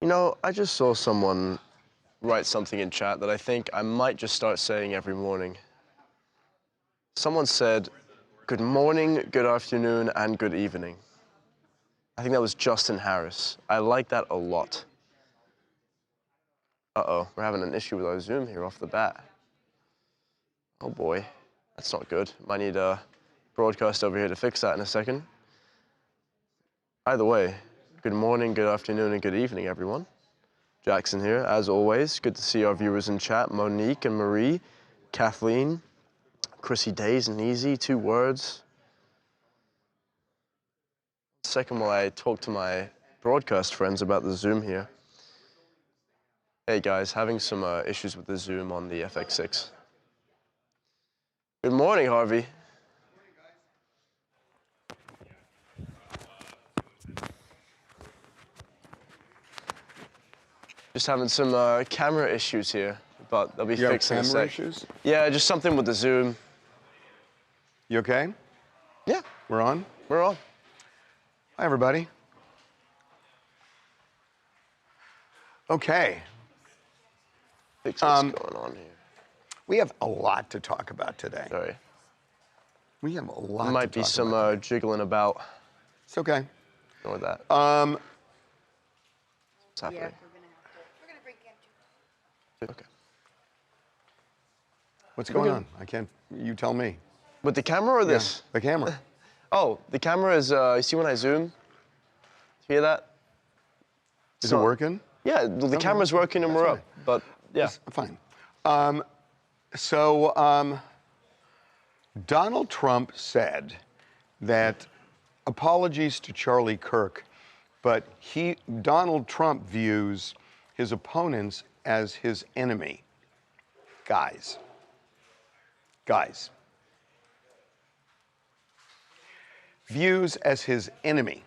You know, I just saw someone write something in chat that I think I might just start saying every morning. Someone said, good morning, good afternoon, and good evening. I think that was Justin Harris. I like that a lot. Uh-oh, we're having an issue with our Zoom here off the bat. Oh boy, that's not good. Might need a broadcast over here to fix that in a second. Either way, good morning, good afternoon, and good evening, everyone. Jackson here, as always. Good to see our viewers in chat. Monique and Marie, Kathleen, Chrissy Days and Easy, 2 words. Second, while I talk to my broadcast friends about the Zoom here. Hey guys, having some issues with the Zoom on the FX6. Good morning, Harvey. Just having some camera issues here, but they'll be fixed in a sec. Camera issues? Yeah, just something with the Zoom. You okay? Yeah. We're on? We're on. Hi, everybody. Okay. Fix what's going on here. We have a lot to talk about today. Sorry. We have a lot to talk about. There might be some jiggling about. It's okay. Ignore that. What's happening? Yeah, we're gonna bring Cam too. Okay. What's going on? I can't, you tell me. With the camera or this? The camera. Oh, the camera is, you see when I zoom? You hear that? Is it working? Yeah, the camera's working and we're up, but yeah. That's fine. Donald Trump said that apologies to Charlie Kirk, but Donald Trump views his opponents as his enemy. Guys. Views as his enemy.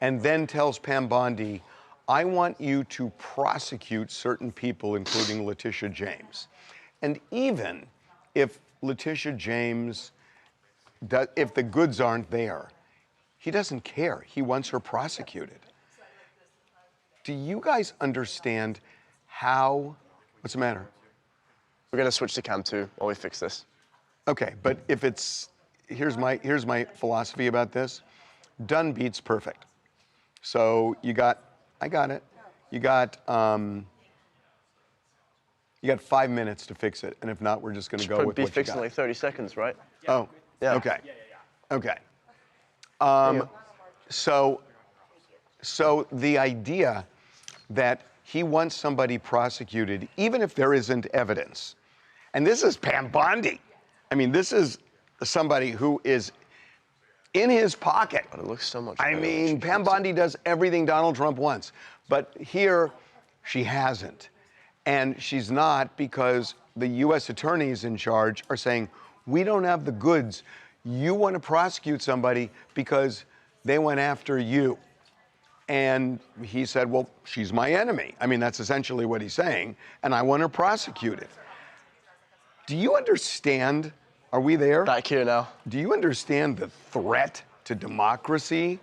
And then tells Pam Bondi, I want you to prosecute certain people, including Letitia James. And even if Letitia James, if the goods aren't there, he doesn't care. He wants her prosecuted. Do you guys understand how, what's the matter? We're gonna switch to cam 2 while we fix this. Okay, but if it's, here's my philosophy about this. Done beats perfect. So I got it. You got 5 minutes to fix it, and if not, we're just going to go with what you got. Be fixed in like 30 seconds, right? Oh, yeah. Okay. Okay. So the idea that he wants somebody prosecuted, even if there isn't evidence, and this is Pam Bondi. I mean, this is somebody who is in his pocket. But it looks so much I better mean, Pam Bondi does everything Donald Trump wants, but here she hasn't. And she's not because the U.S. attorneys in charge are saying, we don't have the goods. You want to prosecute somebody because they went after you. And he said, well, she's my enemy. I mean, that's essentially what he's saying, and I want her prosecuted. Do you understand? Are we there? Back here now. Do you understand the threat to democracy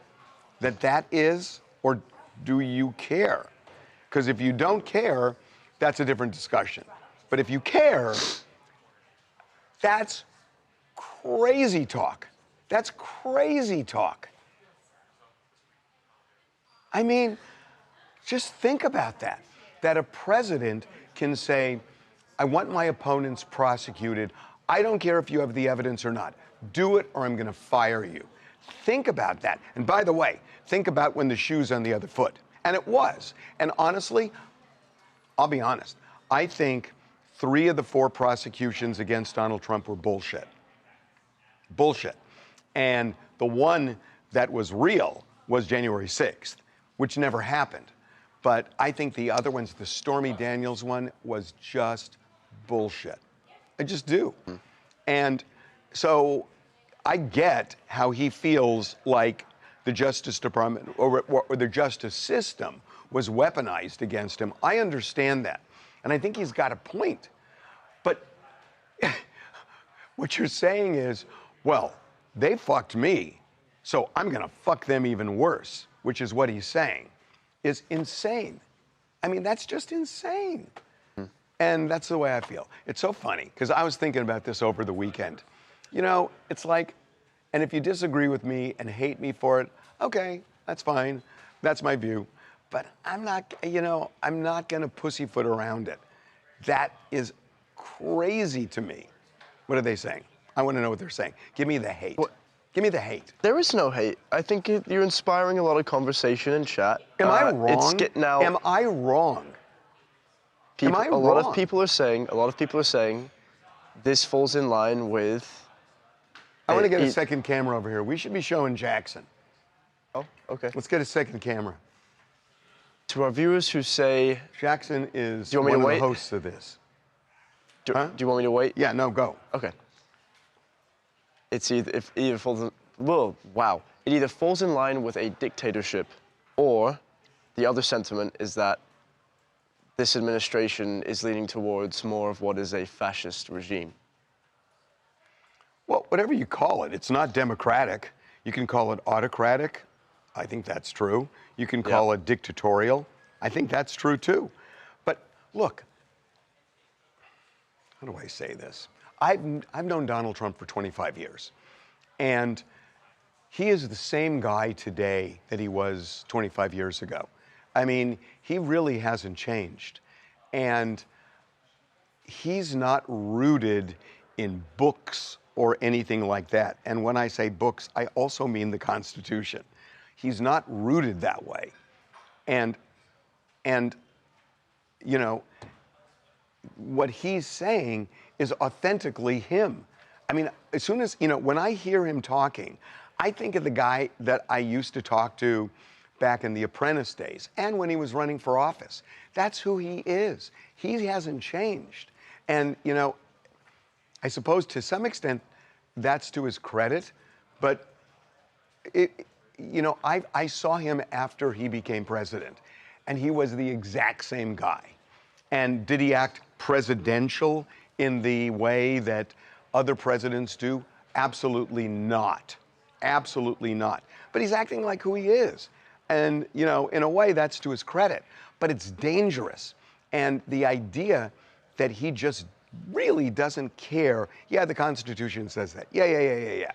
that is, or do you care? Because if you don't care, that's a different discussion. But if you care, that's crazy talk. That's crazy talk. I mean, just think about that. That a president can say, I want my opponents prosecuted. I don't care if you have the evidence or not. Do it or I'm going to fire you. Think about that. And by the way, think about when the shoe's on the other foot. And it was. And honestly, I'll be honest. I think 3 of the 4 prosecutions against Donald Trump were bullshit. Bullshit. And the one that was real was January 6th, which never happened. But I think the other ones, the Stormy Daniels one, was just bullshit. I just do. And so I get how he feels like the Justice Department or the justice system was weaponized against him. I understand that. And I think he's got a point. But what you're saying is, well, they fucked me, so I'm going to fuck them even worse, which is what he's saying. is insane. I mean, that's just insane. And that's the way I feel. It's so funny, because I was thinking about this over the weekend. You know, it's like, and if you disagree with me and hate me for it, okay, that's fine. That's my view. But I'm not, you know, I'm not going to pussyfoot around it. That is crazy to me. What are they saying? I want to know what they're saying. Give me the hate. What? Give me the hate. There is no hate. I think you're inspiring a lot of conversation in chat. Am I wrong? It's getting out. Am I wrong? Am I A lot wrong? of people are saying this falls in line with. I want to get a second camera over here. We should be showing Jackson. Oh, okay. Let's get a second camera. To our viewers who say, Jackson is Do you want me one to of wait? the hosts of this. do Huh? you want me to wait? Yeah, no, go. Okay. It's either falls in, whoa, wow. It either falls in line with a dictatorship, or the other sentiment is that this administration is leaning towards more of what is a fascist regime. Well, whatever you call it, it's not democratic. You can call it autocratic. I think that's true. You can call it dictatorial. I think that's true too. But look, how do I say this? I've known Donald Trump for 25 years. And he is the same guy today that he was 25 years ago. I mean, he really hasn't changed. And he's not rooted in books or anything like that. And when I say books, I also mean the Constitution. He's not rooted that way. And you know, what he's saying is authentically him. I mean, as soon as, you know, when I hear him talking, I think of the guy that I used to talk to back in the Apprentice days and when he was running for office. That's who he is. He hasn't changed. And, you know, I suppose to some extent that's to his credit, but, you know, I saw him after he became president, and he was the exact same guy. And did he act presidential in the way that other presidents do? Absolutely not. Absolutely not. But he's acting like who he is. And, you know, in a way, that's to his credit. But it's dangerous. And the idea that he just really doesn't care. Yeah, the Constitution says that. Yeah.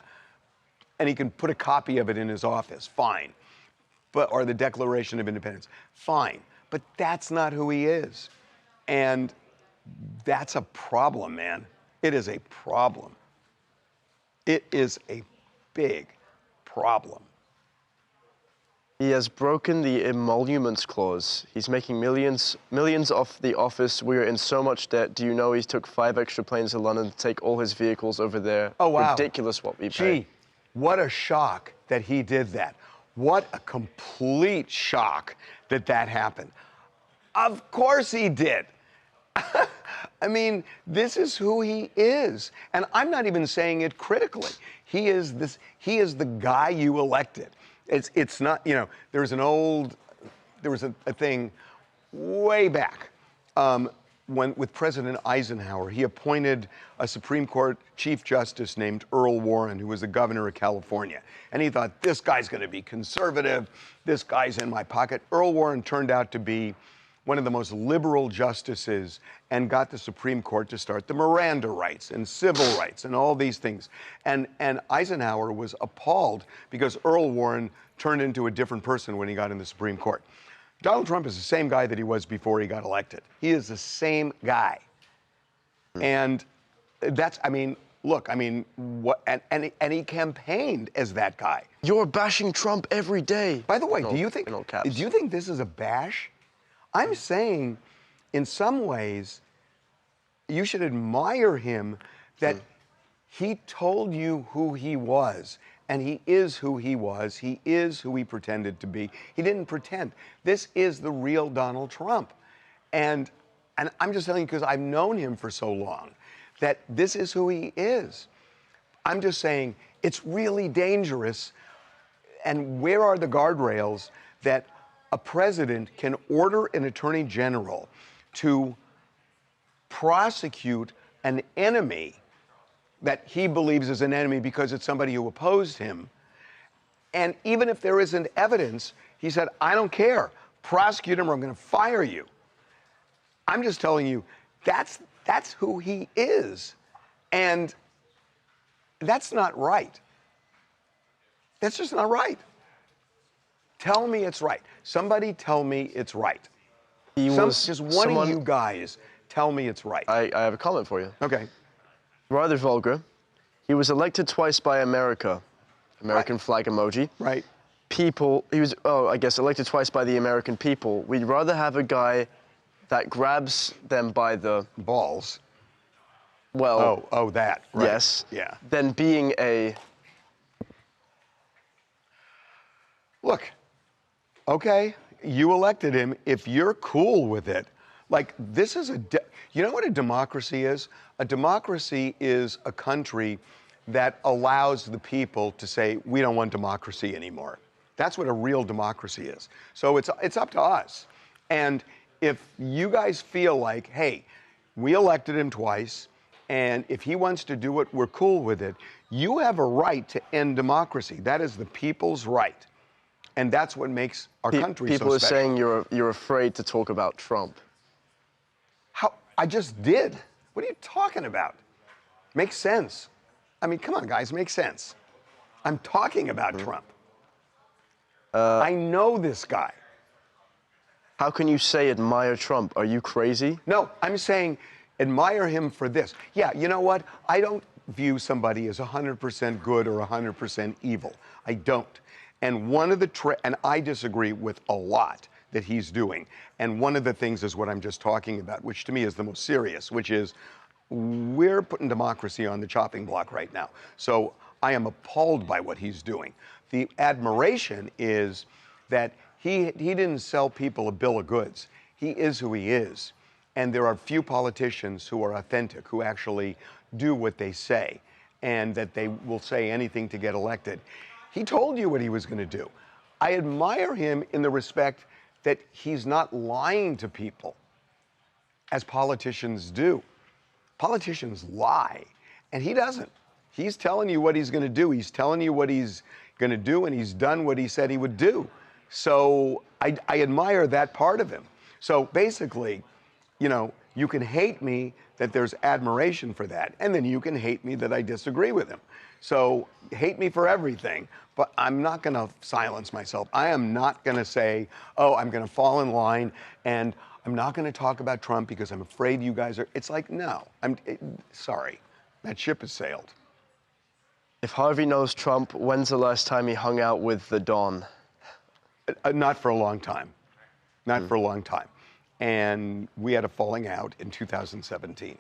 And he can put a copy of it in his office. Fine. Or the Declaration of Independence. Fine. But that's not who he is. And that's a problem, man. It is a problem. It is a big problem. He has broken the emoluments clause. He's making millions off the office. We are in so much debt. Do you know he took 5 extra planes to London to take all his vehicles over there? Oh, wow. Ridiculous what we pay. Gee, what a shock that he did that. What a complete shock that that happened. Of course he did. I mean, this is who he is. And I'm not even saying it critically. He is the guy you elected. It's not, you know, there was a thing way back with President Eisenhower. He appointed a Supreme Court Chief Justice named Earl Warren, who was the governor of California. And he thought, this guy's going to be conservative. This guy's in my pocket. Earl Warren turned out to be one of the most liberal justices and got the Supreme Court to start the Miranda rights and civil rights and all these things. And Eisenhower was appalled because Earl Warren turned into a different person when he got in the Supreme Court. Donald Trump is the same guy that he was before he got elected. He is the same guy. And that's, I mean, look, I mean, what, and he campaigned as that guy. You're bashing Trump every day. Do you think this is a bash? I'm saying, in some ways, you should admire him that he told you who he was, and he is who he was. He is who he pretended to be. He didn't pretend. This is the real Donald Trump. And I'm just telling you because I've known him for so long that this is who he is. I'm just saying it's really dangerous. And where are the guardrails that a president can order an attorney general to prosecute an enemy that he believes is an enemy because it's somebody who opposed him. And even if there isn't evidence, he said, I don't care. prosecute him or I'm going to fire you. I'm just telling you, that's who he is. And that's not right. That's just not right. Tell me it's right. Somebody tell me it's right. Just one of you guys tell me it's right. I have a comment for you. Okay. Rather vulgar. He was elected twice by America. American flag emoji. Right. He was, I guess, elected twice by the American people. We'd rather have a guy that grabs them by the balls. Well. Oh, that. Right. Yes. Yeah. Than being a. Look, okay, you elected him. If you're cool with it, like this is you know what a democracy is? A democracy is a country that allows the people to say, we don't want democracy anymore. That's what a real democracy is. So it's up to us. And if you guys feel like, hey, we elected him twice, and if he wants to do it, we're cool with it, you have a right to end democracy. That is the people's right. And that's what makes our country so special. People are saying you're afraid to talk about Trump. How? I just did. What are you talking about? Makes sense. I mean, come on, guys, makes sense. I'm talking about Trump. I know this guy. How can you say admire Trump? Are you crazy? No, I'm saying admire him for this. Yeah, you know what? I don't view somebody as 100% good or 100% evil. I don't. And one of the and I disagree with a lot that he's doing. And one of the things is what I'm just talking about, which to me is the most serious, which is we're putting democracy on the chopping block right now. So I am appalled by what he's doing. The admiration is that he didn't sell people a bill of goods. He is who he is. And there are few politicians who are authentic, who actually do what they say, and that they will say anything to get elected. He told you what he was going to do. I admire him in the respect that he's not lying to people, as politicians do. Politicians lie, and he doesn't. He's telling you what he's going to do. He's telling you what he's going to do, and he's done what he said he would do. So I admire that part of him. So basically, you know, you can hate me that there's admiration for that, and then you can hate me that I disagree with him. So hate me for everything, but I'm not going to silence myself. I am not going to say, oh, I'm going to fall in line, and I'm not going to talk about Trump because I'm afraid you guys are. It's like, no, sorry, that ship has sailed. If Harvey knows Trump, when's the last time he hung out with the Don? Not for a long time. Not for a long time. And we had a falling out in 2017.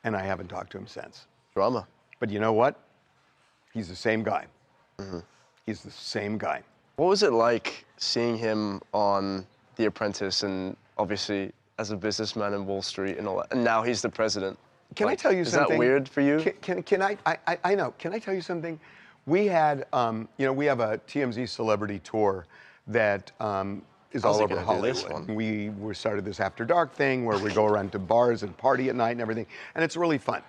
And I haven't talked to him since. Drama. But you know what? He's the same guy. He's the same guy. What was it like seeing him on The Apprentice and obviously as a businessman in Wall Street and all that? And now he's the president. Can I tell you something? Is that weird for you? Can I know. Can I tell you something? We had, you know, we have a TMZ celebrity tour that is all over Hollywood. We started this After Dark thing where we go around to bars and party at night and everything, and it's really fun.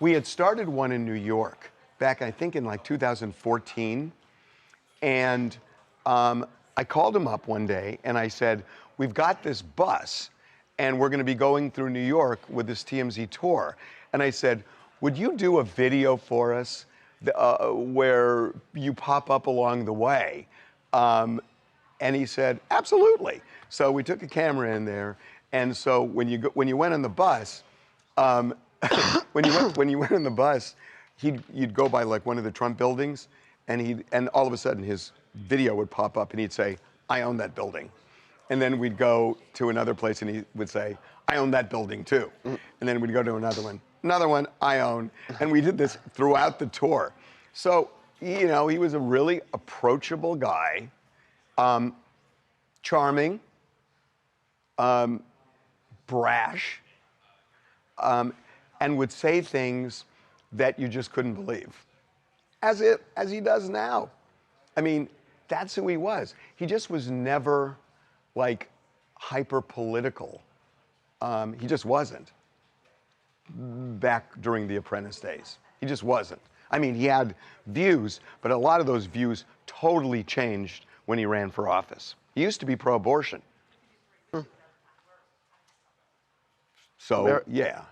We had started one in New York back, I think, in like 2014, and I called him up one day and I said, we've got this bus and we're going to be going through New York with this TMZ tour. And I said, would you do a video for us where you pop up along the way? And he said, absolutely. So we took a camera in there. And so when you went on the bus, when you went on the bus, you'd go by like one of the Trump buildings, and all of a sudden his video would pop up and he'd say, I own that building. And then we'd go to another place and he would say, I own that building too. And then we'd go to another one I own. And we did this throughout the tour. So, you know, he was a really approachable guy, charming, brash, and would say things that you just couldn't believe, as he does now. I mean, that's who he was. He just was never like hyper political. He just wasn't back during the Apprentice days. He just wasn't. I mean, he had views, but a lot of those views totally changed when he ran for office. He used to be pro-abortion. So, yeah.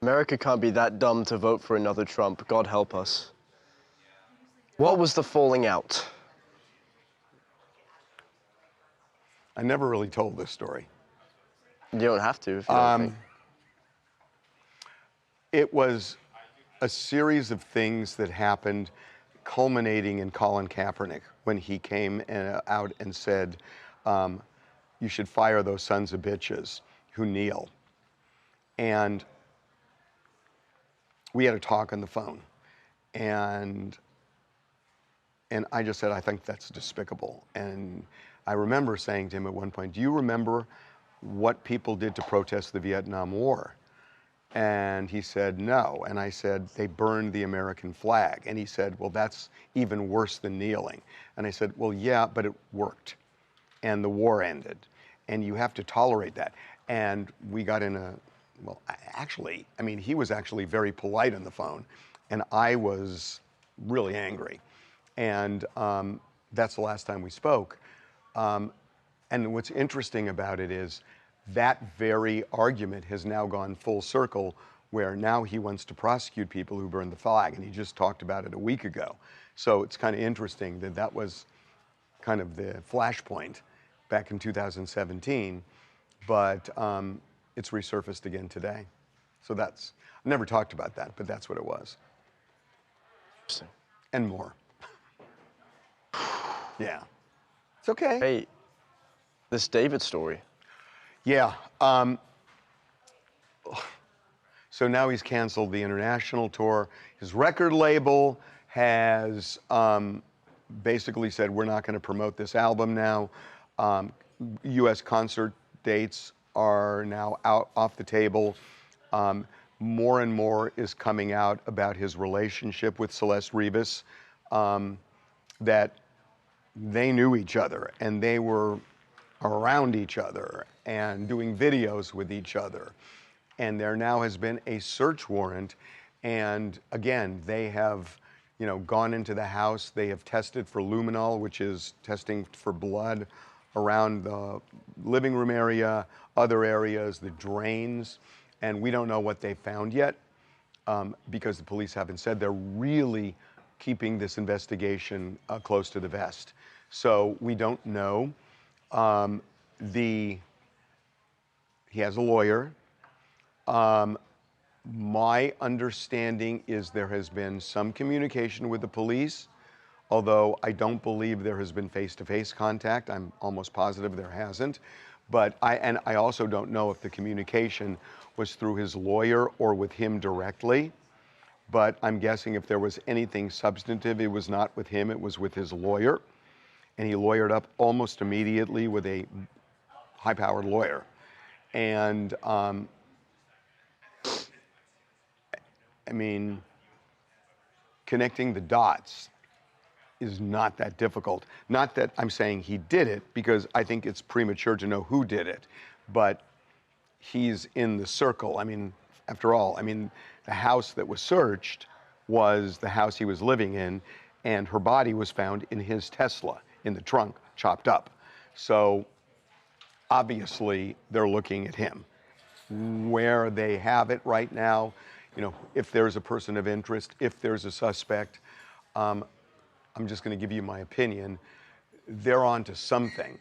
America can't be that dumb to vote for another Trump. God help us. What was the falling out? I never really told this story. You don't have to if you don't think. It was a series of things that happened, culminating in Colin Kaepernick when he came out and said, you should fire those sons of bitches who kneel. And we had a talk on the phone. And I just said, I think that's despicable. And I remember saying to him at one point, do you remember what people did to protest the Vietnam War? And he said, no. And I said, they burned the American flag. And he said, well, that's even worse than kneeling. And I said, well, yeah, but it worked. And the war ended. And you have to tolerate that. And we got in a, well, actually, I mean, he was actually very polite on the phone. And I was really angry. And that's the last time we spoke. And what's interesting about it is that very argument has now gone full circle, where now he wants to prosecute people who burned the flag. And he just talked about it a week ago. So it's kind of interesting that that was kind of the flashpoint back in 2017. But it's resurfaced again today. So that's, I never talked about that, but that's what it was. Interesting. And more. Yeah. It's okay. Hey, this David story. Yeah. So now he's canceled the international tour. His record label has basically said, we're not going to promote this album now. U.S. concert dates are now off the table. More and more is coming out about his relationship with Celeste Rivas, that they knew each other and they were around each other and doing videos with each other. And there now has been a search warrant. And again, they have, you know, gone into the house. They have tested for luminol, which is testing for blood around the living room area, other areas, the drains. And we don't know what they found yet, because the police haven't said. They're really keeping this investigation close to the vest. So we don't know. He has a lawyer. My understanding is there has been some communication with the police, although I don't believe there has been face-to-face contact. I'm almost positive there hasn't. But I also don't know if the communication was through his lawyer or with him directly. But I'm guessing if there was anything substantive, it was not with him, it was with his lawyer. And he lawyered up almost immediately with a high-powered lawyer. And I mean, connecting the dots is not that difficult. Not that I'm saying he did it, because I think it's premature to know who did it, but he's in the circle. I mean, after all, I mean, the house that was searched was the house he was living in, and her body was found in his Tesla, in the trunk, chopped up. So obviously they're looking at him. Where they have it right now, you know, if there's a person of interest, if there's a suspect, I'm just going to give you my opinion. They're on to something.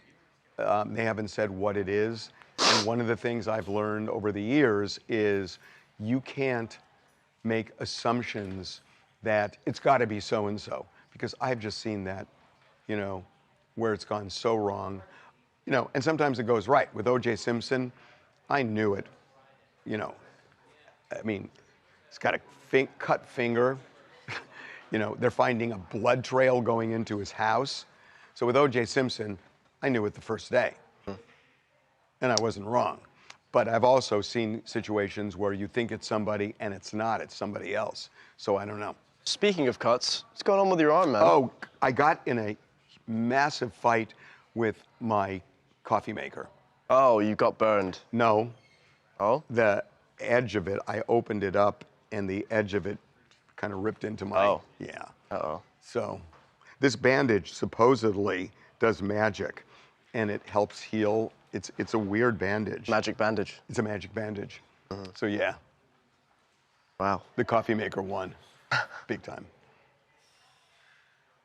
They haven't said what it is. And one of the things I've learned over the years is you can't make assumptions that it's got to be so-and-so, because I've just seen that, you know, where it's gone so wrong. You know, and sometimes it goes right. With O.J. Simpson, I knew it. You know, I mean, he's got a cut finger. You know, they're finding a blood trail going into his house. So with O.J. Simpson, I knew it the first day. And I wasn't wrong. But I've also seen situations where you think it's somebody and it's not, it's somebody else. So I don't know. Speaking of cuts, what's going on with your arm, man? Oh, I got in a massive fight with my coffee maker. Oh, you got burned. No. Oh? The edge of it, I opened it up and the edge of it kind of ripped into my, Oh. Yeah. Uh-oh. So this bandage supposedly does magic, and it helps heal. It's a weird bandage. Magic bandage. It's a magic bandage. So yeah, Wow. the coffee maker won, big time.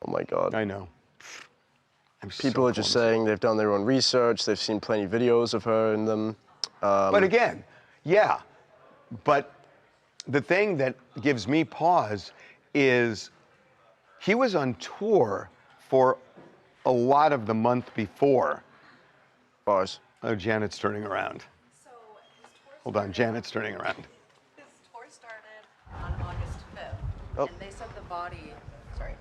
Oh my God. I know. People are just saying they've done their own research. They've seen plenty of videos of her in them. But again, yeah. But the thing that gives me pause is he was on tour for a lot of the month before. Bars. Oh, Janet's turning around. So his tour Hold on, Janet's turning around. His tour started on August 5th, Oh. and they said the body. Sorry,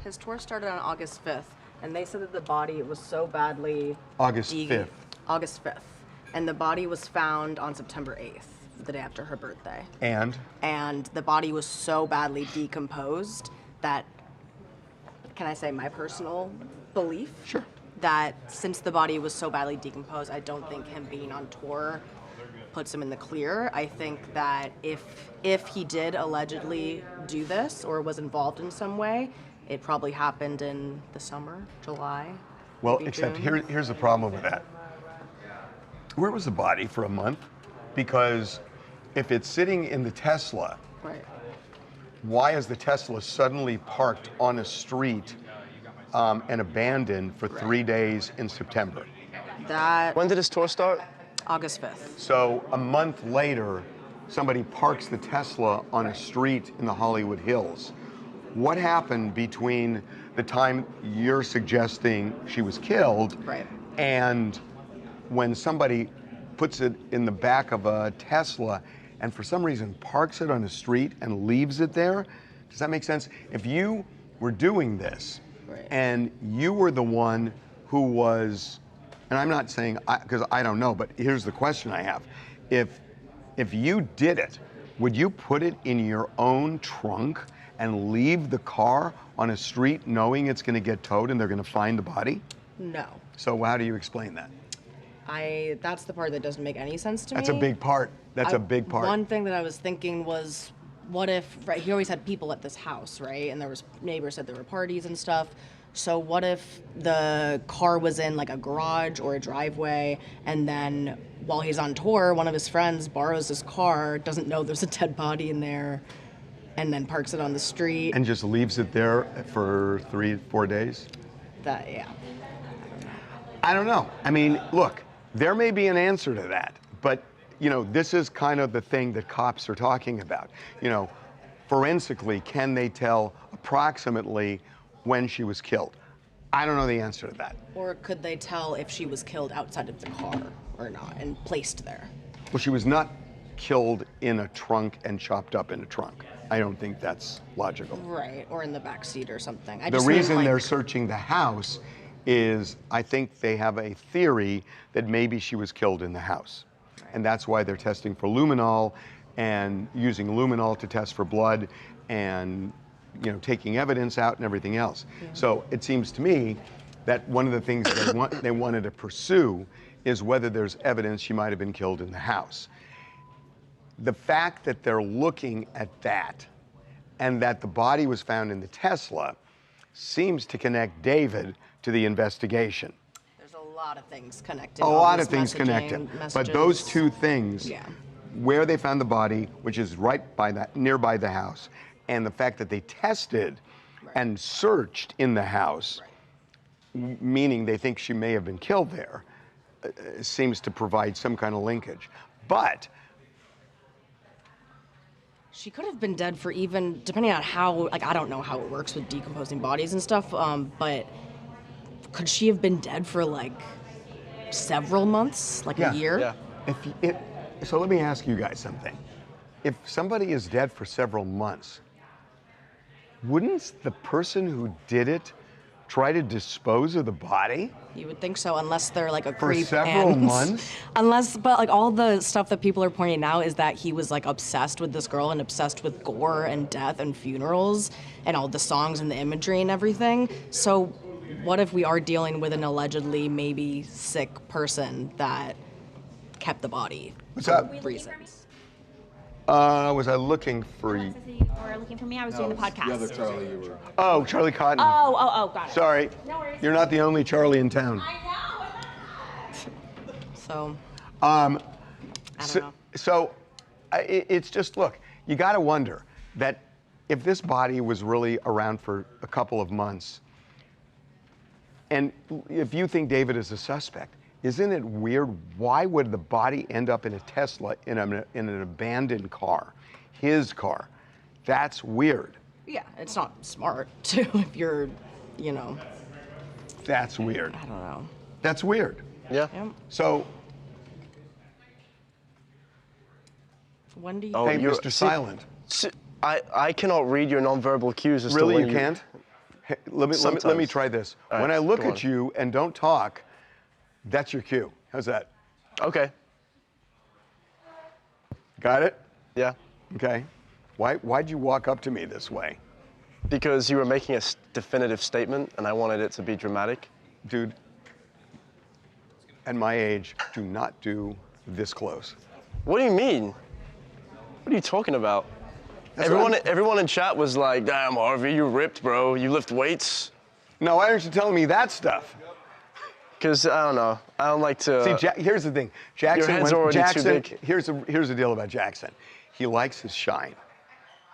his tour started on August 5th, and they said that the body was so badly. August 5th. August 5th, and the body was found on September 8th, the day after her birthday. And And the body was so badly decomposed that, can I say my personal belief? Sure. That since the body was so badly decomposed, I don't think him being on tour puts him in the clear. I think that if he did allegedly do this or was involved in some way, it probably happened in the summer, July. well, maybe except June. here's the problem with that. Where was the body for a month? Because if it's sitting in the Tesla, Right. why is the Tesla suddenly parked on a street and abandoned for 3 days in September? That When did his tour start? August 5th. So a month later, somebody parks the Tesla on a street in the Hollywood Hills. What happened between the time you're suggesting she was killed Right. and when somebody puts it in the back of a Tesla and for some reason parks it on a street and leaves it there? Does that make sense? If you were doing this Right. and you were the one who was, and I'm not saying, because I don't know, but here's the question I have. If you did it, would you put it in your own trunk and leave the car on a street knowing it's going to get towed and they're going to find the body? No. So how do you explain that? That's the part that doesn't make any sense to me. That's a big part. That's a big part. One thing that I was thinking was, what if, right, he always had people at this house, right? And there was, neighbors said there were parties and stuff. So what if the car was in like a garage or a driveway, and then while he's on tour, one of his friends borrows his car, doesn't know there's a dead body in there, and then parks it on the street? And just leaves it there for 3-4 days? That, yeah. I don't know. I mean, look, there may be an answer to that, but this is kind of the thing that cops are talking about. Forensically, can they tell approximately when she was killed? I don't know the answer to that. Or could they tell if she was killed outside of the car or not and placed there? Well, she was not killed in a trunk and chopped up in a trunk. I don't think that's logical. Right, or in the back seat or something. I The just mean, reason like, they're searching the house is I think they have a theory that maybe she was killed in the house. And that's why they're testing for luminol and using luminol to test for blood and taking evidence out and everything else. So it seems to me that one of the things they wanted to pursue is whether there's evidence she might have been killed in the house. The fact that they're looking at that and that the body was found in the Tesla seems to connect David to the investigation. there's a lot of things connected. A all lot these of things connected. messages. But those two things, Yeah. where they found the body, which is nearby the house, and the fact that they tested and searched in the house, meaning they think she may have been killed there, seems to provide some kind of linkage. But She could have been dead for even, depending on how, I don't know how it works with decomposing bodies and stuff, but could she have been dead for several months, Yeah. a year? Yeah. So let me ask you guys something. If somebody is dead for several months, wouldn't the person who did it try to dispose of the body? You would think so, unless they're a For creep. several and- months? But all the stuff that people are pointing out is that he was obsessed with this girl and obsessed with gore and death and funerals and all the songs and the imagery and everything. So what if we are dealing with an allegedly maybe sick person that kept the body What's up? reasons? Was I looking for you? Or looking for me? I was doing the podcast. The other Charlie you were. Oh, Charlie Cotton. Oh, got it. Sorry. No worries. You're not the only Charlie in town. I know. So, Um, I don't so, know. so it's just, look, you got to wonder that if this body was really around for a couple of months, and if you think David is a suspect, isn't it weird? Why would the body end up in a Tesla in an abandoned car, his car? That's weird. Yeah, it's not smart too if you're, you know, That's weird. I don't know. That's weird. Yeah. Yep. So, When do you Oh, hey, you're- Mr. see- Silent. I cannot read your nonverbal cues as to Really, when you can't? Hey, let me Sometimes. try this. All When right, I look go at on. you and don't talk, that's your cue. How's that? Okay. Got it? Yeah. Okay. Why'd you walk up to me this way? Because you were making a definitive statement, and I wanted it to be dramatic. Dude, at my age, do not do this close. What do you mean? What are you talking about? That's what Everyone in chat was like, "Damn, Harvey, you ripped, bro. You lift weights." No, why aren't you telling me that stuff? Because I don't know. I don't like to. See, here's the thing. Jackson, head's already too big. Here's the deal about Jackson. He likes his shine.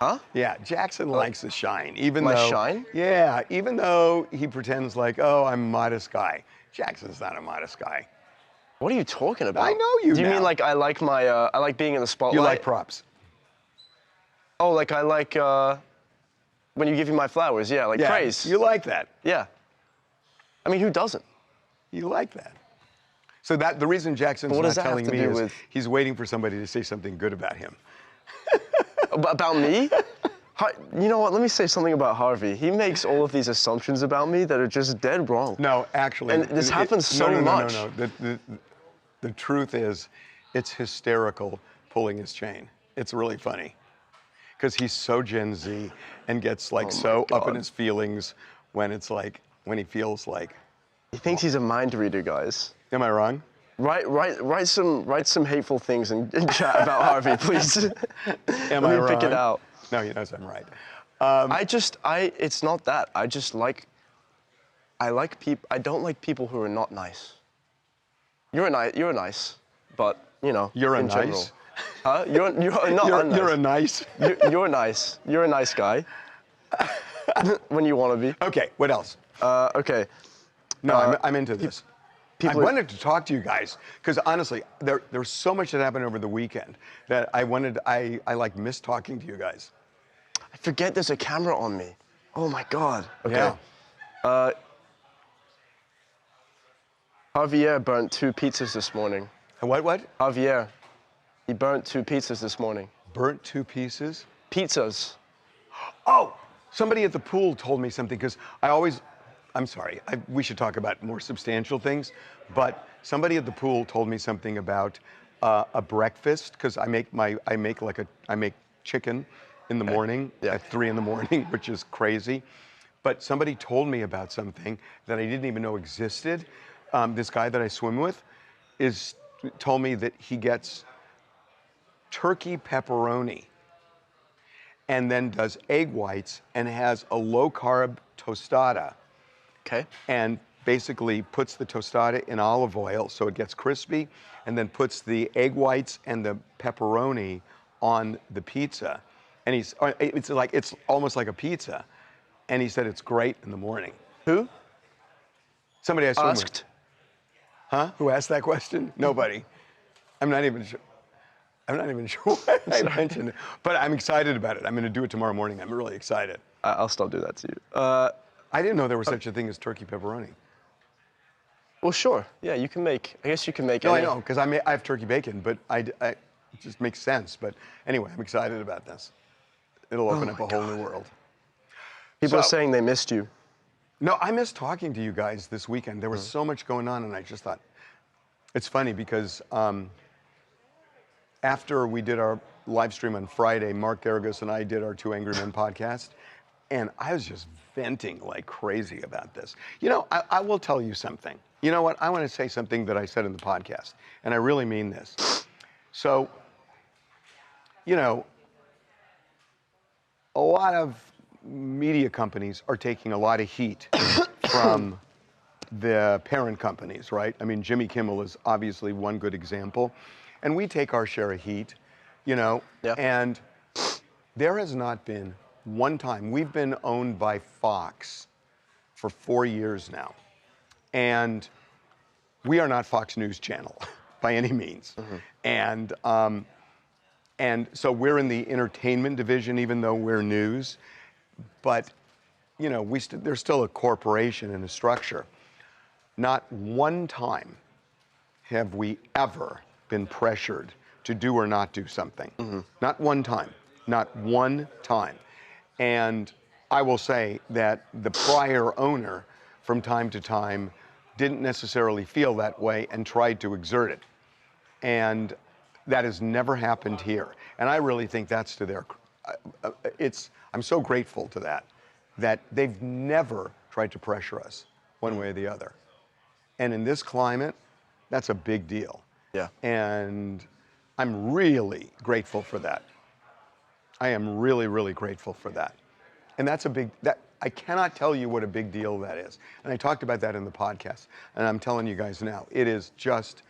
Huh? Yeah, Jackson likes his shine, even My though. shine? Yeah, even though he pretends like, oh, I'm a modest guy. Jackson's not a modest guy. What are you talking about? I know you Do you now. mean like I like my I like being in the spotlight? You like props. Oh, like I like when you give me my flowers. Yeah, like Yeah, praise. you like that. Yeah. I mean, who doesn't? You like that. So that the reason Jackson's But what not does that have telling to me do is with- he's waiting for somebody to say something good about him. About me? You know what? Let me say something about Harvey. He makes all of these assumptions about me that are just dead wrong. No, actually. And this happens so much. No. The truth is, it's hysterical pulling his chain. It's really funny. Because he's so Gen Z and gets like so up in God. his feelings when it's like, when he feels like, He thinks he's a mind reader, guys. am I wrong? Write some hateful things in chat about Harvey, please. Am Let I me pick it wrong? out. No, he knows I'm right. It's not that. I like people. I don't like people who are not nice. You're nice, but you know. You're a in general. nice? Huh? You're not unnice. You're a nice. You're nice. You're a nice guy. When you want to be. Okay, what else? Okay. No, I'm into this. I people- wanted to talk to you guys because honestly, there's so much that happened over the weekend that I like miss talking to you guys. I forget there's a camera on me. Oh my God. Okay. Yeah. Javier burnt 2 pizzas this morning. What? Javier, he burnt 2 pizzas this morning. Burnt 2 pieces? Pizzas. Oh, somebody at the pool told me something because I'm sorry, we should talk about more substantial things, but somebody at the pool told me something about a breakfast because I make chicken in the morning Yeah. at 3 in the morning, which is crazy. But somebody told me about something that I didn't even know existed. This guy that I swim with told me that he gets turkey pepperoni and then does egg whites and has a low-carb tostada Okay. and basically puts the tostada in olive oil so it gets crispy and then puts the egg whites and the pepperoni on the pizza. And it's almost like a pizza. And he said it's great in the morning. Who? Somebody I swim with. Asked. Huh? Who asked that question? Nobody. I'm not even sure why I mentioned it. But I'm excited about it. I'm going to do it tomorrow morning. I'm really excited. I'll still do that to you. I didn't know there was such a thing as turkey pepperoni. Well, sure. Yeah, you can make. I guess you can make. No, I any- know, because I have turkey bacon, but it just makes sense. But anyway, I'm excited about this. It'll open up a whole new world. People are So- saying they missed you. No, I missed talking to you guys this weekend. There was so much going on, and I just thought, it's funny because after we did our live stream on Friday, Mark Garagos and I did our Two Angry Men podcast, and I was just venting like crazy about this. You know, I will tell you something. You know what? I want to say something that I said in the podcast, and I really mean this. So, you know, a lot of media companies are taking a lot of heat from the parent companies, right? I mean, Jimmy Kimmel is obviously one good example. And we take our share of heat, you know, Yeah. and there has not been one time. We've been owned by Fox for 4 years now. And we are not Fox News Channel by any means. And so we're in the entertainment division, even though we're news. But, you know, there's still a corporation and a structure. Not one time have we ever been pressured to do or not do something. Not one time. Not one time. And I will say that the prior owner, from time to time, didn't necessarily feel that way and tried to exert it. And that has never happened here. And I really think that's to their, I'm so grateful to that they've never tried to pressure us one way or the other. And in this climate, that's a big deal. Yeah. And I'm really grateful for that. I am really, really grateful for that. And that's I cannot tell you what a big deal that is. And I talked about that in the podcast. And I'm telling you guys now, it is just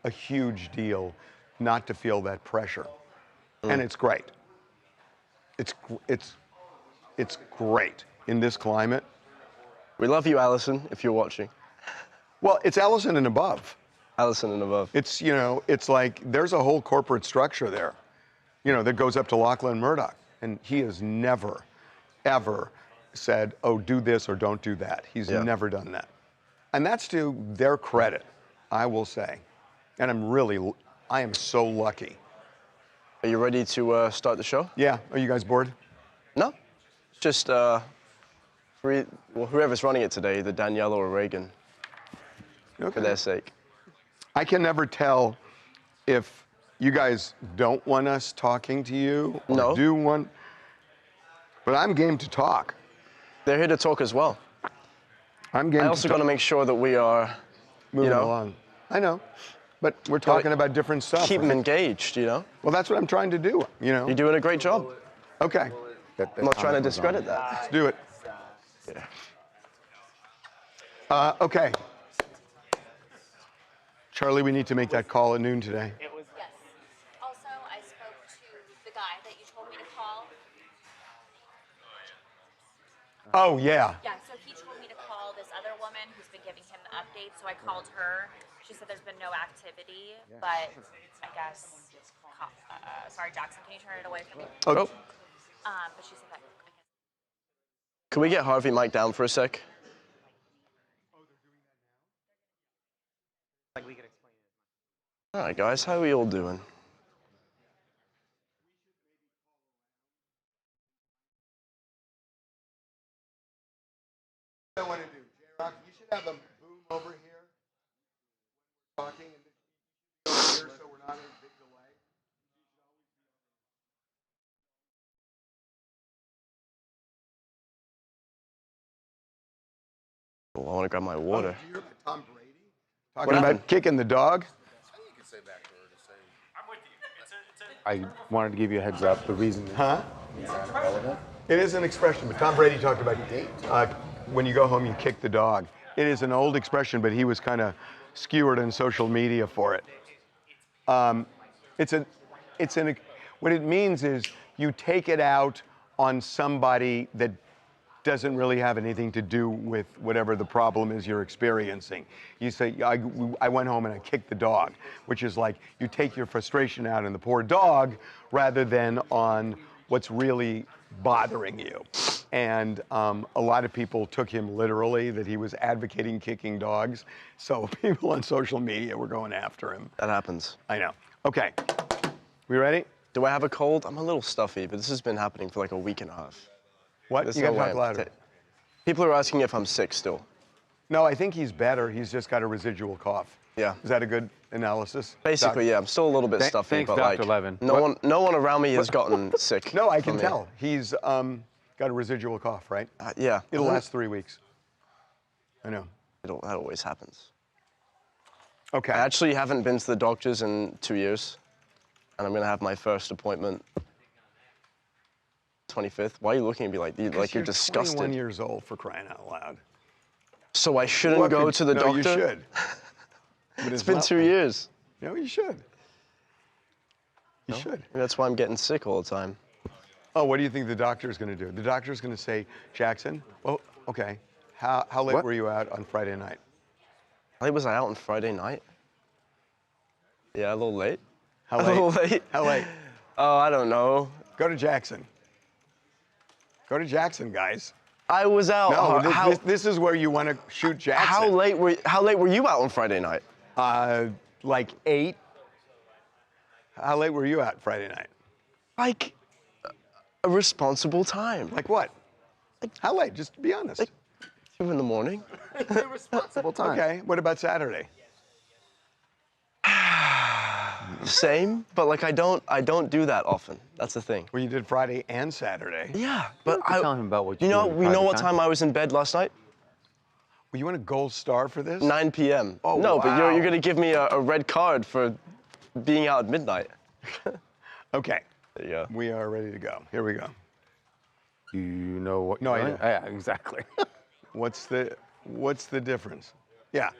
a huge deal not to feel that pressure. And it's great. It's great in this climate. We love you, Allison, if you're watching. Well, it's Allison and above. Allison and above. It's, you know, it's like there's a whole corporate structure there, you know, that goes up to Lachlan Murdoch. And he has never, ever said, oh, do this or don't do that. He's never done that. And that's to their credit, I will say. And I am so lucky. Are you ready to start the show? Yeah. Are you guys bored? No. It's just whoever's running it today, either Danielle or Reagan, for their sake. I can never tell if you guys don't want us talking to you or do want, but I'm game to talk. They're here to talk as well. I'm game I also got to make sure that we are moving along. I know, but we're talking about different stuff. Keep them engaged, you know? Well, that's what I'm trying to do, you know? You're doing a great job. Okay. I'm not trying to discredit that. Let's do it. Yeah. Okay. Charlie, we need to make that call at noon today. Yes. Also, I spoke to the guy that you told me to call. Oh, yeah. Yeah, so he told me to call this other woman who's been giving him the update, so I called her. She said there's been no activity, but I guess, sorry, Jackson, can you turn it away from me? Oh. But she said that, I guess. Can we get Harvey Mike down for a sec? All right, guys, how are we all doing? I want to do, J-Rock, you should have a boom over here talking and over here so we're not in a big delay. Oh, I want to grab my water. Did you hear about Tom Brady talking about kicking the dog? I wanted to give you a heads up. The reason. Huh? It is an expression, but Tom Brady talked about when you go home, you kick the dog. It is an old expression, but he was kind of skewered on social media for it. What it means is you take it out on somebody that doesn't really have anything to do with whatever the problem is you're experiencing. You say, I went home and I kicked the dog, which is like you take your frustration out on the poor dog rather than on what's really bothering you. And a lot of people took him literally, that he was advocating kicking dogs. So people on social media were going after him. That happens. I know. Okay. We ready? Do I have a cold? I'm a little stuffy, but this has been happening for like a week and a half. What? There's You gotta no talk way I'm louder. People are asking if I'm sick still. No, I think he's better. He's just got a residual cough. Yeah. Is that a good analysis? Basically, yeah. I'm still a little bit stuffy, thanks, but Dr. like Levin. no one around me has gotten sick. No, I can from me. tell. He's got a residual cough, right? Yeah. It'll last 3 weeks. I know. That always happens. Okay. I actually haven't been to the doctors in 2 years, and I'm gonna have my first appointment 25th. Why are you looking at me like you're disgusted? 21 years old, for crying out loud. So I shouldn't go to the no, doctor? you should. But It's been not- 2 years. No, you should. You should. Maybe that's why I'm getting sick all the time. Oh, what do you think the doctor's going to do? The doctor's going to say, Jackson, well, okay, how late What? were you out on Friday night? How late was I out on Friday night? Yeah, a little late. How A late? little late. How late? Oh, I don't know. Go to Jackson. Go to Jackson, guys. I was out. No, this is where you want to shoot Jackson. How late were you out on Friday night? Like 8. How late were you out Friday night? Like a responsible time. Like what? How late? Just be honest. 2 in the morning. Irresponsible time. Okay, what about Saturday? Same, but like I don't do that often. That's the thing. Well, you did Friday and Saturday. Yeah, but have to tell him about what you You do know, in we know private what time. time I was in bed last night? Well, you want a gold star for this? 9 p.m. Oh, no, but wow. you're gonna give me a red card for being out at midnight. Okay, There you go. we are ready to go. Here we go. Do you know what? No, you're I doing? do. Yeah, exactly. What's the difference? Yeah.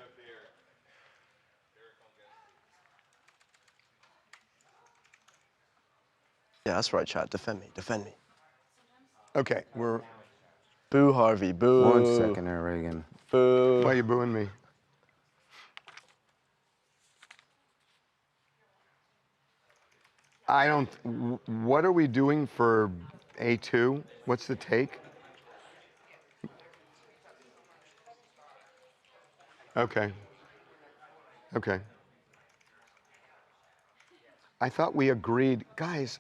Yeah, that's right, Chad. Defend me. Defend me. Okay, we're. Boo, Harvey. Boo. 1 second there, Reagan. Boo. Why are you booing me? I don't. What are we doing for A2? What's the take? Okay. Okay. I thought we agreed, guys.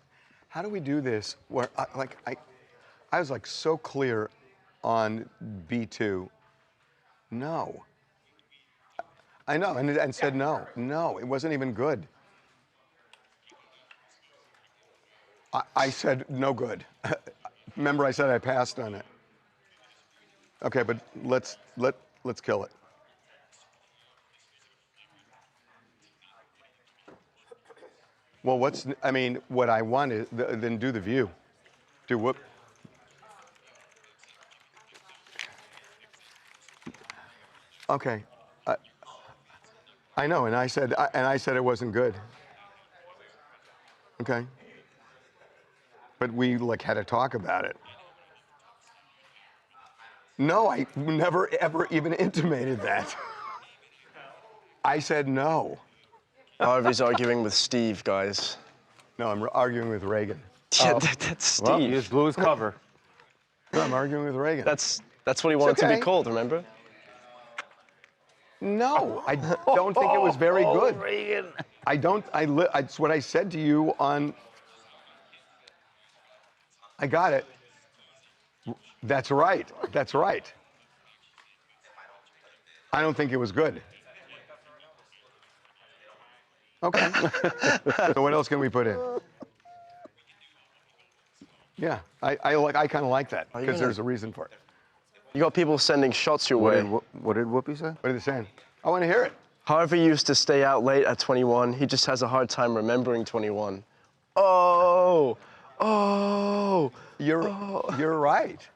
How do we do this? Where I was like so clear on B2. No. I know, and said no. No, it wasn't even good. I said no good. Remember, I said I passed on it. Okay, but let's kill it. Well, what I want is then do the View. Do what? Okay. I know, and I said it wasn't good. Okay. But we had a talk about it. No, I never ever even intimated that. I said no. Harvey's arguing with Steve, guys. No, I'm arguing with Reagan. Yeah, that's Steve. Well, he just blew his cover. No, I'm arguing with Reagan. That's what he wanted to okay. be called, remember? No, I don't think it was very good. Reagan. I don't. It's what I said to you on. I got it. That's right. That's right. I don't think it was good. Okay. So what else can we put in? Yeah, I kind of like that you because gonna- there's a reason for it. You got people sending shots your way. What did Whoopi say? What are they saying? I want to hear it. Harvey used to stay out late at 21. He just has a hard time remembering 21. Oh. You're right.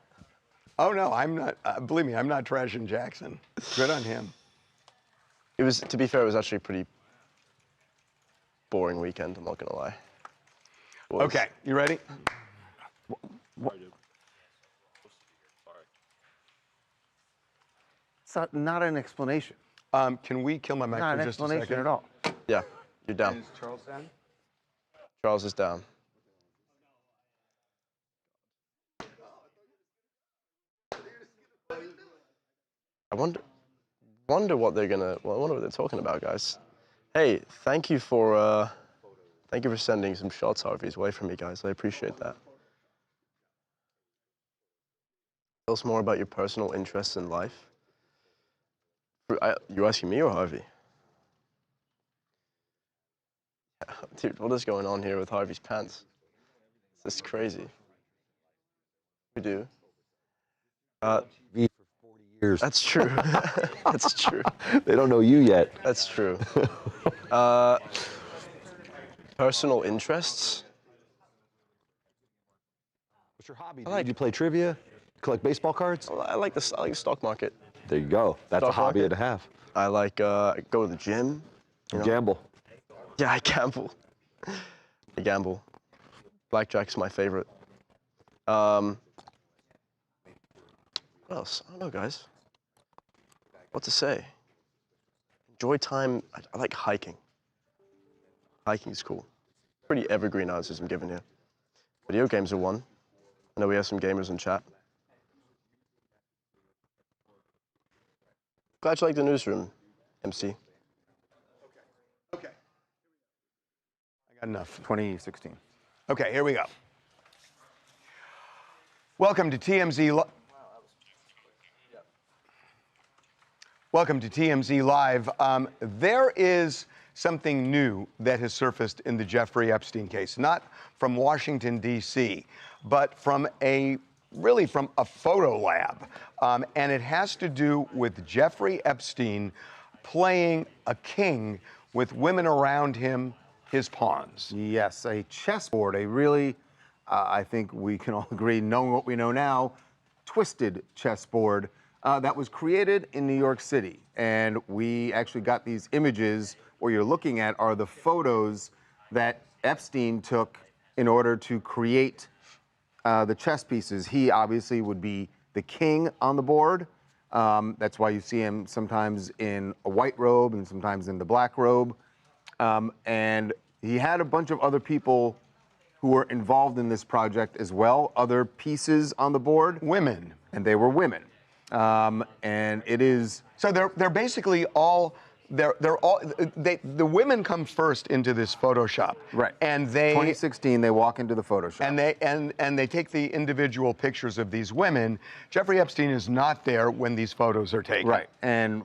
Oh no, I'm not. Believe me, I'm not trashing Jackson. Good on him. It was, to be fair, it was actually a pretty boring weekend, I'm not gonna lie. It was. Okay, you ready? It's not an explanation. Can we kill my mic Not for an just a explanation second? at all. Yeah, you're down. Is Charles down? Charles is down. I wonder what they're gonna. Well, I wonder what they're talking about, guys. Hey, thank you for sending some shots, Harvey's way from me, guys. I appreciate that. Tell us more about your personal interests in life. You asking me or Harvey? Dude, what is going on here with Harvey's pants? This is crazy. We do. Me for 40 years. That's true. That's true. They don't know you yet. That's true. Personal interests? What's your hobby? Do you play trivia? Collect baseball cards? Well, I like the stock market. There you go. That's a Stock hobby market. and a half. I like go to the gym. You know? Gamble. Yeah, I gamble. I gamble. Blackjack's my favorite. What else? I don't know, guys. What to say? Enjoy time. I like hiking. Hiking's cool. Pretty evergreen answers I'm giving here. Video games are one. I know we have some gamers in chat. Glad you like the newsroom, MC. Okay. I got enough. 2016. Okay, here we go. Welcome to TMZ. Welcome to TMZ Live. There is something new that has surfaced in the Jeffrey Epstein case, not from Washington, D.C., but from a photo lab. And it has to do with Jeffrey Epstein playing a king with women around him, his pawns. Yes, a chessboard, a really, I think we can all agree, knowing what we know now, twisted chessboard that was created in New York City. And we actually got these images. What you're looking at are the photos that Epstein took in order to create the chess pieces. He obviously would be the king on the board. That's why you see him sometimes in a white robe and sometimes in the black robe. And he had a bunch of other people who were involved in this project as well, other pieces on the board. Women. And they were women. And it is... So they're basically all... the women come first into this Photoshop. Right. And they 2016, they walk into the Photoshop. and they take the individual pictures of these women. Jeffrey Epstein is not there when these photos are taken. Right. And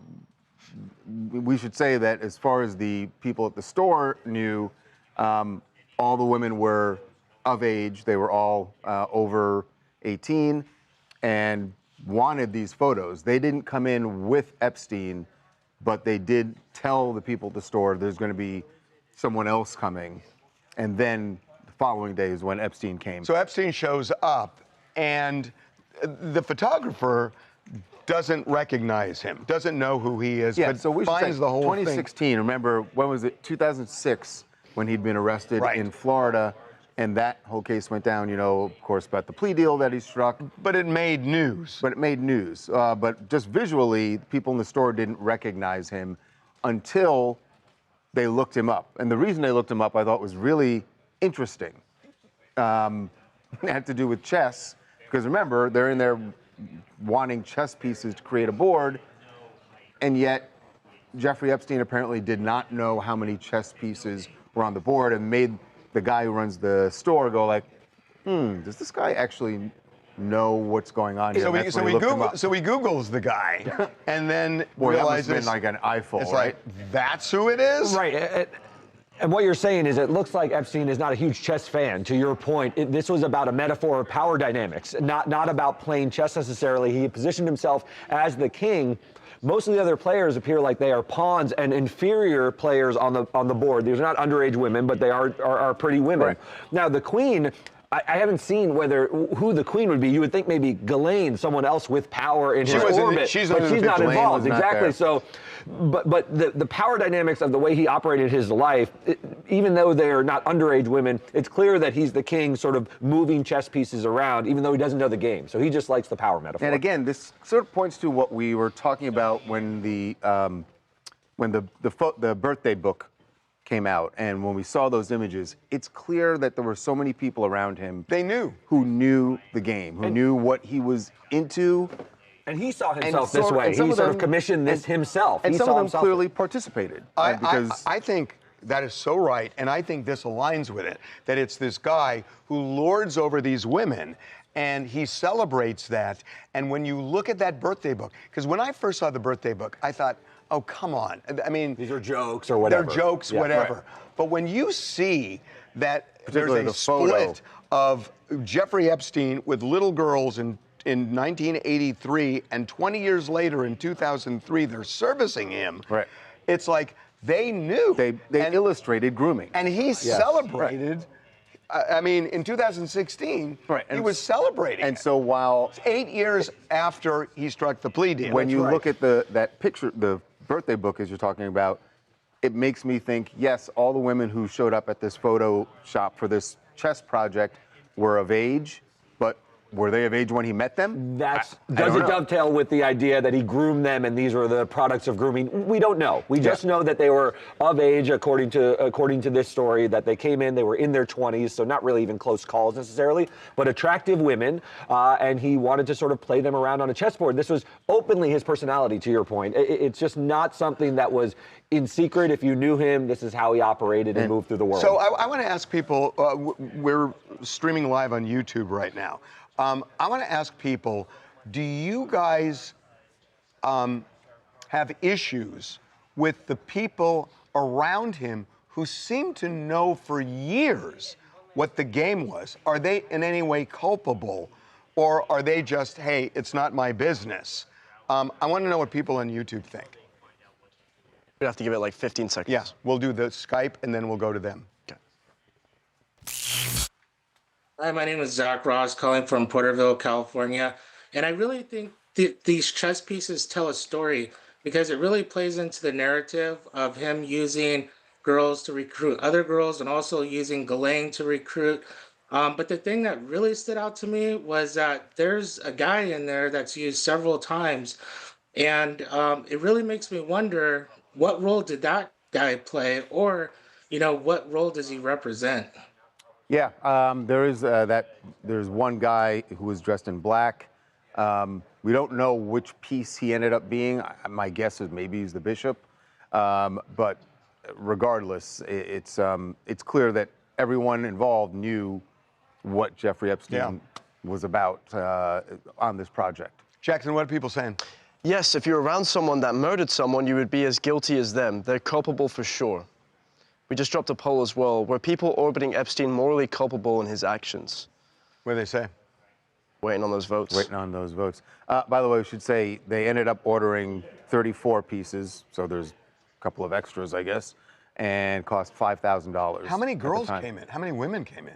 we should say that as far as the people at the store knew, all the women were of age. They were all over 18 and wanted these photos. They didn't come in with Epstein, but they did tell the people at the store there's going to be someone else coming. And then the following day is when Epstein came. So Epstein shows up, and the photographer doesn't recognize him, doesn't know who he is, Yeah, but so we should finds say the whole 2016, remember, when was it? 2006, when he'd been arrested Right. in Florida. And that whole case went down, you know, of course, about the plea deal that he struck. But it made news. But it made news. But just visually, people in the store didn't recognize him until they looked him up. And the reason they looked him up, I thought, was really interesting. It had to do with chess, because remember, they're in there wanting chess pieces to create a board, and yet Jeffrey Epstein apparently did not know how many chess pieces were on the board and made the guy who runs the store go like, does this guy actually know what's going on here? So And that's when he looked him up. he Googles the guy, and then Boy, that must realizes have been like an eyeful, it's right? like, that's who it is? Right. And what you're saying is it looks like Epstein is not a huge chess fan. To your point, this was about a metaphor of power dynamics, not about playing chess necessarily. He positioned himself as the king. Most of the other players appear like they are pawns and inferior players on the board. These are not underage women, but they are pretty women. Right. Now, the queen, I haven't seen who the queen would be. You would think maybe Ghislaine, someone else with power in his orbit. She's but she's not Ghislaine involved. was not Exactly. there. So, but the power dynamics of the way he operated his life, even though they're not underage women, it's clear that he's the king, sort of moving chess pieces around, even though he doesn't know the game. So he just likes the power metaphor. And again, this sort of points to what we were talking about when the birthday book came out, and when we saw those images, it's clear that there were so many people around him. They knew. Who knew the game, who knew what he was into. And he saw And himself this way. He sort of commissioned this himself. And He some saw of them himself- clearly participated. Because I think that is so right, and I think this aligns with it, that it's this guy who lords over these women, and he celebrates that. And when you look at that birthday book, because when I first saw the birthday book, I thought, oh, come on. I mean, These are jokes or whatever. they're jokes, Yeah. whatever. Right. But when you see that there's Particularly a the photo. split of Jeffrey Epstein with little girls in 1983, and 20 years later in 2003, they're servicing him. Right. It's like they knew. they illustrated grooming. And he celebrated I mean, in 2016, Right, he and- was celebrating And it. so while 8 years after he struck the plea deal. when you look at that picture, the birthday book as you're talking about, it makes me think, yes, all the women who showed up at this photo shop for this chess project were of age, but were they of age when he met them? Does don't it know. dovetail with the idea that he groomed them and these were the products of grooming? We don't know. We just know that they were of age according to this story, that they came in, they were in their 20s, so not really even close calls necessarily, but attractive women, and he wanted to sort of play them around on a chessboard. This was openly his personality, to your point. It's just not something that was in secret. If you knew him, this is how he operated and moved through the world. So I want to ask people, we're streaming live on YouTube right now. I want to ask people, do you guys have issues with the people around him who seem to know for years what the game was? Are they in any way culpable? Or are they just, hey, it's not my business? I want to know what people on YouTube think. We'd have to give it like 15 seconds. Yeah, we'll do the Skype and then we'll go to them. Okay. Hi, my name is Zach Ross, calling from Porterville, California. And I really think these chess pieces tell a story because it really plays into the narrative of him using girls to recruit other girls and also using Ghislaine to recruit. But the thing that really stood out to me was that there's a guy in there that's used several times. And it really makes me wonder, what role did that guy play? Or, what role does he represent? Yeah, there's one guy who was dressed in black. We don't know which piece he ended up being. My guess is maybe he's the bishop. But regardless, it's clear that everyone involved knew what Jeffrey Epstein was about on this project. Jackson, what are people saying? Yes, if you're around someone that murdered someone, you would be as guilty as them. They're culpable for sure. We just dropped a poll as well. Were people orbiting Epstein morally culpable in his actions? What do they say? Waiting on those votes. Waiting on those votes. By the way, we should say they ended up ordering 34 pieces, so there's a couple of extras, I guess, and cost $5,000. How many at the girls time. came in? How many women came in?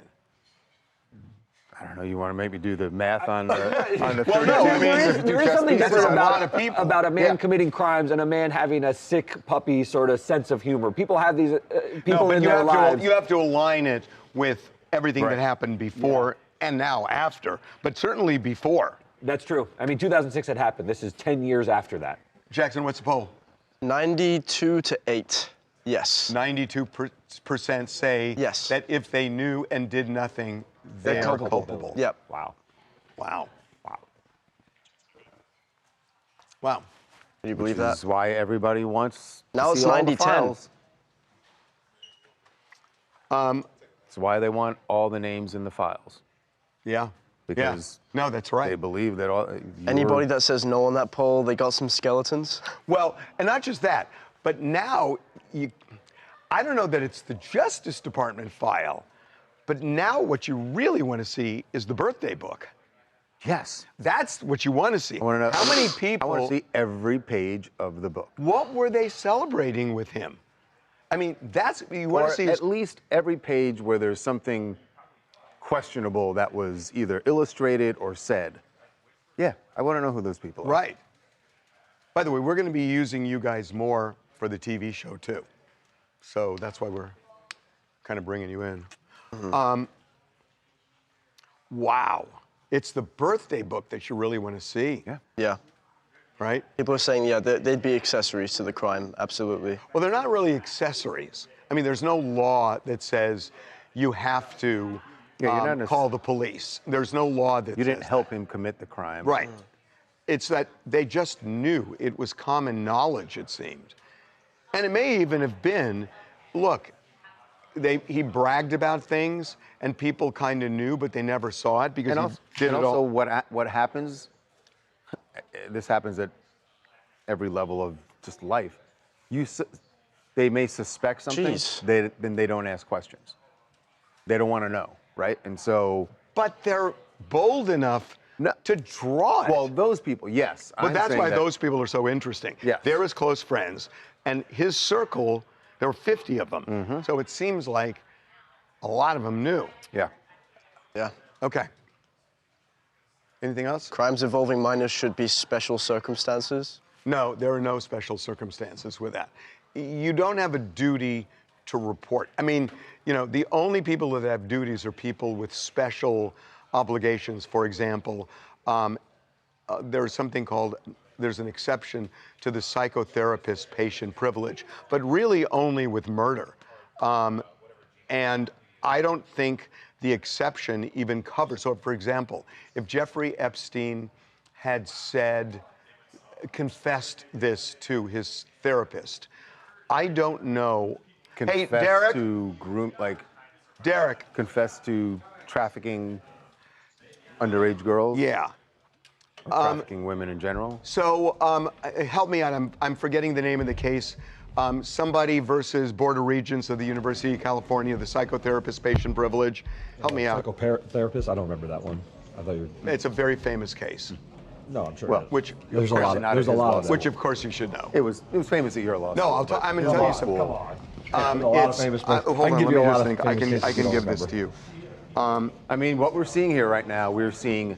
I don't know. You want to maybe do the math on the on the Well, 32 no, I mean, pieces? There is something That's different a lot of people. about a man Yeah. committing crimes and a man having a sick puppy sort of sense of humor. People have these people but in you their have lives. you have to align it with everything Right. that happened before and now after, but certainly before. That's true. I mean, 2006 had happened. This is 10 years after that. Jackson, what's the poll? 92 to 8. Yes. 92% say Yes. that if they knew and did nothing, they're culpable. Yep. Wow. Wow. Wow. Wow. Can you believe This is that? why everybody wants to Now see it's all the 90-10. files. It's why they want all the names in the files. Yeah. Because no, that's they right. believe that all. Anybody that says no on that poll, they got some skeletons. Well, and not just that, but now I don't know that it's the Justice Department file, but now what you really want to see is the birthday book. Yes. That's what you want to see. I want to know How many I people? want to see every page of the book. What were they celebrating with him? I mean, that's you want Or to see. at least every page where there's something questionable that was either illustrated or said. Yeah, I want to know who those people are. Right. By the way, we're going to be using you guys more for the TV show too, so that's why we're kind of bringing you in. Wow, it's the birthday book that you really want to see. Yeah. Yeah. Right. People are saying, yeah, they'd be accessories to the crime. Absolutely. Well, they're not really accessories. I mean, there's no law that says you have to Yeah, you're not call the police. There's no law that You didn't says help him commit the crime. Right. It's that they just knew. It was common knowledge, it seemed. And it may even have been, look, he bragged about things and people kind of knew, but they never saw it because he did it also all. what happens, this happens at every level of just life. They may suspect something, Jeez. then they don't ask questions. They don't want to know, right? And so. But they're bold enough to draw it. Well, those people, yes. But I'm that's saying why that- those people are so interesting. Yes. They're his close friends. And his circle, there were 50 of them. So it seems like A lot of them knew. Yeah. Yeah. Okay. Anything else? Crimes involving minors should be special circumstances. No, there are no special circumstances with that. You don't have a duty to report. I mean, you know, the only people that have duties are people with special obligations. For example, there's something called, there's an exception to the psychotherapist patient privilege, but really only with murder. And I don't think the exception even covers. So, for example, if Jeffrey Epstein had confessed this to his therapist, I don't know. Hey, Confess Derek. to Derek. confess to trafficking underage girls. Yeah. Or trafficking women in general. So help me out. I'm forgetting the name of the case. Somebody versus Board of Regents of the University of California, the psychotherapist patient privilege. Help me out. Psychotherapist? I don't remember that one. I thought you were... It's a very famous case. No, I'm sure. Well, Which there's a lot of them. Which of course you should know. It was famous at your law No, school. I'm going to tell you something. Come on. A lot of famous hold I can on, give let you me a just lot think. of I famous can cases you give don't this to you. I mean, what we're seeing here right now, we're seeing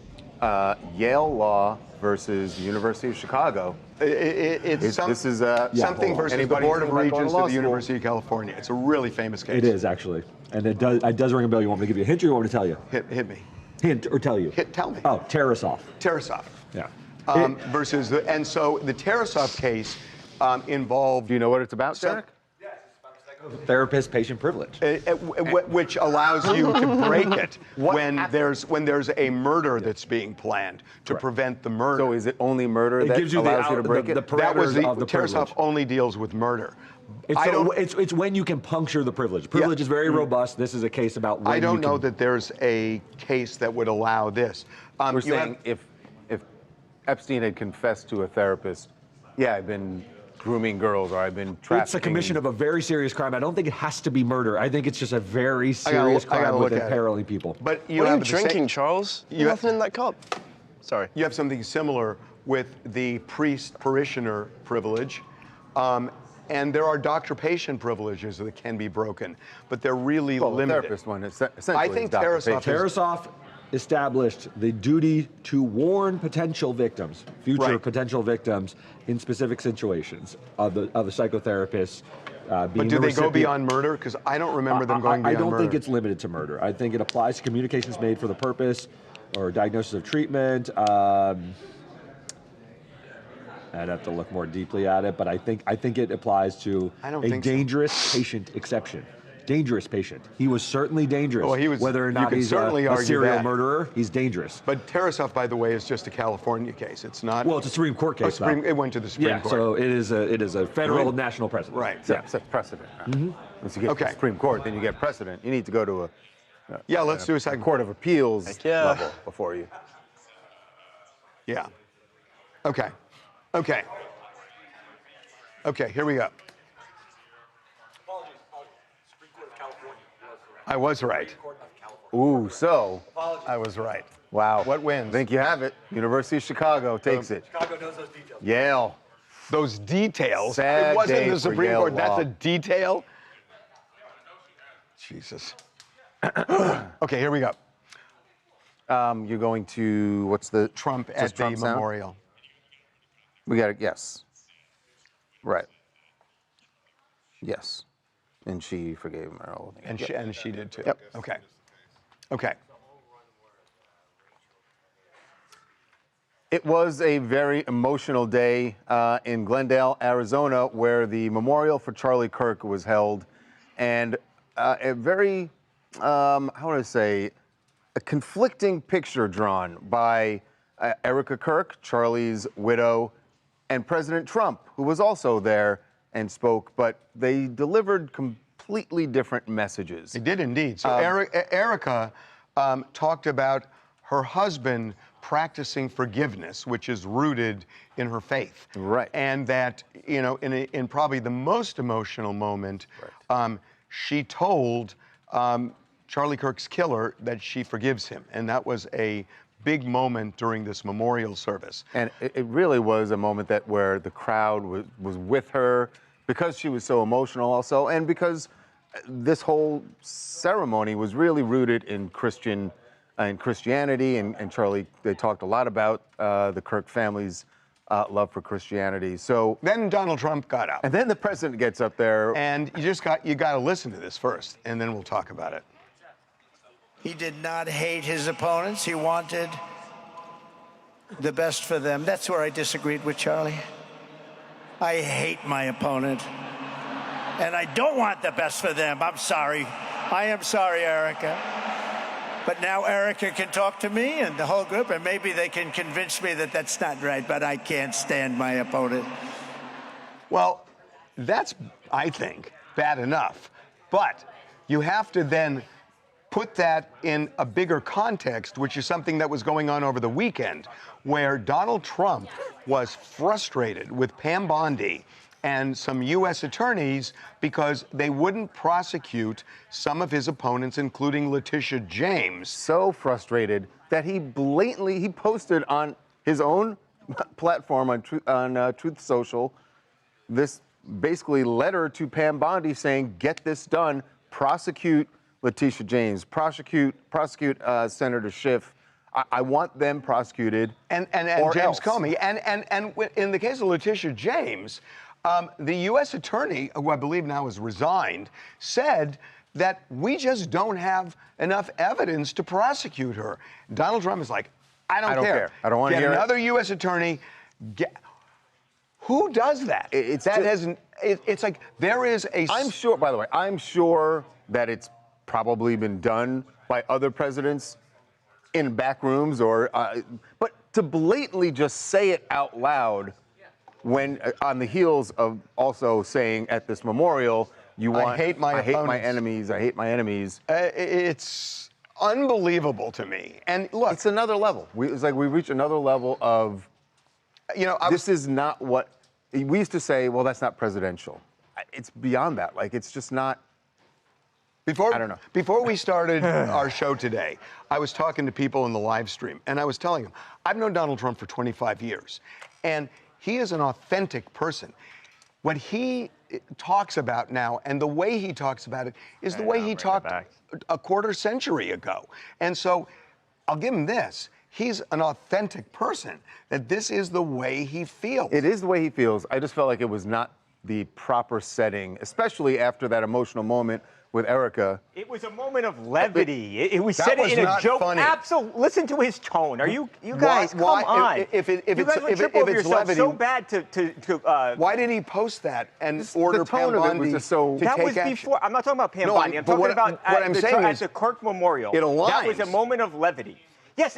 Yale Law versus the University of Chicago. It's something versus the Board of Regents of the University of California. It's a really famous case. It is, actually. And it does ring a bell. You want me to give you a hint or you want me to tell you? Hit me. Hint or tell you? Tell me. Oh, Tarasov. Tarasov. Yeah. And so the Tarasov case involved. Do you know what it's about, Derek? Therapist patient privilege. Which allows you to break it when there's a murder that's being planned to prevent the murder. So is it only murder that gives you allows you to break it? That was of the Tarasov privilege. only deals with murder. It's when you can puncture the privilege. Privilege is very robust. This is a case about when I don't you know can... that there's a case that would allow this. We're saying if Epstein had confessed to a therapist, yeah, I've been grooming girls or I've been trafficking. It's a commission of a very serious crime. I don't think it has to be murder. I think it's just a very serious crime with imperiling people. But What are you drinking, Charles? You nothing in that cup. Sorry. You have something similar with the priest-parishioner privilege. And there are doctor-patient privileges that can be broken, but they're really limited. The therapist one, essentially, I think Tarasov established the duty to warn potential victims, future potential victims, in specific situations of the psychotherapists. But do they go beyond murder? Because I don't remember them going beyond murder. I don't think it's limited to murder. I think it applies to communications made for the purpose or diagnosis of treatment. I'd have to look more deeply at it, but I think it applies to a dangerous patient exception. Dangerous patient. He was certainly dangerous. Well, he was, whether or not he's a serial murderer, he's dangerous. But Tarasov, by the way, is just a California case. It's not. Well, it's a Supreme Court case. It went to the Supreme Court. So it is a federal national precedent. Right. Yeah, it's a precedent. Once you get to the Supreme Court, then you get precedent. You need to go to a let's do a second Court of Appeals level before you. Yeah. Okay. Here we go. I was right. Ooh, so. I was right. Wow. What wins? I think you have it. University of Chicago takes it. Chicago knows those details. Yale. Those details. Sad it wasn't day the for Supreme Yale Court. law. That's a detail. Jesus. Okay, here we go. You're going to, what's the Trump does at the Trump sound? memorial. We got it. Yes. Right. Yes. And she forgave Merrill. And she did too. Yep. Okay. It was a very emotional day in Glendale, Arizona, where the memorial for Charlie Kirk was held, and a very, how would I say, a conflicting picture drawn by Erica Kirk, Charlie's widow, and President Trump, who was also there and spoke, but they delivered completely different messages. They did indeed. So Erica talked about her husband practicing forgiveness, which is rooted in her faith. Right. And that, in probably the most emotional moment, she told Charlie Kirk's killer that she forgives him. And that was a big moment during this memorial service. And it really was a moment where the crowd was with her because she was so emotional also, and because this whole ceremony was really rooted in Christianity, and Charlie, they talked a lot about the Kirk family's love for Christianity. So then Donald Trump got up. And then the president gets up there. And you got to listen to this first, and then we'll talk about it. He did not hate his opponents. He wanted the best for them. That's where I disagreed with Charlie. I hate my opponent. And I don't want the best for them. I'm sorry. I am sorry, Erica. But now Erica can talk to me and the whole group, and maybe they can convince me that that's not right, but I can't stand my opponent. Well, that's, I think, bad enough. But you have to then put that in a bigger context, which is something that was going on over the weekend, where Donald Trump was frustrated with Pam Bondi and some U.S. attorneys because they wouldn't prosecute some of his opponents, including Letitia James. So frustrated that he posted on his own platform on Truth Social this basically letter to Pam Bondi saying, get this done, prosecute Letitia James, prosecute Senator Schiff. I want them prosecuted. And or James else. Comey. And in the case of Letitia James, the U.S. attorney, who I believe now has resigned, said that we just don't have enough evidence to prosecute her. Donald Trump is like, I don't care. I don't want to hear Get another U.S. attorney. Who does that? It's like there is a. I'm sure, by the way, I'm sure that it's probably been done by other presidents in back rooms but to blatantly just say it out loud when on the heels of also saying at this memorial, I hate my enemies. It's unbelievable to me. And look, it's another level. It's like we reach another level of, this is not what we used to say. Well, that's not presidential. It's beyond that. Like, it's just not. I don't know. Before we started our show today, I was talking to people in the live stream, and I was telling them, I've known Donald Trump for 25 years, and he is an authentic person. What he talks about now, and the way he talks about it, is the way he talked a quarter century ago. And so I'll give him this. He's an authentic person, that this is the way he feels. It is the way he feels. I just felt like it was not the proper setting, especially after that emotional moment with Erica. It was a moment of levity. It was said in a joke. Absolutely. Listen to his tone. Are you guys? Come on. If it's levity, so bad to. Why did he post that and order Pam Bondi to that take was action? before. I'm not talking about Pam Bondi. I'm talking about at the Kirk Memorial. It aligns. That was a moment of levity. Yes.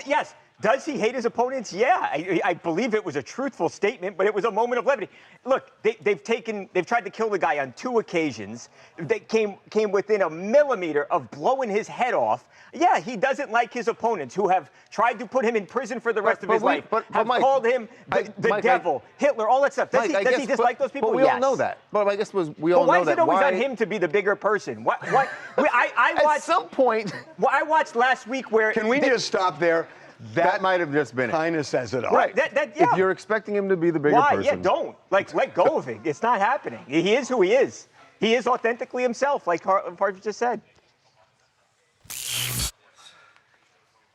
Does he hate his opponents? Yeah, I believe it was a truthful statement, but it was a moment of levity. Look, they've tried to kill the guy on 2 occasions. They came within a millimeter of blowing his head off. Yeah, he doesn't like his opponents who have tried to put him in prison for the rest of his life. Have Mike, called him the devil, Hitler, all that stuff. Does he dislike those people? But we all know that. But I guess we all know that. Why is it always on him to be the bigger person? I watched, at some point. Well, I watched last week where. Can we just stop there? That might have just been it. Kind of says it all. Right. Yeah. If you're expecting him to be the bigger person. Yeah, don't. Let go of it. It's not happening. He is who he is. He is authentically himself, like Harvey just said.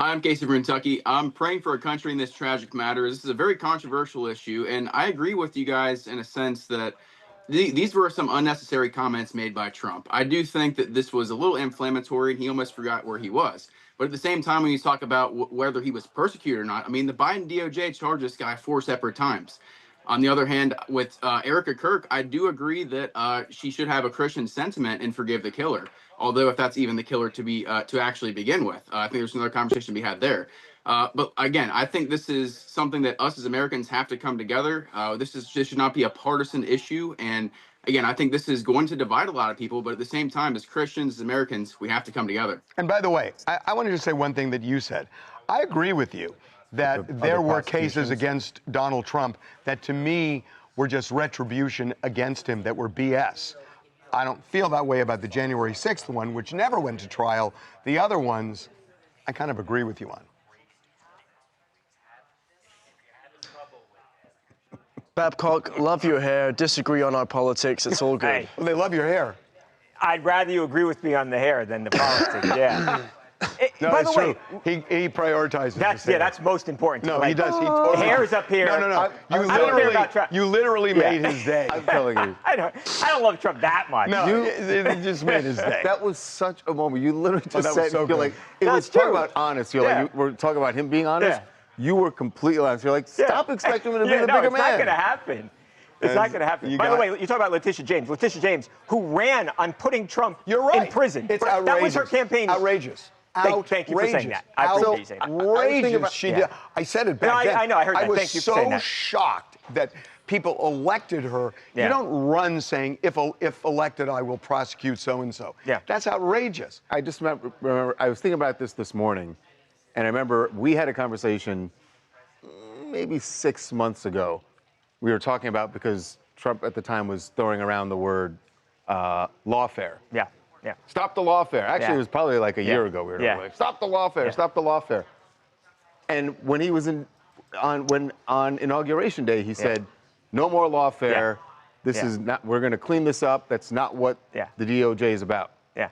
Hi, I'm Casey from Kentucky. I'm praying for our country in this tragic matter. This is a very controversial issue, and I agree with you guys in a sense that these were some unnecessary comments made by Trump. I do think that this was a little inflammatory, and he almost forgot where he was. But at the same time, when you talk about whether he was persecuted or not, I mean, the Biden DOJ charged this guy 4 separate times. On the other hand, with Erica Kirk, I do agree that she should have a Christian sentiment and forgive the killer. Although if that's even the killer to actually begin with, I think there's another conversation to be had there. But again, I think this is something that us as Americans have to come together. This should not be a partisan issue. And again, I think this is going to divide a lot of people, but at the same time, as Christians, as Americans, we have to come together. And by the way, I wanted to say one thing that you said. I agree with you that there were cases against Donald Trump that to me were just retribution against him that were BS. I don't feel that way about the January 6th one, which never went to trial. The other ones, I kind of agree with you on. Babcock, love your hair, disagree on our politics, it's all good. Well, they love your hair. I'd rather you agree with me on the hair than the politics. Yeah. No, By it's the way, true. He prioritizes. that's his hair. that's most important. No, like, he does. He totally. Hair's up here. No. I don't care about Trump. You literally made his day. I'm telling you. I don't love Trump that much. No, it just made his day. That was such a moment. You literally just that said, was so you're good. like, it That's was talking true. about honest. You're Yeah. like, we're talking about him being honest. Yeah. You were completely honest. You're like, stop expecting him to be the no, bigger it's man. not going to happen. It's not going to happen. By the way, you talk about Letitia James. Letitia James, who ran on putting Trump right. in prison. It's That was her outrageous. campaign. Outrageous. Thank you for saying that. I appreciate you saying that. Outrageous. She did. I said it back then. I know. I heard that. I was Thank you for saying so that. shocked that people elected her. Yeah. You don't run saying, if elected, I will prosecute so-and-so. Yeah. That's outrageous. I just remember, I was thinking about this morning, and I remember we had a conversation maybe 6 months ago. We were talking about, because Trump at the time was throwing around the word lawfare. Yeah. Stop the lawfare. Actually, Yeah. it was probably like a year ago. We were like, stop the lawfare, stop the lawfare. And when he was on Inauguration Day, he said, no more lawfare. This is not, we're going to clean this up. That's not what the DOJ is about. Yeah.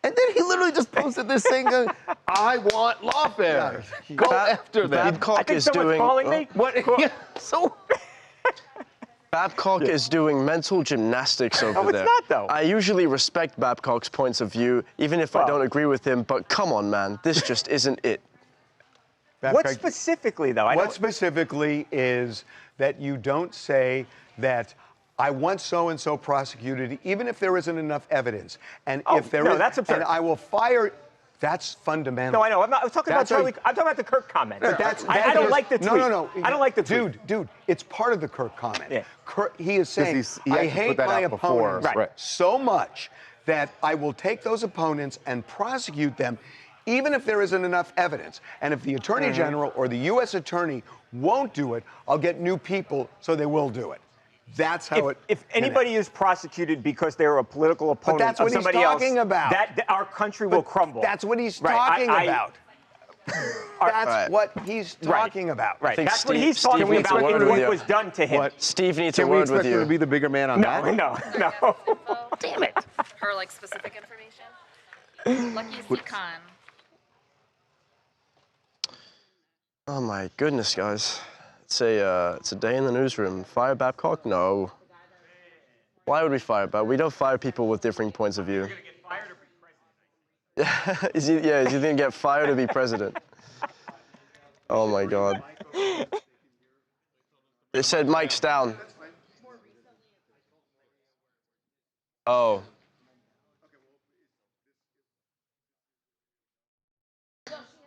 And then he literally just posted this thing going, I want lawfare. Go after them. Babcock is someone's doing. calling me. What? So. Babcock is doing mental gymnastics over there. it's not, though. I usually respect Babcock's points of view, even if I don't agree with him, but come on, man, this just isn't it. What specifically, though? What specifically is that you don't say that I want so-and-so prosecuted, even if there isn't enough evidence. And if there is, that's absurd. and I will fire. That's fundamental. No, I know. I was talking about Charlie. I'm talking about the Kirk comment. But I don't like the tweet. No. I don't like the tweet. Dude, it's part of the Kirk comment. Yeah. He is saying, he I actually hate put that my out before. opponents Right. so much that I will take those opponents and prosecute them, even if there isn't enough evidence. And if the Attorney General or the U.S. Attorney won't do it, I'll get new people so they will do it. That's how If anybody is prosecuted because they're a political opponent that's of what he's somebody else, talking about. that our country will crumble. That's what he's Right, talking about. That's what he's talking about. Right. think That's what Steve- he's talking Steve needs a about word in with what you. was done to him. Steve needs a Can we word expect with him to you. be the bigger man on that? No. Damn it. Her like specific information. Lucky is Khan. Oh my goodness, guys. It's a day in the newsroom. Fire Babcock? No. Why would we fire Babcock? We don't fire people with differing points of view. Is he going to get fired to be president? Oh my God. They said Mike's down. Oh.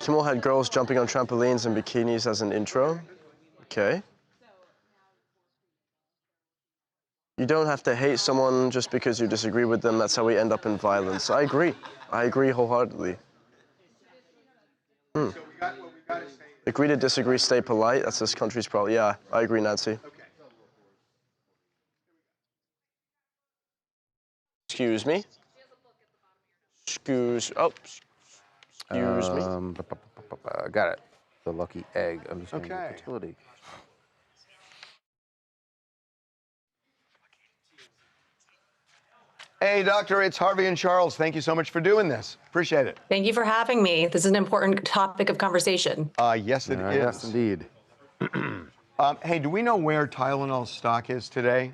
Kimmel had girls jumping on trampolines and bikinis as an intro. Okay. You don't have to hate someone just because you disagree with them. That's how we end up in violence. I agree. I agree wholeheartedly. Agree to disagree, stay polite. That's this country's problem. Yeah, I agree, Nancy. Excuse me. Excuse me. Got it. The lucky egg. I'm just going to Okay. fertility. Hey, Doctor, it's Harvey and Charles. Thank you so much for doing this. Appreciate it. Thank you for having me. This is an important topic of conversation. Yes, it is. Yes, indeed. Hey, do we know where Tylenol stock is today?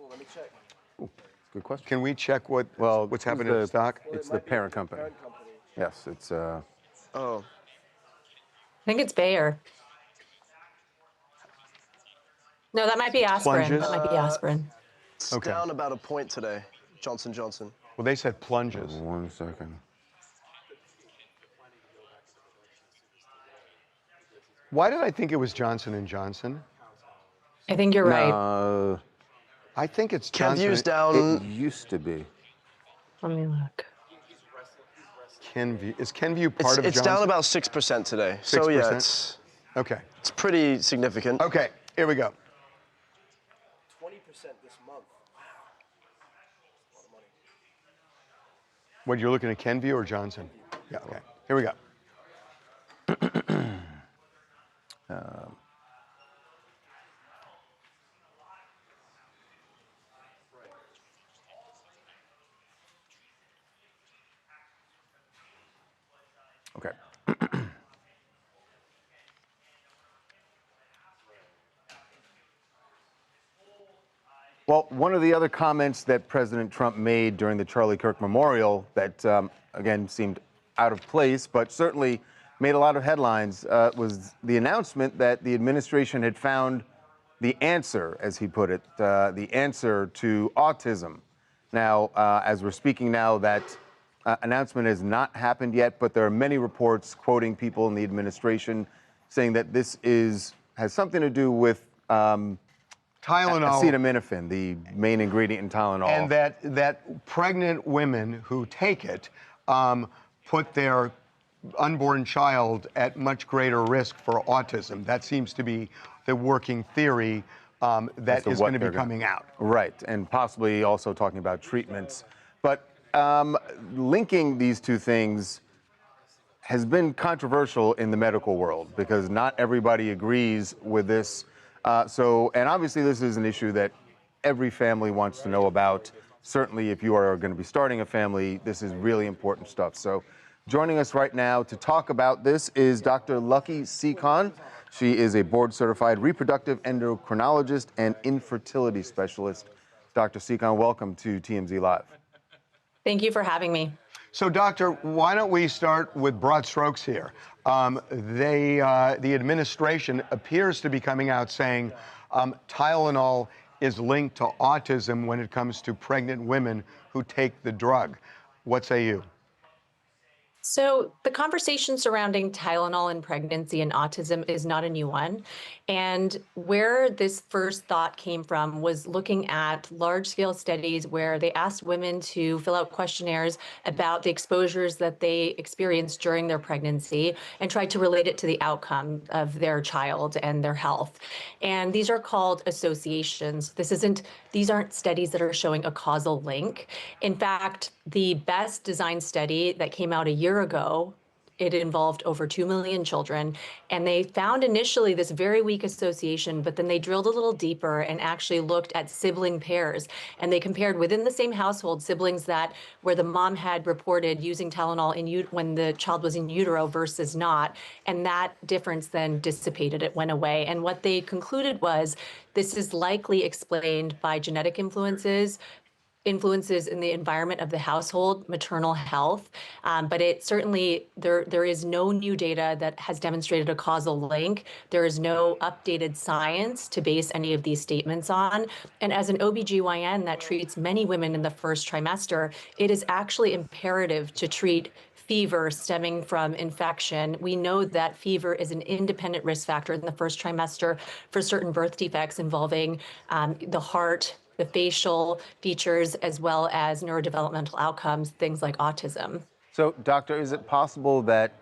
Let me check. Good question. Can we check what's happening to the stock? It's the parent company. Yes, it's. Oh. I think it's Bayer. No, that might be aspirin. Plunges? That might be aspirin. It's down about a point today, Johnson & Johnson. Well, they said plunges. 1 second. Why did I think it was Johnson & Johnson? I think you're right. I think it's Johnson. Kenvue's down. It used to be. Let me look. Kenvue. Is Kenvue part of It's Johnson? down about 6% today. So yeah, 6%? Okay. it's pretty significant. Okay, here we go. 20% this month. What, you're looking at Kenvue or Johnson? Yeah, okay. Here we go. Okay. Well, one of the other comments that President Trump made during the Charlie Kirk Memorial that, again, seemed out of place, but certainly made a lot of headlines, was the announcement that the administration had found the answer, as he put it, the answer to autism. Now, as we're speaking now, that announcement has not happened yet, but there are many reports quoting people in the administration saying that this has something to do with Tylenol. acetaminophen, the main ingredient in Tylenol. And that pregnant women who take it put their unborn child at much greater risk for autism. That seems to be the working theory that is going to be coming out. Right, and possibly also talking about treatments. But linking these two things has been controversial in the medical world because not everybody agrees with this. And obviously this is an issue that every family wants to know about. Certainly if you are going to be starting a family, this is really important stuff. So joining us right now to talk about this is Dr. Lucky Seekon. She is a board-certified reproductive endocrinologist and infertility specialist. Dr. Seekon, welcome to TMZ Live. Thank you for having me. So, Doctor, why don't we start with broad strokes here? The administration appears to be coming out saying Tylenol is linked to autism when it comes to pregnant women who take the drug. What say you? So the conversation surrounding Tylenol in pregnancy and autism is not a new one. And where this first thought came from was looking at large-scale studies where they asked women to fill out questionnaires about the exposures that they experienced during their pregnancy and tried to relate it to the outcome of their child and their health. And these are called associations. These aren't studies that are showing a causal link. In fact, the best design study that came out a year ago, it involved over 2 million children, and they found initially this very weak association, but then they drilled a little deeper and actually looked at sibling pairs, and they compared within the same household siblings where the mom had reported using Tylenol when the child was in utero versus not, and that difference then dissipated, it went away. And what they concluded was this is likely explained by genetic influences in the environment of the household, maternal health, but it certainly, there is no new data that has demonstrated a causal link. There is no updated science to base any of these statements on. And as an OBGYN that treats many women in the first trimester, it is actually imperative to treat fever stemming from infection. We know that fever is an independent risk factor in the first trimester for certain birth defects involving the heart, the facial features, as well as neurodevelopmental outcomes, things like autism. So, doctor, is it possible that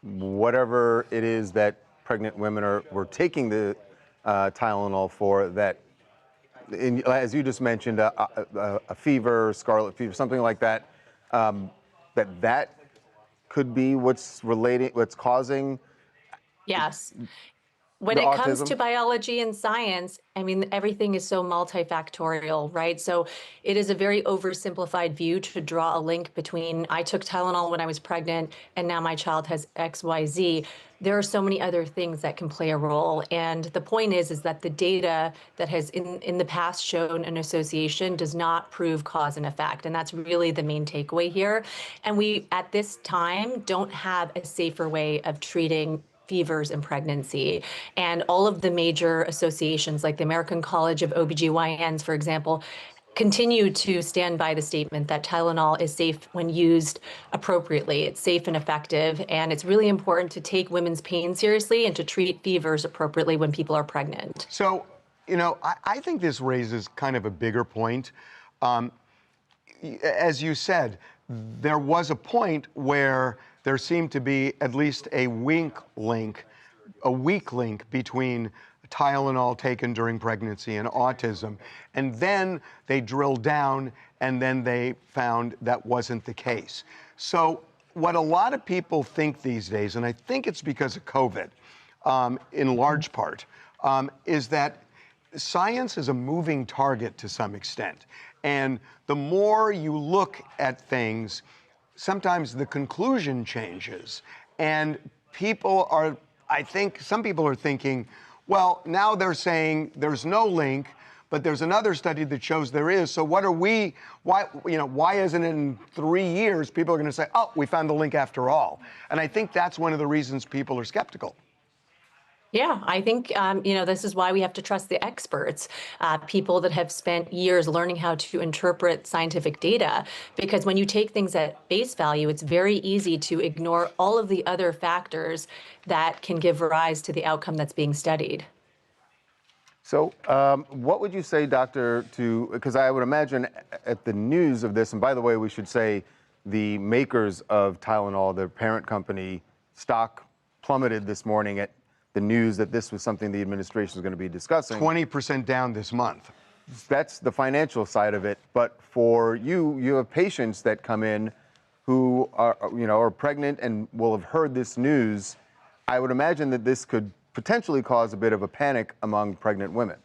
whatever it is that pregnant women were taking the Tylenol for, that, as you just mentioned, a fever, scarlet fever, something like that, that could be what's causing? Yes. When it comes to biology and science, I mean, everything is so multifactorial, right? So it is a very oversimplified view to draw a link between I took Tylenol when I was pregnant and now my child has XYZ. There are so many other things that can play a role. And the point is that the data that has in the past shown an association does not prove cause and effect. And that's really the main takeaway here. And we, at this time, don't have a safer way of treating fevers in pregnancy. And all of the major associations, like the American College of OBGYNs, for example, continue to stand by the statement that Tylenol is safe when used appropriately. It's safe and effective, and it's really important to take women's pain seriously and to treat fevers appropriately when people are pregnant. So, I think this raises kind of a bigger point. As you said, there was a point where there seemed to be at least a weak link between Tylenol taken during pregnancy and autism. And then they drilled down and then they found that wasn't the case. So what a lot of people think these days, and I think it's because of COVID, in large part, is that science is a moving target to some extent. And the more you look at things, sometimes the conclusion changes. And people are, I think some people are thinking, well, now they're saying there's no link, but there's another study that shows there is. So what are we, why isn't it in 3 years people are going to say, oh, we found the link after all? And I think that's one of the reasons people are skeptical. Yeah, I think, this is why we have to trust the experts, people that have spent years learning how to interpret scientific data. Because when you take things at face value, it's very easy to ignore all of the other factors that can give rise to the outcome that's being studied. So what would you say, doctor, because I would imagine at the news of this, and by the way, we should say the makers of Tylenol, the parent company, stock plummeted this morning at the news that this was something the administration is going to be discussing. 20% down this month. That's the financial side of it. But for you have patients that come in who are pregnant and will have heard this news. I would imagine that this could potentially cause a bit of a panic among pregnant women.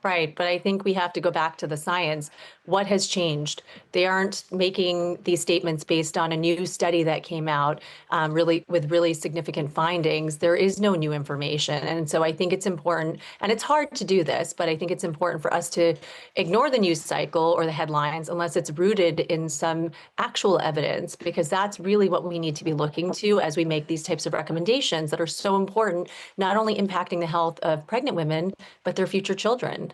Right, but I think we have to go back to the science. What has changed? They aren't making these statements based on a new study that came out with really significant findings. There is no new information. And so I think it's important, and it's hard to do this, but I think it's important for us to ignore the news cycle or the headlines unless it's rooted in some actual evidence, because that's really what we need to be looking to as we make these types of recommendations that are so important, not only impacting the health of pregnant women, but their future children.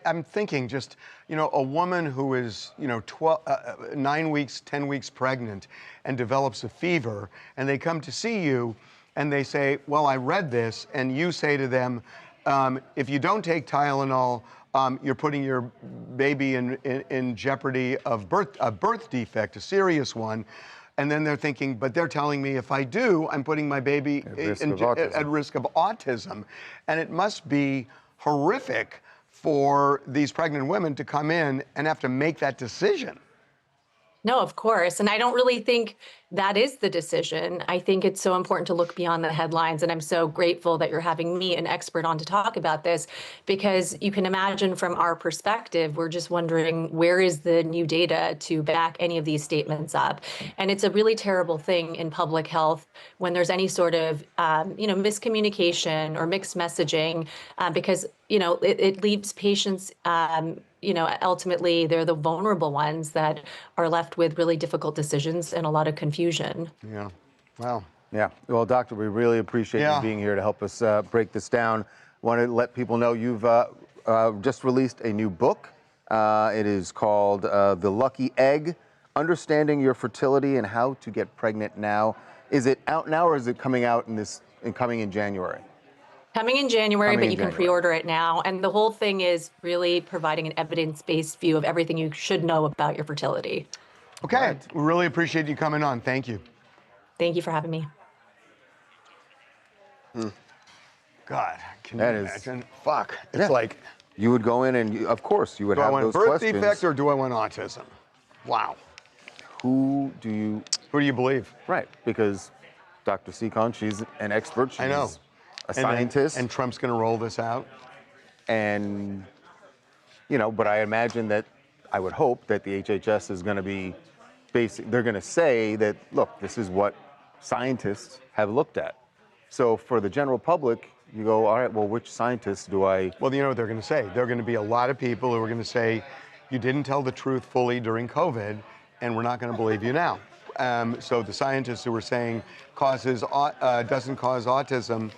I'm thinking just, a woman who is, 9 weeks, 10 weeks pregnant and develops a fever, and they come to see you and they say, well, I read this, and you say to them, if you don't take Tylenol, you're putting your baby in jeopardy of a birth defect, a serious one. And then they're thinking, but they're telling me if I do, I'm putting my baby at risk of autism. And it must be horrific for these pregnant women to come in and have to make that decision. No, of course. And I don't really think that is the decision. I think it's so important to look beyond the headlines. And I'm so grateful that you're having me, an expert, on to talk about this, because you can imagine from our perspective, we're just wondering, where is the new data to back any of these statements up? And it's a really terrible thing in public health when there's any sort of, miscommunication or mixed messaging, because, it leaves patients, ultimately they're the vulnerable ones that are left with really difficult decisions and a lot of confusion. Yeah. Wow. Yeah. Well, doctor, we really appreciate you being here to help us break this down. Want to let people know you've just released a new book. It is called The Lucky Egg: Understanding Your Fertility and How to Get Pregnant Now. Is it out now, or is it coming out coming in January? Coming in January, but you can pre-order it now. And the whole thing is really providing an evidence-based view of everything you should know about your fertility. Okay. Right. We really appreciate you coming on. Thank you. Thank you for having me. God, can you imagine? Fuck. It's like... You would go in and, of course, you would have those questions. Do I want birth defect or do I want autism? Wow. Who do you believe? Right, because Dr. Seekon, she's an expert. She's I know. A scientist. And Trump's going to roll this out. And, but I imagine that, I would hope that the HHS is going to be they're going to say that, look, this is what scientists have looked at. So for the general public, you go, all right, well, which scientists do I... Well, you know what they're going to say. There are going to be a lot of people who are going to say, you didn't tell the truth fully during COVID, and we're not going to believe you now. So the scientists who were saying doesn't cause autism,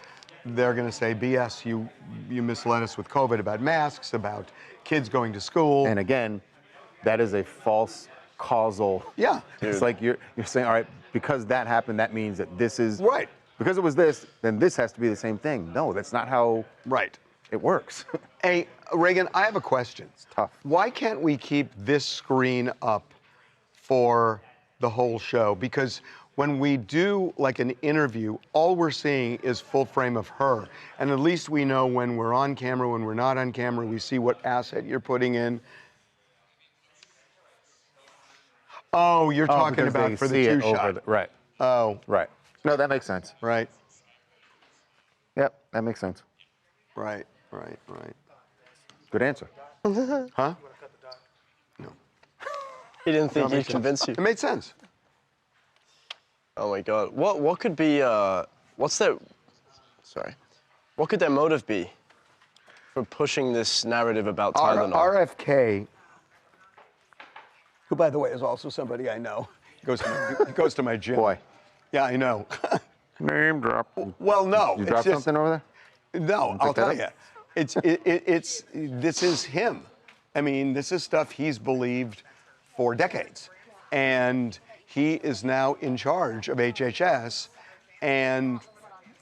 they're going to say, BS, you misled us with COVID about masks, about kids going to school. And again, that is a false causal. Yeah. It's like you're saying, all right, because that happened, that means that this is... Right. Because it was this, then this has to be the same thing. No, that's not how it works. Hey, Reagan, I have a question. It's tough. Why can't we keep this screen up for the whole show? Because when we do like an interview, all we're seeing is full frame of her. And at least we know when we're on camera, when we're not on camera, we see what asset you're putting in. Oh, you're talking about for the two-shot. Right. Oh. Right. No, that makes sense. Right. Yep, that makes sense. Right. Good answer. Huh? No. He didn't think he'd convince you. It made sense. Oh my God. What could be? What's their? Sorry. What could their motive be for pushing this narrative about Tylenol? RFK, who by the way is also somebody I know, he goes to my gym. Boy. Yeah, I know. Name drop. Well, no. You it's drop just, something over there? No, I'll pick that tell you. This is him. I mean, this is stuff he's believed for decades. And he is now in charge of HHS. And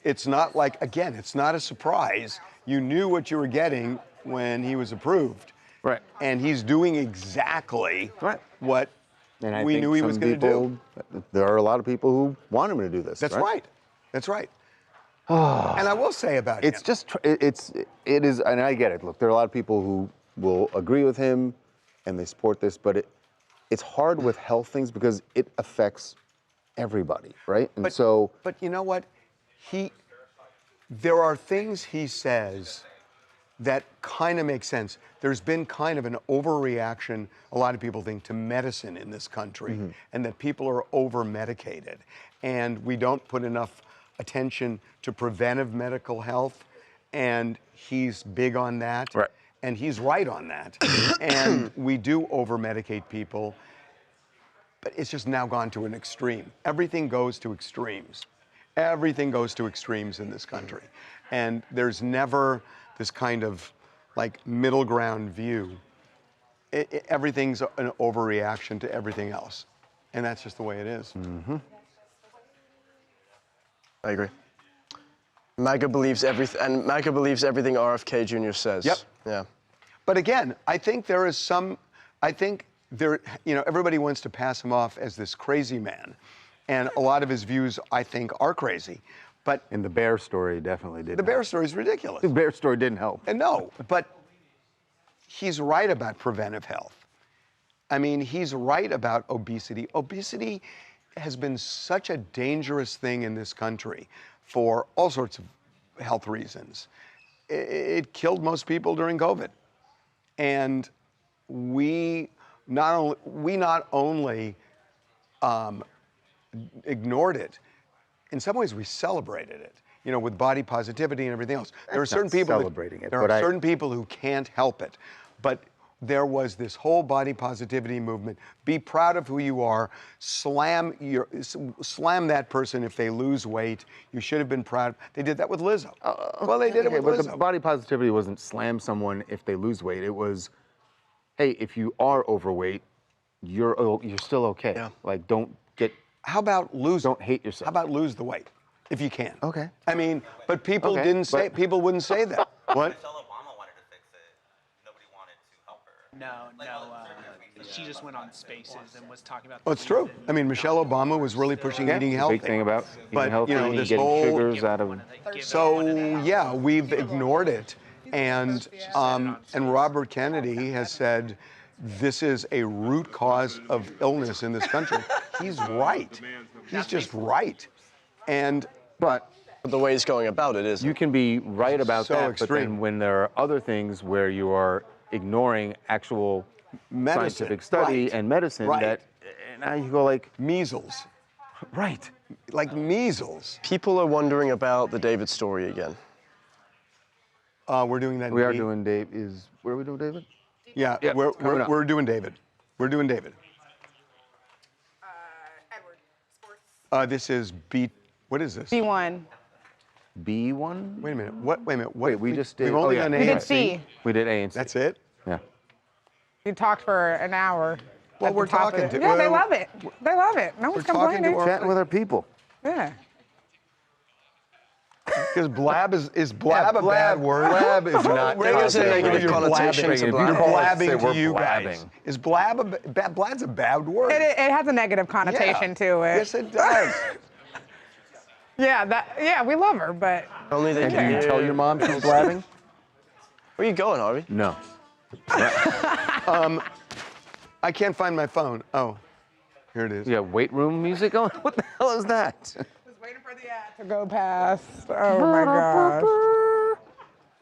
it's not like, again, it's not a surprise. You knew what you were getting when he was approved. Right. And he's doing exactly what And I we think knew he was some going to do. people- There are a lot of people who want him to do this. That's right. That's right. And I will say about It's him. just, it is, and I get it. Look, there are a lot of people who will agree with him and they support this, but it's hard with health things because it affects everybody, right? And But you know what? There are things he says that kind of make sense. There's been kind of an overreaction, a lot of people think, to medicine in this country, and that people are over-medicated. And we don't put enough attention to preventive medical health, and he's big on that. Right. And he's right on that. And we do over-medicate people, but it's just now gone to an extreme. Everything goes to extremes. Everything goes to extremes in this country. And there's never this kind of like middle ground view. Everything's an overreaction to everything else. And that's just the way it is. I agree. MAGA believes everything, and MAGA believes everything RFK Jr. says. Yep. Yeah. But again, I think there is some, everybody wants to pass him off as this crazy man. And a lot of his views, I think, are crazy. But and the bear story definitely didn't the bear story is ridiculous. The bear story didn't help. And no, but he's right about preventive health. I mean, he's right about obesity. Obesity has been such a dangerous thing in this country for all sorts of health reasons. It killed most people during COVID. And we not only ignored it, in some ways we celebrated it, with body positivity and everything else. There are certain people certain people who can't help it. But there was this whole body positivity movement. Be proud of who you are. Slam that person if they lose weight. You should have been proud. They did that with Lizzo. Well, they did it with but Lizzo. the body positivity wasn't slam someone if they lose weight. It was, hey, if you are overweight, you're still okay. Yeah. Like, don't get. How about Don't hate yourself. How about lose the weight, if you can? Okay. I mean, but people people wouldn't say that. What? She just went on Spaces and was talking about. Well, it's true. I mean, Michelle Obama was really pushing eating healthy. Big thing about eating But, healthy, this getting whole sugars out of. So yeah, we've ignored it, and Robert Kennedy has said this is a root cause of illness in this country. He's right. He's just right, But the way he's going about it is. You can be right about So that, extreme. but then when there are other things where you are ignoring actual Medicine, scientific study right. and medicine, Right. that now you go like measles, right, like measles. People are wondering about the David story again. We're doing that. We are doing Dave. Where are we doing David? Yeah, Yeah, we're coming up. doing David. We're doing David. Edward, sports. This is B. What is this? B1. B1? Wait a minute. What? Wait a minute. What? Wait, we just did. We've only oh, yeah. done A We did and C. C. We did A and C. That's it. Yeah. We talked for an hour. Well, at the we're top of talking it. to- Yeah, they well, love it. They love it. No one's we're talking to complaining. our- Chatting with our people. Yeah. Because blab is blab a bad word? Blab is not. Bring us a negative You're connotation blabbing. to You're blab. blabbing Say to we're you guys. blabbing. Is blab blad's a bad word? It has a negative connotation to it. Yes, it does. Yeah, we love her, but Only they And can do you tell your mom she's blabbing? Where are you going, Harvey? No. I can't find my phone. Oh, here it is. You got weight room music on? What the hell is that? just waiting for the ad to go past. Oh my gosh.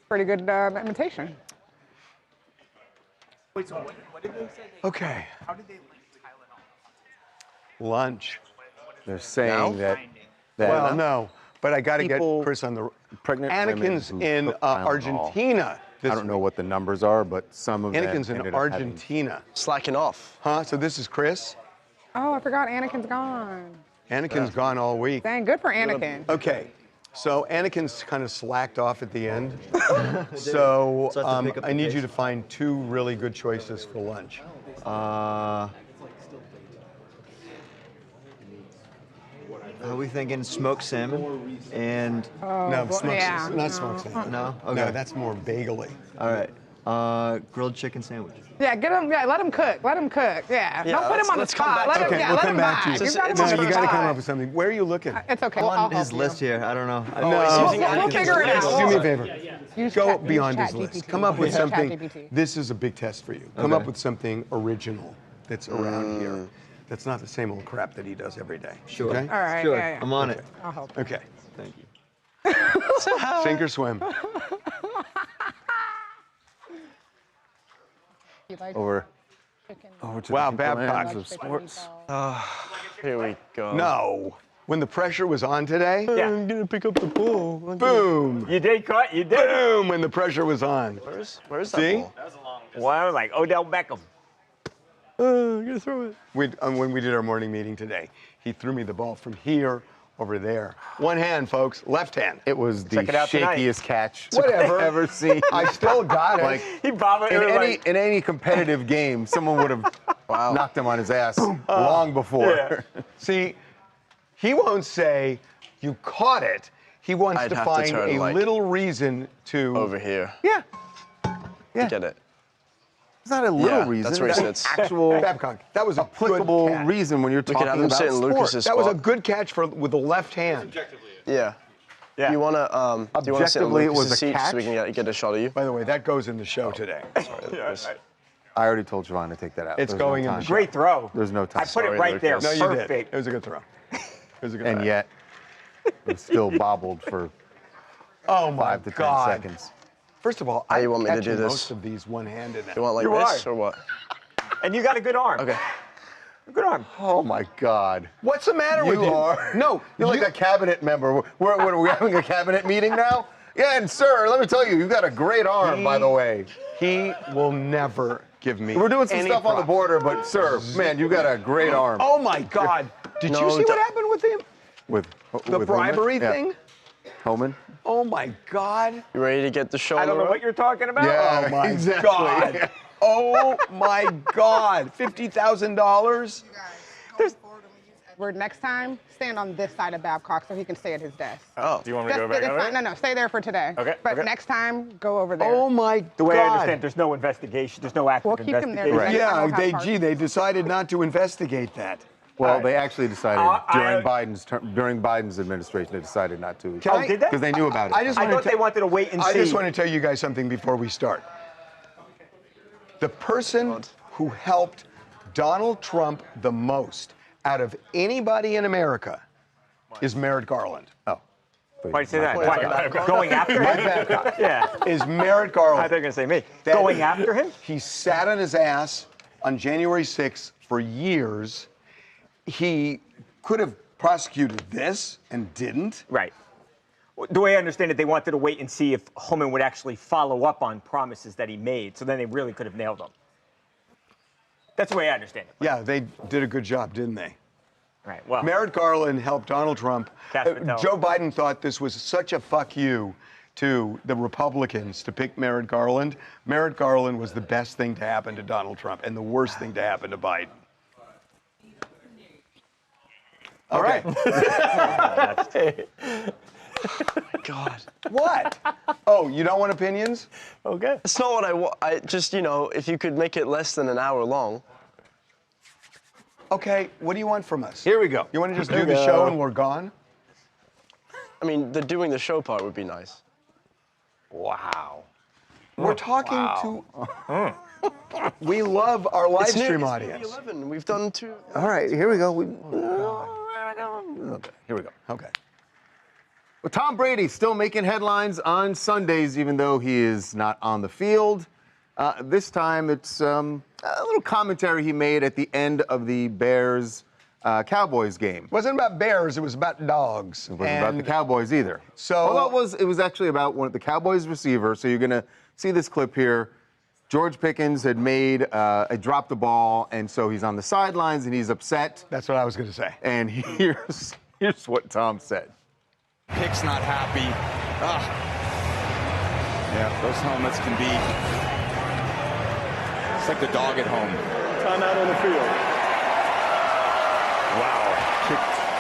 Pretty good imitation. Wait, so what did they say? Okay. How did they link Tylenol? Lunch. They're saying that. Well, no, but I got to get people- Chris on the Pregnant Anakin's women who in took Tylenol. Argentina. I don't know what the numbers are, but some of them Anakin's in ended up having- Argentina. Slacking off. Huh? So this is Chris. Oh, I forgot Anakin's gone. Anakin's gone all week. Dang, good for Anakin. Okay, so Anakin's kind of slacked off at the end. So So I have to pick up I the need pace. you to find 2 really good choices for lunch. Are we thinking smoked salmon and No, well, yeah, not smoked salmon. no? No, Okay. that's more bagely. All right. Grilled chicken sandwich. Yeah, get him. Yeah, let him cook. Let him cook. Yeah, Yeah, don't put him on the let's come spot. back Let to him. it. Yeah, we'll let come him back to vibe. you. You got him No, on the you got to come spot. up with something. Where are you looking? It's okay. On I'll his help you. list here. I don't know. We'll figure it out. Do me a favor. Use Go chat- use beyond his ChatGPT. list. Come up with Use something. ChatGPT. This is a big test for you. Come Okay. up with something original that's around here. That's not the same old crap that he does every day. Sure. Okay? All right. Sure. Yeah, yeah. I'm on it. I'll help you. Okay. Thank you. Sink or swim. You like over chicken? to Wow, the Babcock. lands of sports. Here we go. No. When the pressure was on today, Yeah. I'm gonna pick up the ball. boom. You did cut. You did. Boom, when the pressure was on. Where's that See? ball? Wow, like Odell Beckham. I'm gonna throw it. When we did our morning meeting today, he threw me the ball from here over there. One hand, folks, left hand. It was the Check it out tonight. shakiest catch Whatever. I've ever seen. I still got it. Like, He bobbed in it any like, in any competitive game, someone would have knocked him on his ass long before. yeah. See, he won't say you caught it. He wants I'd to have to find turn, a like, little reason to. Over here. Yeah, Yeah. Get it. it's not a little Yeah, reason. that's where he That's sits. an actual Babcock, that was a applicable good catch. reason when you're We could have talking him about sit in sport. Lucas's That was a spot. good catch with the left hand. Yeah. Yeah. Do you wanna sit in Objectively, it was Lucas's a seat catch. so we can get a shot of you? By the way, that goes in the show today. I already told Siobhan to take that out. It's There's going no in time. the show. Great throw. There's no time. I put it Sorry, right there. Lucas. No, you Perfect. did. It was a good throw. It was a good And throw. yet, it was still bobbled for Oh my 5 to 10 God. seconds. First of all, How I you want me to do this? most of these one-handed now. You want like You this are. or what? And you got a good arm. Okay. Good arm. Oh my God. What's the matter with You you? are. No, You're like a cabinet member. Are we having a cabinet meeting now? Yeah, and sir, let me tell you, you got a great arm, by the way. He will never give me. We're doing some any stuff on the props. border, but sir, man, you got a great arm. Oh my God! Did you No, see what that- happened with him? With The with bribery Homan? Yeah. thing? Homan? Oh my God! You ready to get the show I on don't the know road? what you're talking about. Yeah, Oh my exactly. God! Oh my God! $50,000? Edward, next time, stand on this side of Babcock so he can stay at his desk. Oh. Do you want me to go Just- back it's over fine. there? No, stay there for today. Okay, But okay. next time, go over there. Oh my The way I God! understand, there's no investigation. There's no active We'll keep him there. investigation. Right. I Yeah, don't have they parts. decided not to investigate that. Well, they actually decided I- during Biden's administration, they decided not to. Can I- did they? Because they knew about it. I just I wanna thought they wanted to wait and I see. just want to tell you guys something before we start. The person who helped Donald Trump the most out of anybody in America is Merrick Garland. Oh. Why did you say that? Mike Why? Babcock. Going after Mike him? Babcock Yeah. is Merrick I Garland. thought you were going to say me. That- Going after him? He sat on his ass on January 6th for years. He could have prosecuted this and didn't. Right. The way I understand it, they wanted to wait and see if Homan would actually follow up on promises that he made, so then they really could have nailed him. That's the way I understand it. Yeah, they did a good job, didn't they? Right. Well, Merrick Garland helped Donald Trump. Cash Patel. Joe Biden thought this was such a fuck you to the Republicans to pick Merrick Garland. Merrick Garland was the best thing to happen to Donald Trump and the worst thing to happen to Biden. All right. God. What? Oh, you don't want opinions? okay. It's not what I want. I just, if you could make it less than an hour long. Okay, what do you want from us? Here we go. You want to just Here do we the go. show and we're gone? I mean, the doing the show part would be nice. Wow. We're talking to. We love our live stream audience. 11. We've done 2. All right, here we go. Okay, here we go. Okay. Well, Tom Brady still making headlines on Sundays, even though he is not on the field. This time, it's a little commentary he made at the end of the Bears Cowboys game. Wasn't about bears, it was about dogs. It wasn't about the Cowboys either. So well, it was actually about one of the Cowboys receivers. So you're gonna see this clip here. George Pickens had dropped the ball, and so he's on the sidelines and he's upset. That's what I was gonna say. And here's what Tom said. Pick's not happy. Yeah, those helmets can be. It's like the dog at home. Timeout on the field. Wow.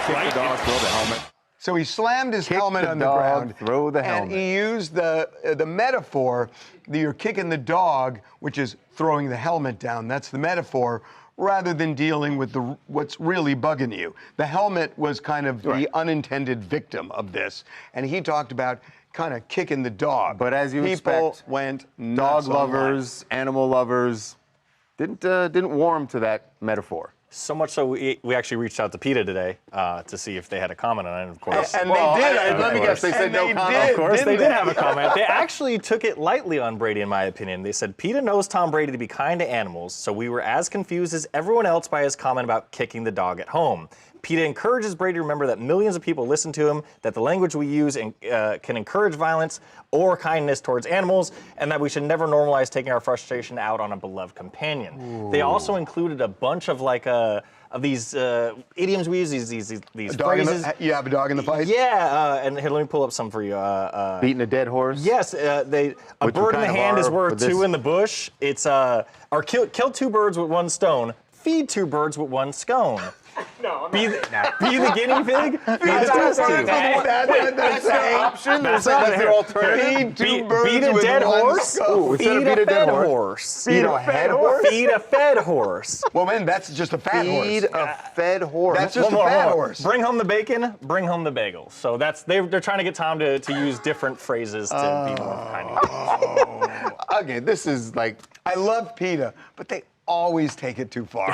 Kick the dog, throw the helmet. So he slammed his helmet on the ground. Throw the helmet. And he used the metaphor that you're kicking the dog, which is throwing the helmet down. That's the metaphor, rather than dealing with what's really bugging you. The helmet was kind of the unintended victim of this. And he talked about kind of kicking the dog. But as you People expect, went dog nuts lovers, animal lovers, didn't warm to that metaphor. So much so, we actually reached out to PETA today to see if they had a comment on it, of course. And they did. Let me guess, they said no comment. Of course, they did have a comment. They actually took it lightly on Brady, in my opinion. They said, PETA knows Tom Brady to be kind to animals, so we were as confused as everyone else by his comment about kicking the dog at home. PETA encourages Brady to remember that millions of people listen to him, that the language we use can encourage violence or kindness towards animals, and that we should never normalize taking our frustration out on a beloved companion. Ooh. They also included a bunch of of these idioms we use, these phrases. You have a dog in the fight? Yeah, and here, let me pull up some for you. Beating a dead horse? Yes, a bird in the hand is worth two in the bush. It's or kill two birds with one stone, feed two birds with one scone. No, be the guinea pig. Be the That's test tube. That's the option. That's their alternative. Beat a dead horse. Feed a fed horse. Feed a head horse? Feed a fed horse. Well, man, that's just a fat horse. Feed a fed horse. That's just a fat horse. Bring home the bacon. Bring home the bagel. So they're trying to get Tom to use different phrases to be more kind. Okay, this is like, I love PETA, but they always take it too far.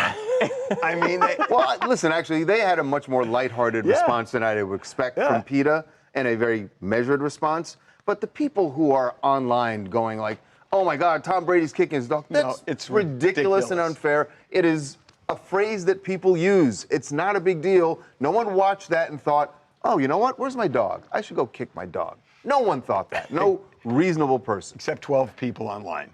I mean, well, listen, actually, they had a much more lighthearted response than I would expect from PETA, and a very measured response. But the people who are online going like, oh my God, Tom Brady's kicking his dog, it's ridiculous and unfair. It is a phrase that people use. It's not a big deal. No one watched that and thought, oh, you know what? Where's my dog? I should go kick my dog. No one thought that. No reasonable person. Except 12 people online.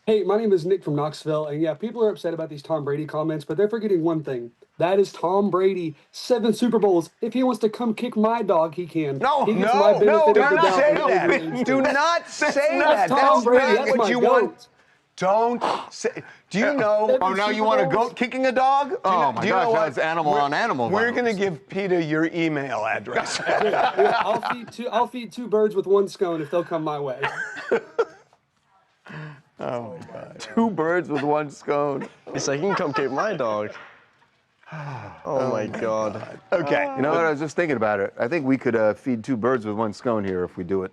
Hey, my name is Nick from Knoxville, and yeah, people are upset about these Tom Brady comments, but they're forgetting one thing. That is Tom Brady, 7 Super Bowls. If he wants to come kick my dog, he can. No, he gets no, my benefit no, of do the not doubt say and that. everything. Do not say that. Tom That's Brady, not that's what my you goat. want. Don't say. Do you know? Oh, now you want a goat kicking a dog? Oh my gosh, that's animal on animal. We're going to give PETA your email address. I'll feed 2 birds with 1 scone if they'll come my way. Oh my God. 2 birds with 1 scone. It's like, you can come kick my dog. Oh my God. Okay. You know what? I was just thinking about it. I think we could feed 2 birds with 1 scone here if we do it.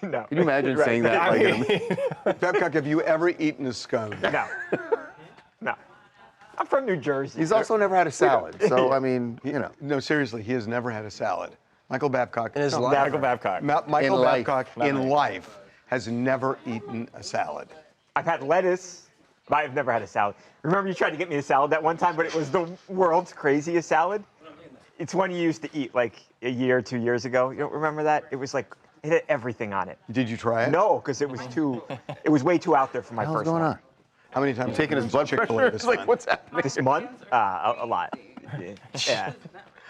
No. Can you imagine saying that? Babcock, have you ever eaten a scone? No. No. I'm from New Jersey. He's also never had a salad. So, I mean, you know. No, seriously, he has never had a salad. Michael Babcock. In his life. Michael Babcock. Michael In life. Babcock in life has never eaten a salad. I've had lettuce, but I've never had a salad. Remember you tried to get me a salad that one time, but it was the world's craziest salad? It's one you used to eat like a year or 2 years ago. You don't remember that? It was like, it had everything on it. Did you try it? No, because it was way too out there for my first What's going one. on? How many times Taking his blood pressure? It's like, what's happening? This month? A lot. Yeah.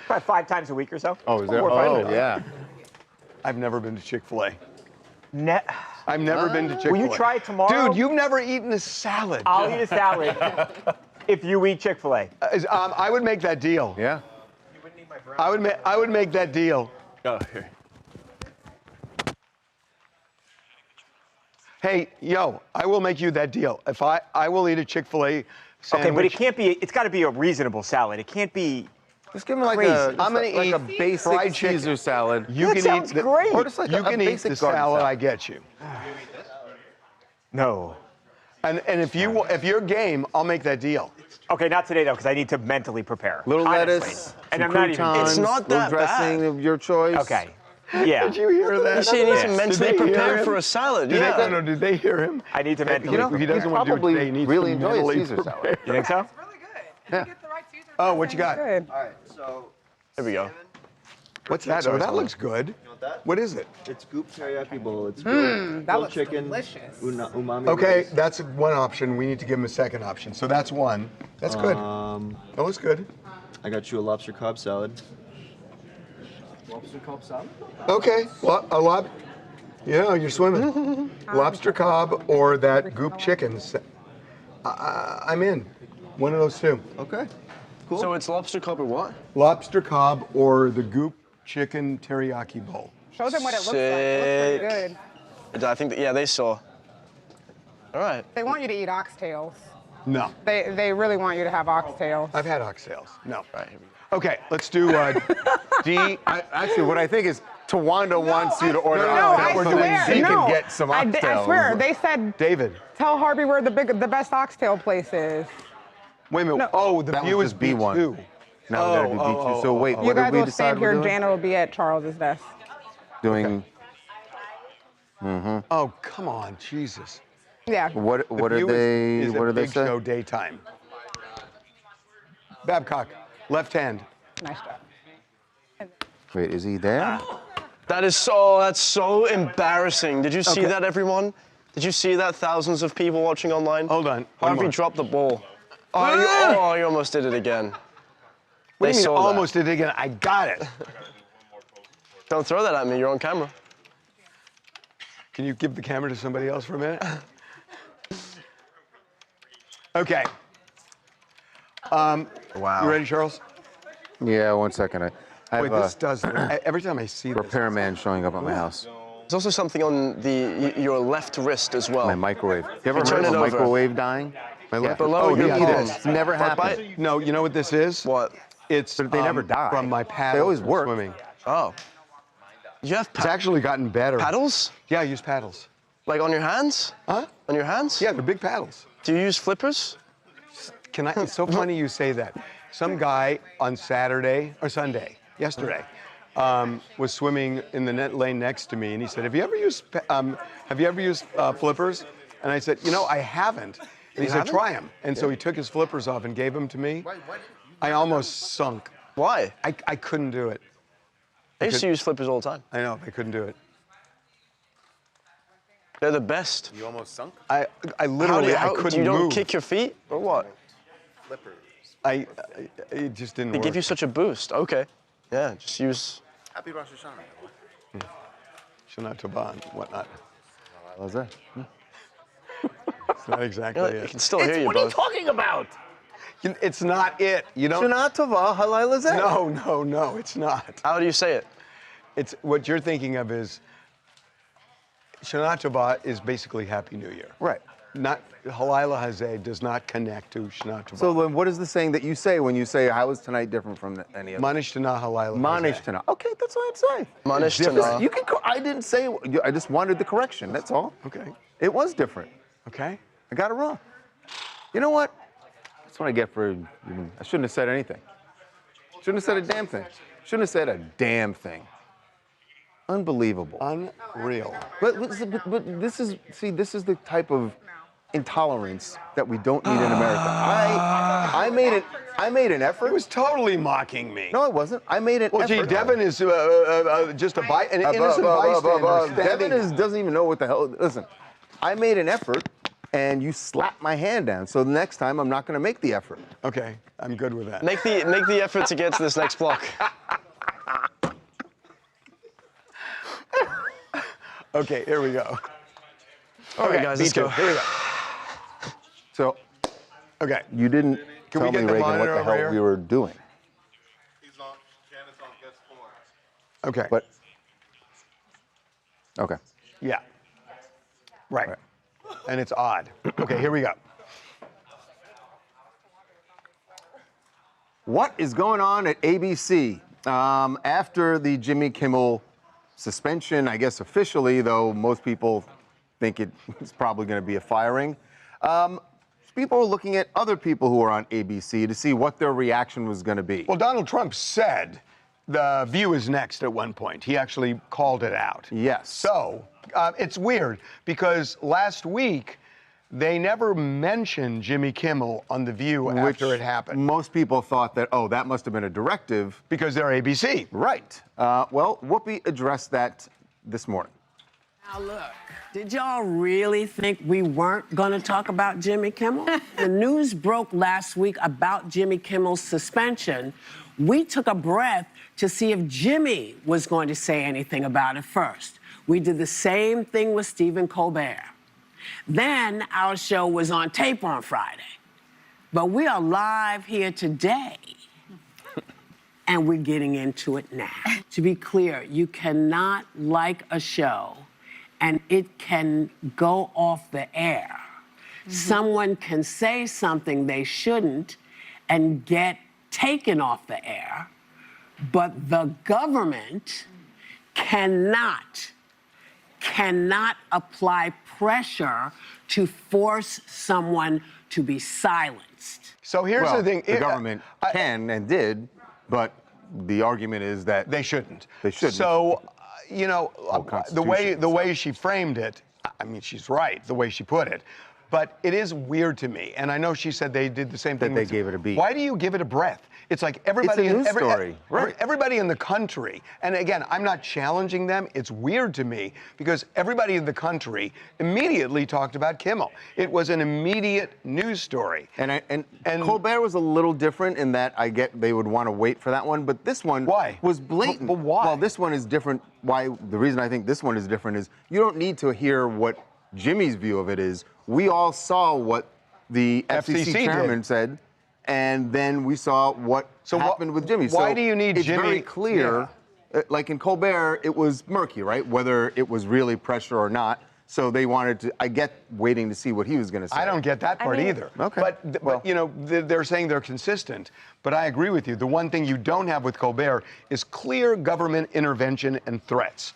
Probably 5 times a week or so. Oh, is there? 4 or 5 Oh, times. yeah. I've never been to Chick-fil-A. I've never been to Chick-fil-A. Will you try it tomorrow? Dude, you've never eaten a salad. I'll eat a salad if you eat Chick-fil-A. I would make that deal. Yeah. I would make that deal. Oh, here. Hey, yo, I will make you that deal. If I will eat a Chick-fil-A sandwich. Okay, but it can't be. It's got to be a reasonable salad. It can't be. Just give me like crazy. I'm gonna like eat a basic fried chicken. Caesar salad. You That can sounds eat the, great. Or just like you a can eat basic the garden salad salad. I get you. No. And if you're game, I'll make that deal. Okay, not today though, because I need to mentally prepare. Little honestly. lettuce, and some I'm not even. croutons, It's not little that dressing bad. of your choice. Okay. Yeah. Did you hear that? You see, he needs to Did mentally they hear prepare him? for a salad. Did Yeah. they, no, did they hear him? I need to mentally You know, he prepare. doesn't want to do it Probably today. He needs really to enjoy a mentally Caesar salad. prepare. You think so? Yeah. Oh, what you got? Good. All right, so Here we go. What's that? Sorry, Oh, that Tom. looks good. you want that? What is it? It's goop teriyaki bowl. It's that grilled looks chicken, delicious. umami. Okay, rice. that's one option. We need to give him a second option. So that's one. That's good. That looks good. I got you a lobster cob salad. Lobster cob salad? Okay, a lob. Yeah, you're swimming. Lobster cob or that goop chicken. I'm in. One of those two. Okay, cool. So it's lobster cob or what? Lobster cob or the goop chicken teriyaki bowl. Show them what it looks like. It looks pretty good. I think that, yeah, they saw. All right. They want you to eat oxtails. No. They really want you to have oxtails. I've had oxtails. No. All right, here we go. Okay, let's do D. Actually, what I think is Tawanda wants you to order No, I oxtails so swear, that she no. can get some I oxtails. swear, they said, David. tell Harvey where the best oxtail place is. Wait a minute. No. Oh, the That view was is just B1. B2. Now we gotta do B2. So wait, You what did guys we will decide stand here. we're doing? Jana will be at Charles's desk. Doing. Oh, come on, Jesus. Yeah. What The are View they? is What a are they big say? show daytime. Babcock, left hand. Nice job. Wait, is he there? That's so embarrassing. Did you see Okay. that, everyone? Did you see that? Thousands of people watching online. Hold on. one Harvey more. dropped the ball. Oh, you almost did it again. What They do you mean saw that. almost did it again? I got it. Don't throw that at me. You're on camera. Can you give the camera to somebody else for a minute? Okay. Wow. You ready, Charles? Yeah, 1 second. I have Wait, this does. Every time I see this. repairman showing up at my house. There's also something on your left wrist as well. My microwave. You ever Turn heard of it a over. microwave dying? My left. Below Oh, your yeah, palm. It's never happened. No, you know what this is? What? It's But they never die. from my paddle. They always from work. Swimming. Oh. You have It's actually gotten better. paddles? Yeah, I use paddles. Like on your hands? Huh? On your hands? Yeah, they're big paddles. Do you use flippers? It's so funny you say that. Some guy on Saturday or Sunday, yesterday, was swimming in the net lane next to me, and he said, "Have you ever used flippers?" And I said, I haven't. And he said, haven't? "Try them." And so he took his flippers off and gave them to me. I almost sunk. Why? I couldn't do it. I used to use flippers all the time. I know, I couldn't do it. They're the best. You almost sunk? I literally I couldn't you don't move. kick your feet or what? Flippers. It just didn't They work. give you such a boost. Okay. Yeah, just use. Happy Rosh Hashanah. Shana Tova and whatnot. How's that? It's not exactly I it. can still hear you What are you both. talking about? It's not it. You don't. Shana Tova Halal Lazeh. No, it's not. How do you say it? It's what you're thinking of is Shana Tova is basically Happy New Year. Right. Not Halila Hazeh does not connect to Shana Tova. So then what is the saying that you say when you say, how is tonight different from any other? Manish Tana Halila Manish Hazeh. Tana. Okay, that's what I'd say. Manish Different. Tana. You can. I didn't say. I just wanted the correction. That's all. Okay. It was different. Okay. I got it wrong. You know what? That's what I get for. I shouldn't have said anything. Shouldn't have said a damn thing. Shouldn't have said a damn thing. Unbelievable. Unreal. But this is this is the type of intolerance that we don't need in America. I made an effort. He was totally mocking me. No, I wasn't. I made an Well, effort. gee, Devin is just an innocent bystander. Devin doesn't even know what the hell. Listen, I made an effort, and you slapped my hand down. So the next time, I'm not going to make the effort. Okay, I'm good with that. Make the effort to get to this next block. Okay, here we go. All right, guys, let's B2. go. Here we go. So, okay, you didn't Can we tell get me, the Reagan, what monitor the over hell here? we were doing. Okay. But okay. Yeah. Right. And it's odd. Okay, here we go. What is going on at ABC after the Jimmy Kimmel suspension? I guess officially, though most people think it's probably going to be a firing. People are looking at other people who are on ABC to see what their reaction was going to be. Well, Donald Trump said The View is next at one point. He actually called it out. Yes. So it's weird because last week they never mentioned Jimmy Kimmel on The View after it happened. Most people thought that, oh, that must have been a directive. Because they're ABC. Right. Well, Whoopi addressed that this morning. Now look, did y'all really think we weren't going to talk about Jimmy Kimmel? The news broke last week about Jimmy Kimmel's suspension. We took a breath to see if Jimmy was going to say anything about it first. We did the same thing with Stephen Colbert. Then our show was on tape on Friday. But we are live here today. And we're getting into it now. To be clear, you cannot like a show and it can go off the air. Someone can say something they shouldn't and get taken off the air, but the government cannot apply pressure to force someone to be silenced. So here's the thing. The government can and did, but the argument is that they shouldn't. They shouldn't. So, you know, the way she framed it, I mean, she's right, the way she put it. But it is weird to me, and I know she said they did the same thing. That they gave it a beat. Why do you give it a breath? It's like everybody, It's a news story. Right. Everybody in the country, and again, I'm not challenging them. It's weird to me because everybody in the country immediately talked about Kimmel. It was an immediate news story. And Colbert was a little different in that I get they would want to wait for that one, but this one was blatant. But why? Well, this one is different. Why? The reason I think this one is different is you don't need to hear what Jimmy's view of it is. We all saw what the FCC chairman said, and then we saw what happened with Jimmy. Why do you need it's Jimmy? Very clear. Like in Colbert, it was murky, right? Whether it was really pressure or not. So they wanted to. I get waiting to see what he was going to say. I don't get that part either. Okay. But you know, they're saying they're consistent. But I agree with you. The one thing you don't have with Colbert is clear government intervention and threats.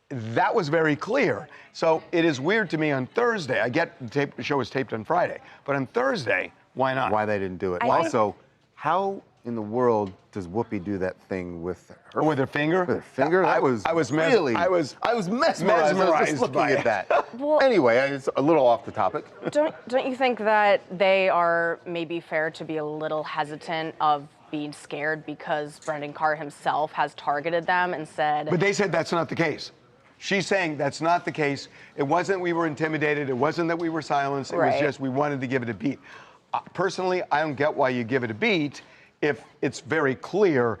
That was very clear. So it is weird to me on Thursday. I get the show was taped on Friday, but on Thursday, why not? Why they didn't do it. Also, how in the world does Whoopi do that thing with her? With her finger? With her finger? I was really. I was mesmerized. I was just looking at that. Well, anyway, it's a little off the topic. Don't you think that they are maybe fair to be a little hesitant of being scared because Brendan Carr himself has targeted them and said... But they said that's not the case. She's saying that's not the case. It wasn't we were intimidated. It wasn't that we were silenced. It was just we wanted to give it a beat. Personally, I don't get why you give it a beat if it's very clear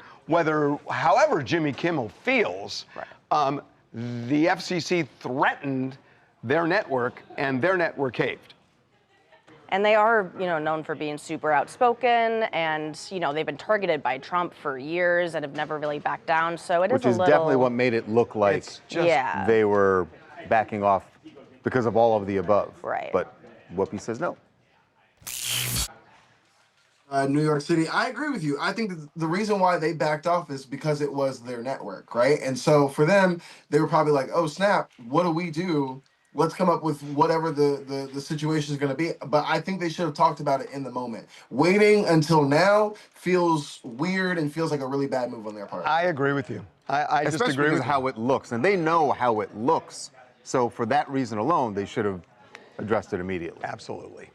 however Jimmy Kimmel feels, the FCC threatened their network and their network caved. And they are, known for being super outspoken, and they've been targeted by Trump for years and have never really backed down. So it Which is is a little. definitely what made it look like they were backing off because of all of the above. Right. But Whoopi says no. New York City. I agree with you. I think the reason why they backed off is because it was their network, right? And so for them, they were probably like, "Oh snap! What do we do? Let's come up with whatever the situation is going to be." But I think they should have talked about it in the moment. Waiting until now feels weird and feels like a really bad move on their part. I agree with you. I just Especially agree because with how it looks, and they know how it looks. So for that reason alone, they should have addressed it immediately. Absolutely.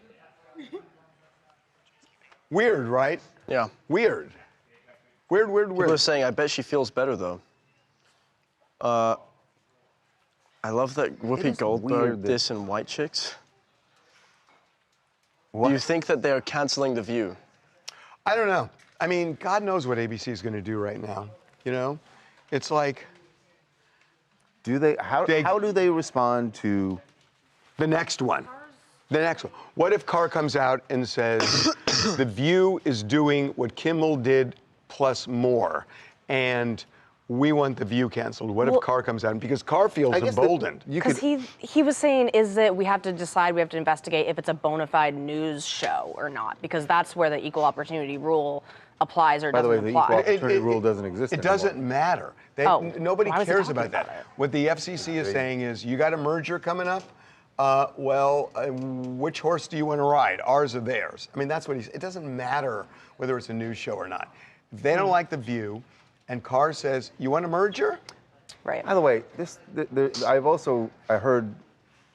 Weird, right? Yeah. Weird. Weird. People are saying, I bet she feels better, though. I love that Whoopi Goldberg dissing white chicks. Do you think that they're canceling The View? I don't know. I mean, God knows what ABC is going to do right now. It's like... How do they respond to... The next one. What if Carr comes out and says, The View is doing what Kimmel did plus more, and we want The View canceled? What if Carr comes out? Because Carr feels emboldened. Because he was saying, is that we have to decide, we have to investigate if it's a bona fide news show or not, because that's where the equal opportunity rule applies or doesn't apply. By the way, the equal opportunity rule doesn't exist It anymore. doesn't matter. Nobody cares about that. What the FCC is saying is, you got a merger coming up? Which horse do you want to ride? Ours or theirs? I mean, that's what it doesn't matter whether it's a news show or not. If they don't like The View, And Carr says, "You want a merger?" Right. By the way, I heard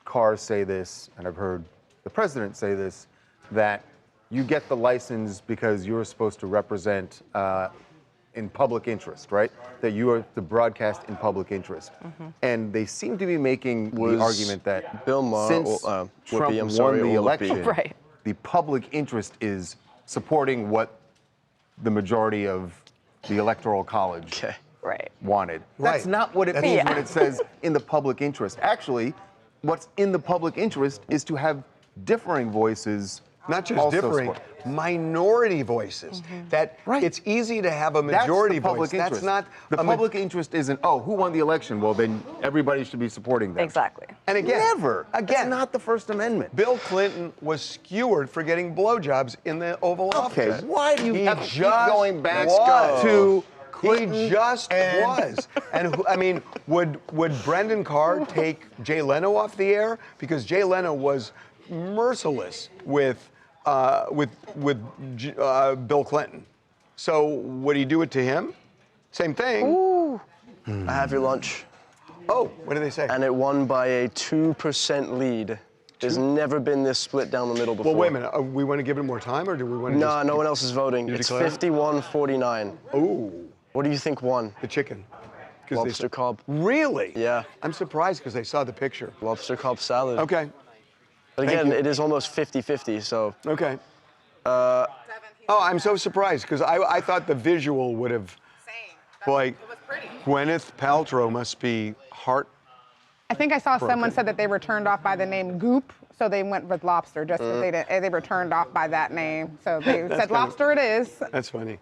Carr say this, and I've heard the president say this, that you get the license because you're supposed to represent in public interest, right? That you are to broadcast in public interest. And they seem to be making the argument that Bill Maher, since Trump won the election, Right. the public interest is supporting what the majority of the Electoral College Right. wanted. That's Right. not what it That's- means Yeah. when it says in the public interest. Actually, what's in the public interest is to have differing voices. Not just also differing, support. minority voices. That it's easy to have a That's majority the public voice. interest. That's not the public interest isn't, oh, who won the election? Well, then everybody should be supporting them. Exactly. And again, Never. Again, That's not the First Amendment. Bill Clinton was skewered for getting blowjobs in the Oval Okay, Office. why do you He have to keep just going back was. to He just was. And I mean, would Brendan Carr take Jay Leno off the air? Because Jay Leno was merciless with Bill Clinton. So would he do it to him? Same thing. Ooh. I have your lunch. Oh, what did they say? And it won by a 2% lead. There's never been this split down the middle before. Well, wait a minute. We want to give it more time, or do we want to? No, no one else is voting. You It's declare? 51-49. Ooh. What do you think won? The chicken. 'Cause they Lobster said- Cobb. Really? Yeah. I'm surprised because I saw the picture. Lobster Cobb salad. Okay. But Thank again, you. it is almost 50-50, so. Okay. Oh, I'm so surprised because I thought the visual would have. Boy, Gwyneth Paltrow must be heart. I think I saw someone Broken. said that they were turned off by the name Goop, so they went with lobster just as they were turned off by that name. So they That's said kinda- lobster it is. That's funny.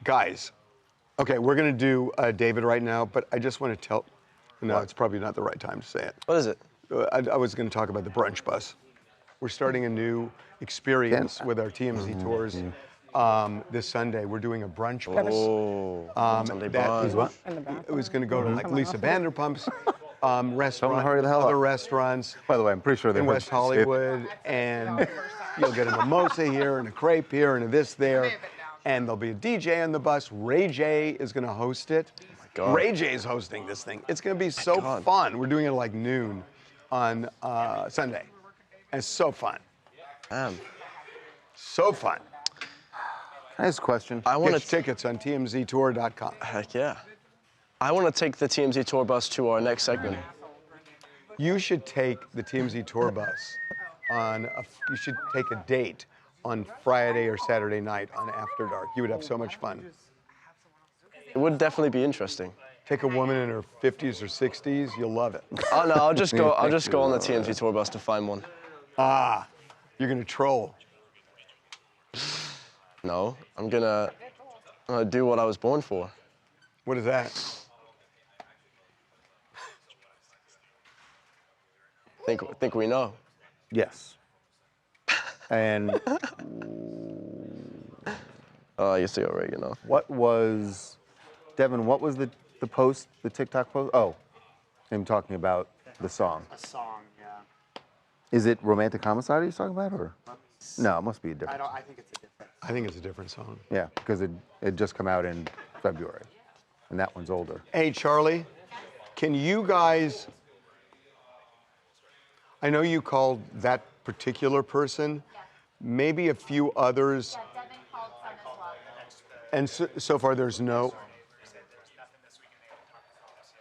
Guys, okay, we're going to do David right now, but I just want to tell. No, it's probably not the right time to say it. What is it? I was going to talk about the brunch bus. We're starting a new experience with our TMZ tours this Sunday. We're doing a brunch bus. Sunday that brunch. is what? It was going to go to like Lisa Vanderpump's restaurant, hurry the hell other up. restaurants. By the way, I'm pretty sure they in heard West you say it. Hollywood, and you'll get a mimosa here and a crepe here and a this there, and there'll be a DJ on the bus. Ray J is going to host it. God. Ray J is hosting this thing. It's going to be so fun. We're doing it at like noon on Sunday. And it's so fun. Damn. So fun. Can I ask a question? I want Get to tickets on tmztour.com. Heck yeah. I want to take the TMZ tour bus to our next segment. You should take the TMZ tour bus you should take a date on Friday or Saturday night on After Dark. You would have so much fun. It would definitely be interesting. Take a woman in her 50s or 60s, you'll love it. Oh no, I'll just go on the TMZ tour bus to find one. Ah, you're gonna troll. No, I'm gonna do what I was born for. What is that? Think we know. Yes. And Oh, you see oregano. what was, Devin, what was the post, the TikTok post? Oh, him talking about the song. A song, yeah. Is it Romantic Homicide he's talking about, or? No, it must be a different. I think it's a different. I think it's a different song. Yeah, because it just come out in February, and that one's older. Hey, Charlie, can you guys, I know you called that particular person, maybe a few others, and so far there's no,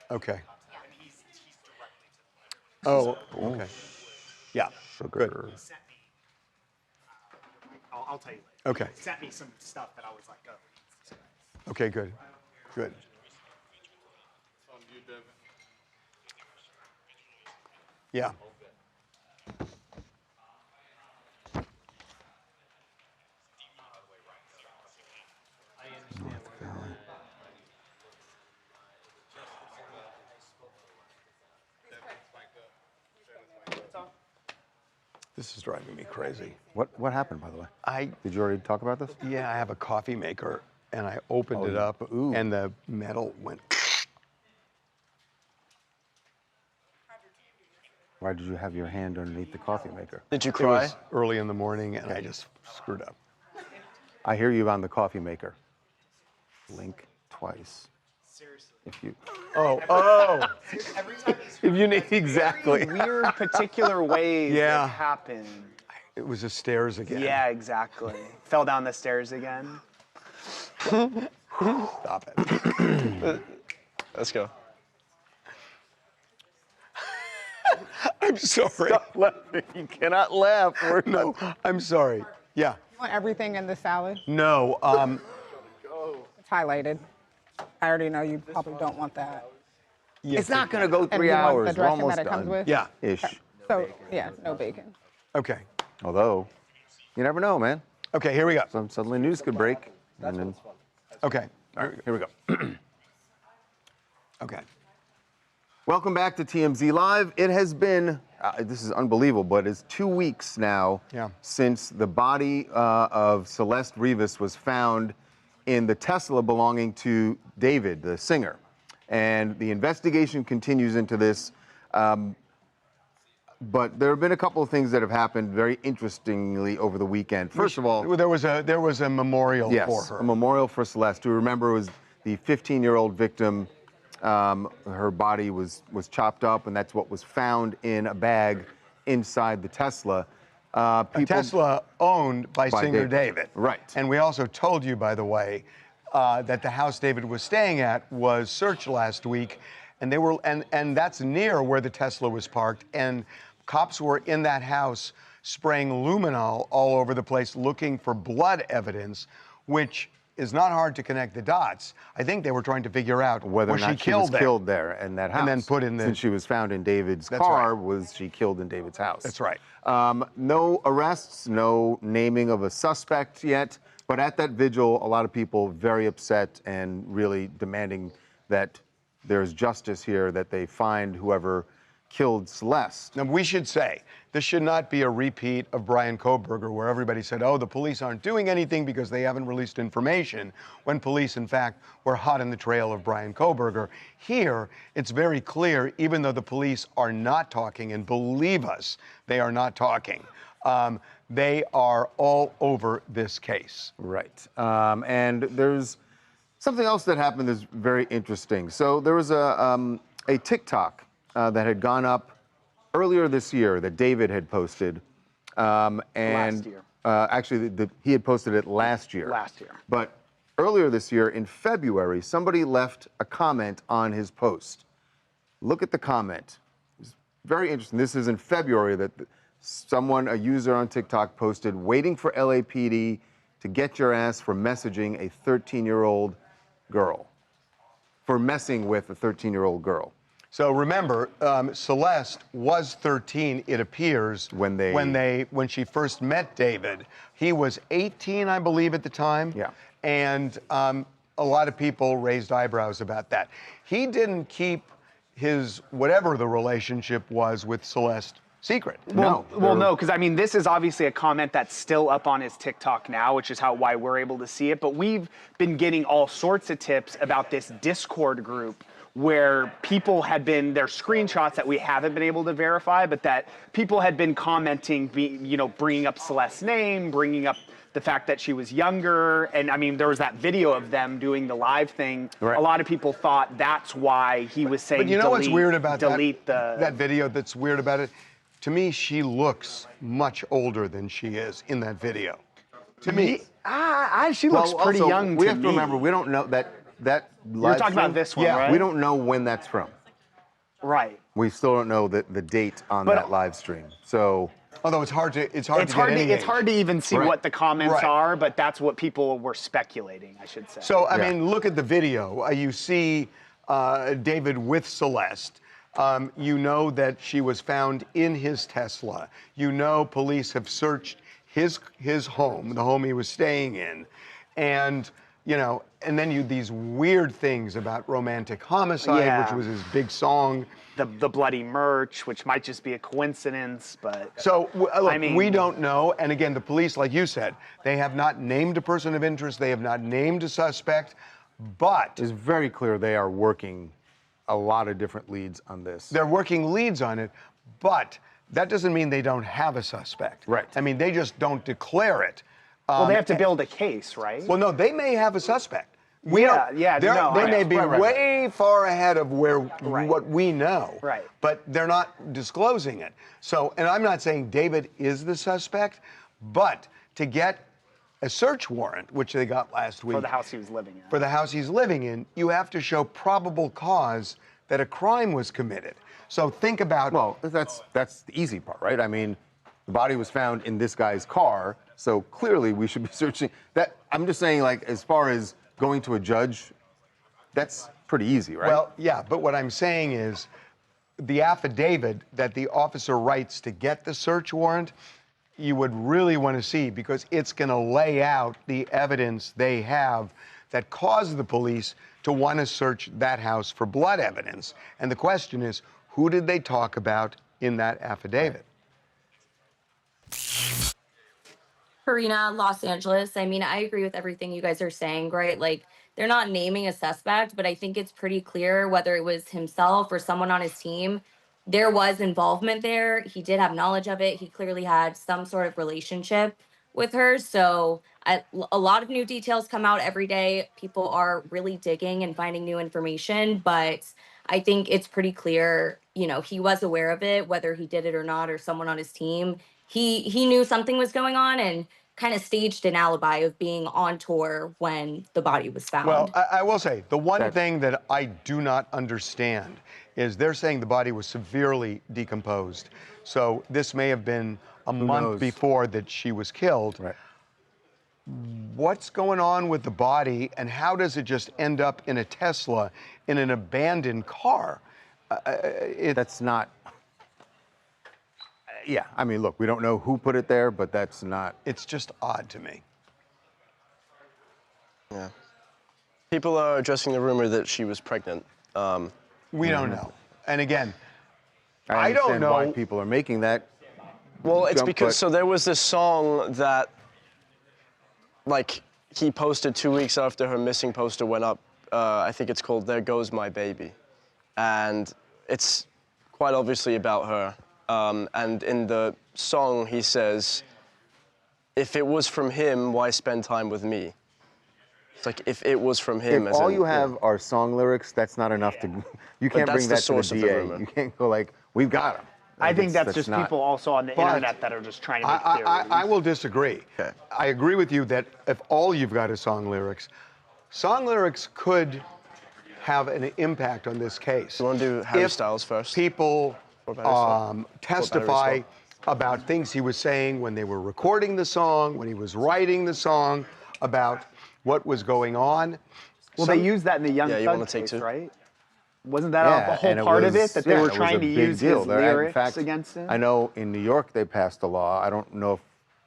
okay. Oh, okay. Yeah, good. I'll tell you later. Okay. He sent me some stuff that I was like, oh. Okay, good, good. Yeah. This is driving me crazy. What happened, by the way? Did you already talk about this? Yeah, I have a coffee maker, and I opened it up, and the metal went. Why did you have your hand underneath the coffee maker? Did you It cry? was early in the morning, and I just screwed up. I hear you on the coffee maker. Link. twice. Seriously. If you. Oh. Every time If you need exactly. weird particular ways Yeah. that happen. It was the stairs again. Yeah, exactly. Fell down the stairs again. Stop it. Let's go. I'm sorry. Stop laughing. You cannot laugh. No, I'm sorry. Yeah. You want everything in the salad? No. It's highlighted. I already know you probably don't want that. It's not going to go And 3 you want hours. the We're dressing almost that it done. comes with? Yeah. Ish. So, yeah, no bacon. Okay. Although, you never know, man. Okay, here we go. Suddenly news could break. And then, Okay. All right, here we go. Okay. welcome back to TMZ Live. It has been, this is unbelievable, but it's 2 weeks now since the body of Celeste Rivas was found in the Tesla belonging to David, the singer. And the investigation continues into this. But there have been a couple of things that have happened very interestingly over the weekend. First of all, there was a memorial for her. A memorial for Celeste, who, remember, was the 15-year-old victim. Her body was chopped up, and that's what was found in a bag inside the Tesla. A Tesla owned by singer David. Right. And we also told you, by the way, that the house David was staying at was searched last week, and they were and that's near where the Tesla was parked, and cops were in that house spraying luminol all over the place looking for blood evidence, which is not hard to connect the dots. I think they were trying to figure out whether or not she was killed there in that house. And then put in the... Since she was found in David's car, was she killed in David's house? That's right. No arrests, no naming of a suspect yet, but at that vigil, a lot of people very upset and really demanding that there's justice here, that they find whoever killed Celeste. Now, we should say, this should not be a repeat of Brian Kohberger, where everybody said, oh, the police aren't doing anything because they haven't released information, when police, in fact, were hot on the trail of Brian Kohberger. Here, it's very clear, even though the police are not talking, and believe us, they are not talking, they are all over this case. Right. And there's something else that happened that's very interesting. So there was a TikTok that had gone up earlier this year that David had posted. And last year. Actually, he had posted it last year. Last year. But earlier this year, in February, somebody left a comment on his post. Look at the comment. It's very interesting. This is in February that someone, a user on TikTok, posted, waiting for LAPD to get your ass for messaging a 13-year-old girl. For messing with a 13-year-old girl. So remember, Celeste was 13, it appears, when she first met David. He was 18, I believe, at the time. Yeah. And a lot of people raised eyebrows about that. He didn't keep his, whatever the relationship was with Celeste, secret. Well, no, because I mean, this is obviously a comment that's still up on his TikTok now, which is why we're able to see it. But we've been getting all sorts of tips about this Discord group where people had been, there's screenshots that we haven't been able to verify, but that people had been commenting, bringing up Celeste's name, bringing up the fact that she was younger. And I mean, there was that video of them doing the live thing. Right. A lot of people thought that's why he was saying, but you know what's weird about that video that's weird about it? To me, she looks much older than she is in that video. To me. She looks pretty also, young we to have to me. remember, we don't know that You're talking about this one, right? We don't know when that's from. Right. We still don't know the date on that live stream. So, although it's hard to it's hard to even see what the comments are, but that's what people were speculating, I should say. So I mean, look at the video. You see David with Celeste. You know that she was found in his Tesla. You know police have searched his home, the home he was staying in, and and then these weird things about romantic homicide, which was his big song. The bloody merch, which might just be a coincidence, but... So, look, I mean, we don't know. And again, the police, like you said, they have not named a person of interest. They have not named a suspect, but... It's very clear they are working a lot of different leads on this. They're working leads on it, but that doesn't mean they don't have a suspect. Right. I mean, they just don't declare it. Well, they have to build a case, right? Well, no, they may have a suspect. We Yeah, don't, yeah, they're- no, they I may know. be Right. way far ahead of where Right. what we know, Right. but they're not disclosing it. So, and I'm not saying David is the suspect, but to get a search warrant, which they got last week For the house he was living in. for the house he's living in, you have to show probable cause that a crime was committed. So think about. Well, that's the easy part, right? I mean, the body was found in this guy's car, so clearly we should be searching that. I'm just saying, like, as far as going to a judge, that's pretty easy, right? Well, yeah, but what I'm saying is the affidavit that the officer writes to get the search warrant, you would really want to see because it's going to lay out the evidence they have that caused the police to want to search that house for blood evidence. And the question is, who did they talk about in that affidavit? Karina, Los Angeles. I mean, I agree with everything you guys are saying, right? Like, they're not naming a suspect, but I think it's pretty clear whether it was himself or someone on his team, there was involvement there. He did have knowledge of it. He clearly had some sort of relationship with her. So a lot of new details come out every day. People are really digging and finding new information, but I think it's pretty clear, you know, he was aware of it, whether he did it or not, or someone on his team. He knew something was going on and kind of staged an alibi of being on tour when the body was found. Well, I will say, the one thing that I do not understand is they're saying the body was severely decomposed. So this may have been a month knows? before that she was killed. Right. What's going on with the body, and how does it just end up in a Tesla in an abandoned car? That's not. Yeah, I mean, look, we don't know who put it there, but that's not. It's just odd to me. Yeah. People are addressing the rumor that she was pregnant. We don't know. And again, I don't understand know why people are making that. Well, it's jump, because, but- so there was this song that, like, he posted 2 weeks after her missing poster went up. I think it's called There Goes My Baby. And it's quite obviously about her. And in the song, he says, if it was from him, why spend time with me? It's like, if it was from him. If all you have are song lyrics, that's not enough to. You can't that's bring the that to source the of the DA. rumor. You can't go like, we've got him. I think that's just not- people also on the But internet that are just trying to make theories. I will disagree. Okay. I agree with you that if all you've got is song lyrics could have an impact on this case. You want to do Harry If Styles first? People Battery testify Swap? about things he was saying when they were recording the song, when he was writing the song, about what was going on. Well, they used that in the Young Yeah, you Thug wanna take case, two? right? Wasn't that a and whole it part of was- it, that they yeah, were it was trying a to big use deal. his In lyrics fact, against him? I know in New York they passed a law. I don't know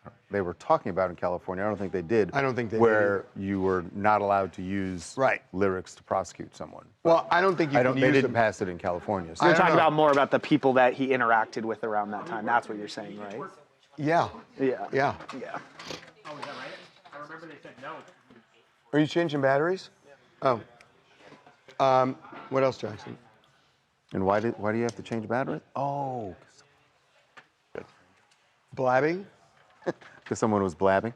if they were talking about it in California. I don't think they did. I don't think they did where you were not allowed to use lyrics to prosecute someone. Well, I don't think you I can don't. They use didn't them. pass it in California. So you're talking about more about the people that he interacted with around that time. That's what you're saying, right? Yeah. Yeah. Yeah. Yeah. Oh, is that right? I remember they said no. Are you changing batteries? Oh. What else, Jackson? And why do you have to change battery? Oh, Blabbing? because someone was blabbing,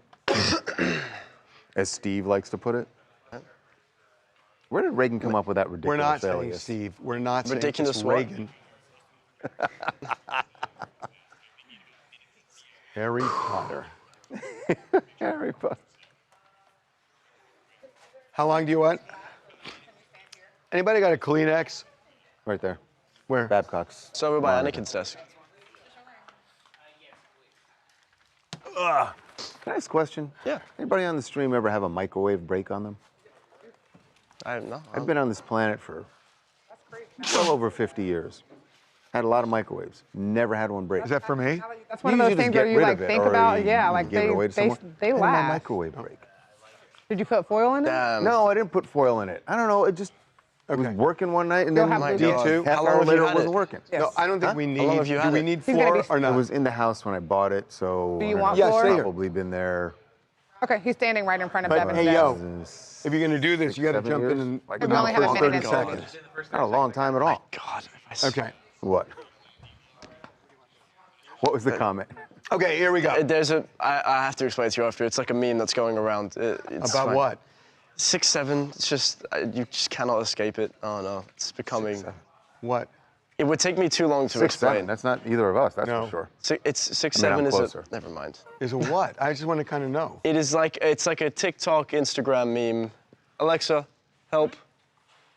as Steve likes to put it. Where did Reagan come up with that ridiculous We're not saying alias? Steve. We're not saying Ridiculous just what? Reagan. Harry Potter. Harry Potter. How long do you want? Anybody got a Kleenex? Right there. Where? Babcock's. It's over by monitor. Anakin's desk. Ugh. Can I ask a question? Yeah. Anybody on the stream ever have a microwave break on them? I don't know. I've been on this planet for well over 50 years. Had a lot of microwaves. Never had one break. Is that for me? That's one of those things where you like think about, yeah, like give it away to someone. they Had my last. microwave break. Did you put foil in it? No, I didn't put foil in it. I don't know. It just was working one night and You'll then have Me too. half How long hour have you later had it wasn't it? working. Yes. No, I don't think Huh? we How need. long have you Do had we it? need He's gonna floor be- or It not? was in the house when I bought it, so Do you I want don't know, floor? it's probably been there. Okay, he's standing right in front of But Devin's hey, desk. yo, if you're gonna do this, you got to 7 jump years? in and Like We only have a minute 30 and seconds. Not a long time at all. God. Okay. What? What was the comment? Okay, here we go. There's a. I have to explain it to you after. It's like a meme that's going around. It's About fine. what? 6'7", it's just, you just cannot escape it. Oh no, it's becoming. 6'7". What? It would take me too long to 6'7". explain. That's not either of us. That's No. for sure. It's 6'7" I'm is closer. a. Never mind. Is a what? I just want to kind of know. It is like it's like a TikTok, Instagram meme. Alexa, help.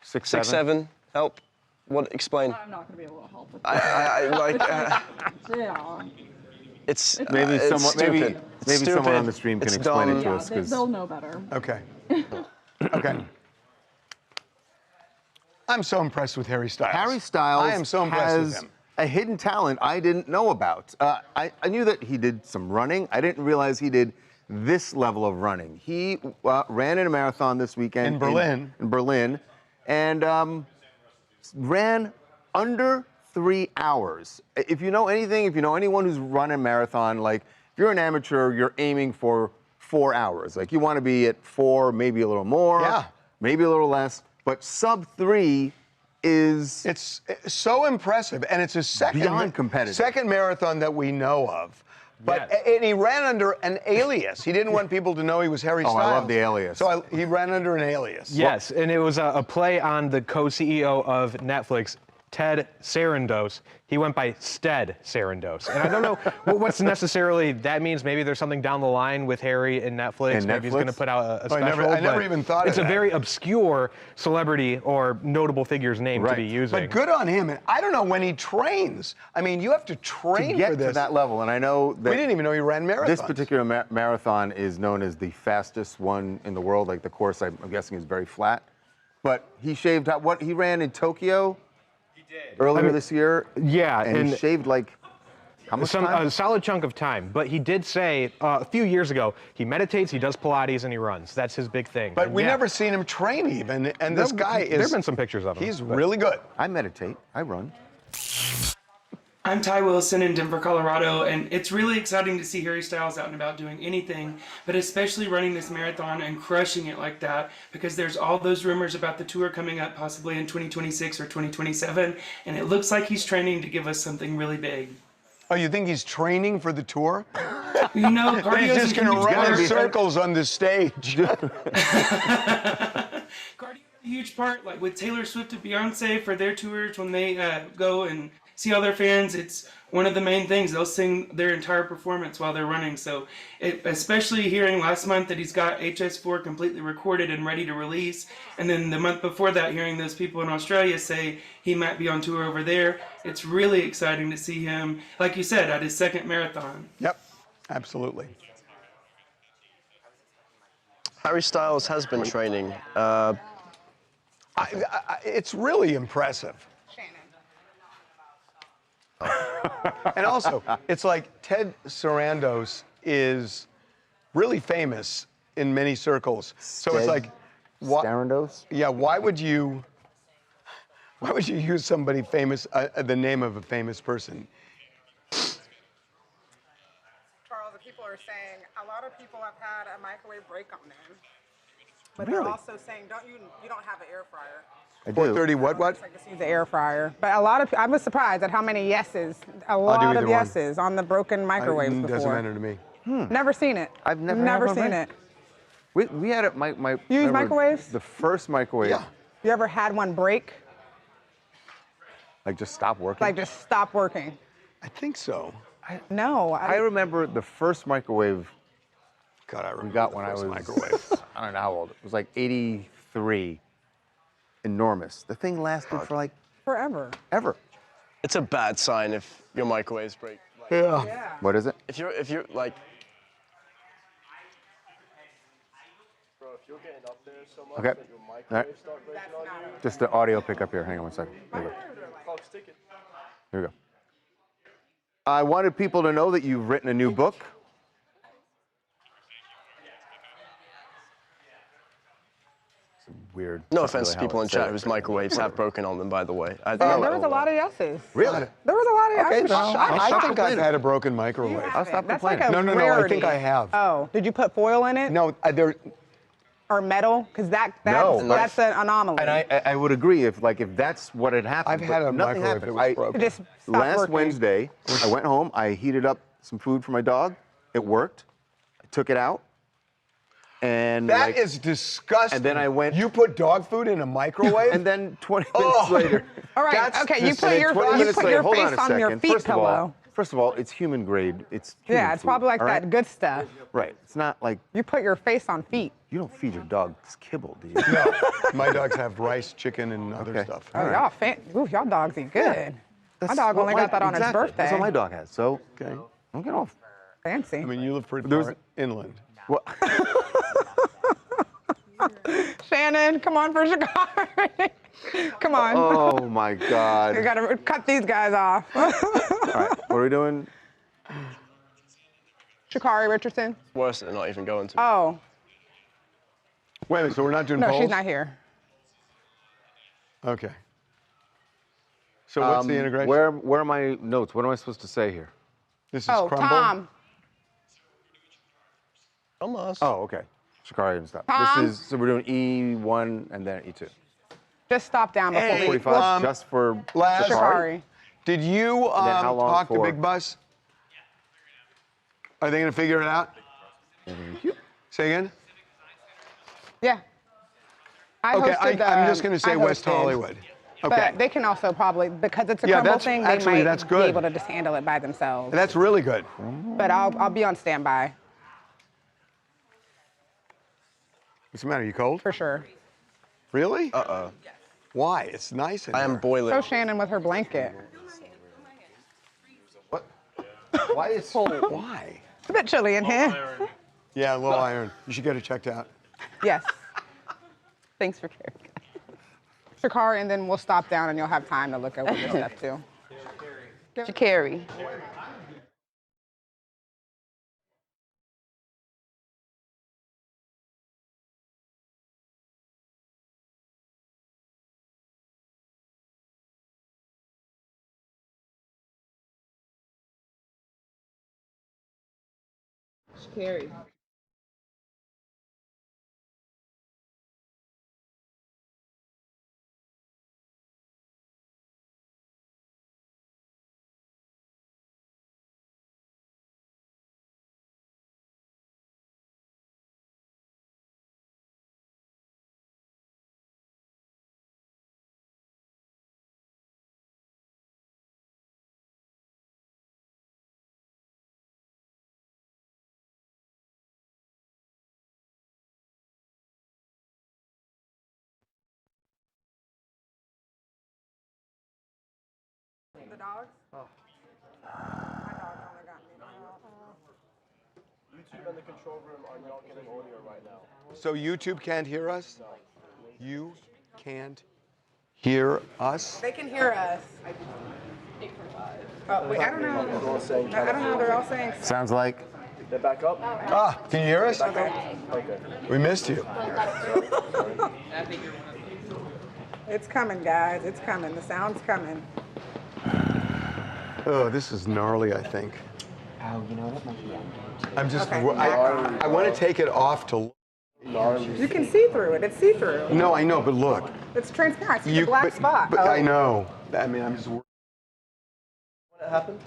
6'7". 6'7", help. What? Explain. I'm not gonna be able to help with I like. yeah. It's Maybe it's someone, stupid. maybe It's someone stupid. on the stream can It's explain dumb. it to us. Yeah, 'Cause they'll know better. Okay. Okay. I'm so impressed with Harry Styles. Harry Styles I am so impressed with has him. a hidden talent I didn't know about. I knew that he did some running. I didn't realize he did this level of running. He ran in a marathon this weekend In Berlin. In Berlin, and ran under 3 hours. If you know anything, if you know anyone who's run a marathon, like if you're an amateur, you're aiming for 4 hours. Like you want to be at 4, maybe a little more, Yeah. maybe a little less. But sub 3 is It's so impressive, and it's his beyond competitive. second marathon that we know of. But and he ran under an alias. He didn't want people to know he was Harry Oh, Styles. I love the alias. So he ran under an alias. Yes, and it was a play on the co-CEO of Netflix, Ted Sarandos. He went by Stead Sarandos. And I don't know what's necessarily that means. Maybe there's something down the line with Harry and Netflix. And Maybe he's Netflix? going to put out a I special. never but even thought of it's a that. very obscure celebrity or notable figure's name to be using. But good on him. And I don't know when he trains. I mean, you have to train to get for this. to that level. And I know that We didn't even know he ran marathons. this particular marathon is known as the fastest one in the world. Like the course, I'm guessing, is very flat. But he shaved out what he ran in Tokyo earlier this year. Yeah, and he shaved like how much time? A solid chunk of time. But he did say a few years ago, he meditates, he does Pilates, and he runs. That's his big thing. But And we yeah. never seen him train even. And this guy is. There have been some pictures of him. He's really good. I meditate. I run. I'm Ty Wilson in Denver, Colorado, and it's really exciting to see Harry Styles out and about doing anything, but especially running this marathon and crushing it like that, because there's all those rumors about the tour coming up possibly in 2026 or 2027, and it looks like he's training to give us something really big. Oh, you think he's training for the tour? You know, He's cardio's just going to a huge run in part. circles on the stage. Cardio's a huge part, like with Taylor Swift and Beyonce for their tours when they go and see all their fans. It's one of the main things. They'll sing their entire performance while they're running. So, especially hearing last month that he's got HS4 completely recorded and ready to release, and then the month before that, hearing those people in Australia say he might be on tour over there, it's really exciting to see him, like you said, at his second marathon. Yep, absolutely. Harry Styles has been training. It's really impressive. And also, it's like Ted Sarandos is really famous in many circles. So it's like, Sarandos? Yeah, why would you use somebody famous, the name of a famous person? Charles, the people are saying a lot of people have had a microwave break on them, but Really? they're also saying, you don't have an air fryer. I do. 430 what? Just use the air fryer. But a lot of I was surprised at how many yeses, a lot either of one. yeses on the broken microwaves It before. doesn't matter to me. Never seen it. I've never had one seen break. it. We had it. My You use remember microwaves? The first microwave. Yeah. You ever had one break? Like just stop working. Like just stop working? I think so. No. I remember the first microwave. God, I remember we got the when I first was microwave. I don't know how old. It was like 83. Enormous. The thing lasted for like forever. Ever. It's a bad sign if your microwaves break. Like, Yeah. What is it? If you're like, bro, if you're getting up there so much Okay. that your All right. microwaves start breaking on you. Just the audio pickup here. Hang on one second. Here we go. Oh, stick it. Here we go. I wanted people to know that you've written a new book. It's weird. No That's offense really to how people I in say chat it. whose microwaves have broken on them, by the way. There was a lot of yeses. Really? There was a lot of Okay, yeses. I think I've had a broken microwave. I'll stop That's complaining. like a No, I rarity. think I have. Oh, did you put foil in it? No, there. Or metal? Because that's No. that's an anomaly. And I would agree if that's what had happened. I've had but a nothing microwave happened. that was broken. It just stopped Last working. Wednesday, I went home. I heated up some food for my dog. It worked. I took it out, And That is disgusting. And then I went. You put dog food in a microwave? And then 20 minutes later. All right, That's okay, you put and your, then 20 you minutes put later, your hold face on a on second. your feet pillow. First of all, it's human grade. It's human Yeah, it's food, probably like all right? that good stuff. Right. It's not like You put your face on feet. you don't feed your dogs kibble, do you? No, my dogs have rice, chicken, and other stuff. Oh, y'all dogs eat good. My dog only got that on his birthday. That's what my dog has. So, okay, don't get off. Fancy. I mean, you live pretty There's- far inland. What? Shannon, come on for Chicago. Come on. Oh my God. You gotta cut these guys off. All right, what are we doing? Sha'Carri Richardson. Worse than not even going to. Oh, Wait a minute, so we're not doing no, polls? she's not here. Okay. So what's the integration? Where are my notes? What am I supposed to say here? This is Oh, crumble? Tom. Almost. Oh, okay. Sha'Carri and stuff. Tom? This is, so we're doing E1 and then E2. Just stop down before we. 45 just for Laz, Sha'Carri. did you And then how long talk to for? Big Bus? Are they going to figure it out? Say again? Yeah. I Okay, hosted I'm just going to say I West hosted. Hollywood. Okay. But they can also probably, because it's a Yeah, crumble that's- thing, actually, they that's might good. be able to just handle it by themselves. That's really good. But I'll be on standby What's the matter? You cold? for sure. Really? Uh-oh. Why? It's nice in I am here. boiling. So Shannon with her blanket. What? Why is Why? It's a bit chilly in here. Yeah, a little iron. You should get it checked out. Yes. Thanks for caring. Sha'Carri, and then we'll stop down and you'll have time to look at what you're stuff too. Sha'Carri. Sha'Carri. The dogs? Oh. YouTube and the control room are not getting audio right now. So YouTube can't hear us? You can't hear us? They can hear us. Oh, wait, I don't know. I don't know. They're all saying. Sounds like. They're back up. Ah, can you hear us? Okay. We missed you. It's coming, guys. It's coming. The sound's coming. Oh, this is gnarly, I think. Oh, you know what? Might be I'm just, Okay. I want to take it off to. You can see through it. It's see-through. No, I know, but look. It's transparent. See the black spot. But I know. I mean, I'm just. What happened?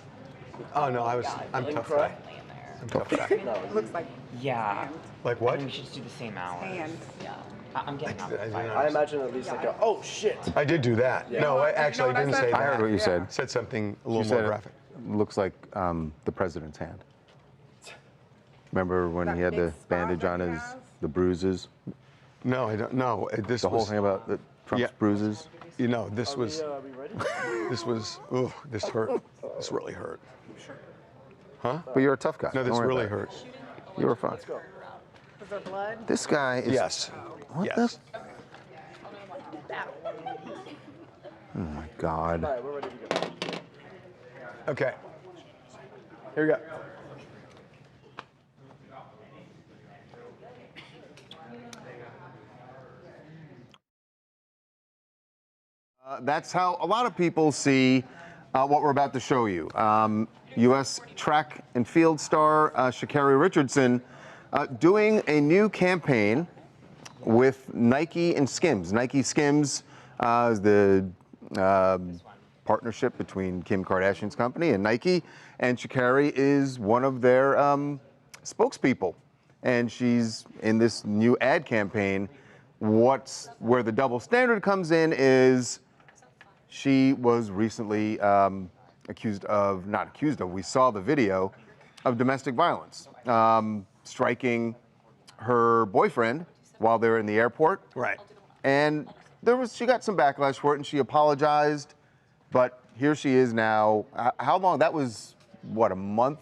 Oh no, I'm tough guy. I'm tough guy. Looks like Yeah. Like what? I think we should just do the same hour. hand. Yeah. I'm getting out. I imagine at least like a, oh shit. I did do that. Yeah. No, I actually didn't say that. I heard what you said. Said something a little You more said graphic. it looks like the president's hand. Remember when he had the bandage on his, the bruises? No, I don't. No, this The whole was thing about the Trump's bruises? You know, this was. Are we ready? This was. Oh, this hurt. This really hurt. Huh? But you're a tough guy. No, this Don't worry really about it. hurts. You were fine. Was there blood? This guy is. Yes. What Yes. the? Oh my God. All right, we're ready to go. Okay. Here we go. That's how a lot of people see what we're about to show you. U.S. track and field star Sha'Carri Richardson doing a new campaign with Nike and Skims. Nike Skims is the partnership between Kim Kardashian's company and Nike, and Sha'Carri is one of their spokespeople. and she's in this new ad campaign. Where the double standard comes in is she was recently we saw the video of domestic violence, striking her boyfriend while they were in the airport. Right. And she got some backlash for it, and she apologized. But here she is now. How long? That was, what, a month,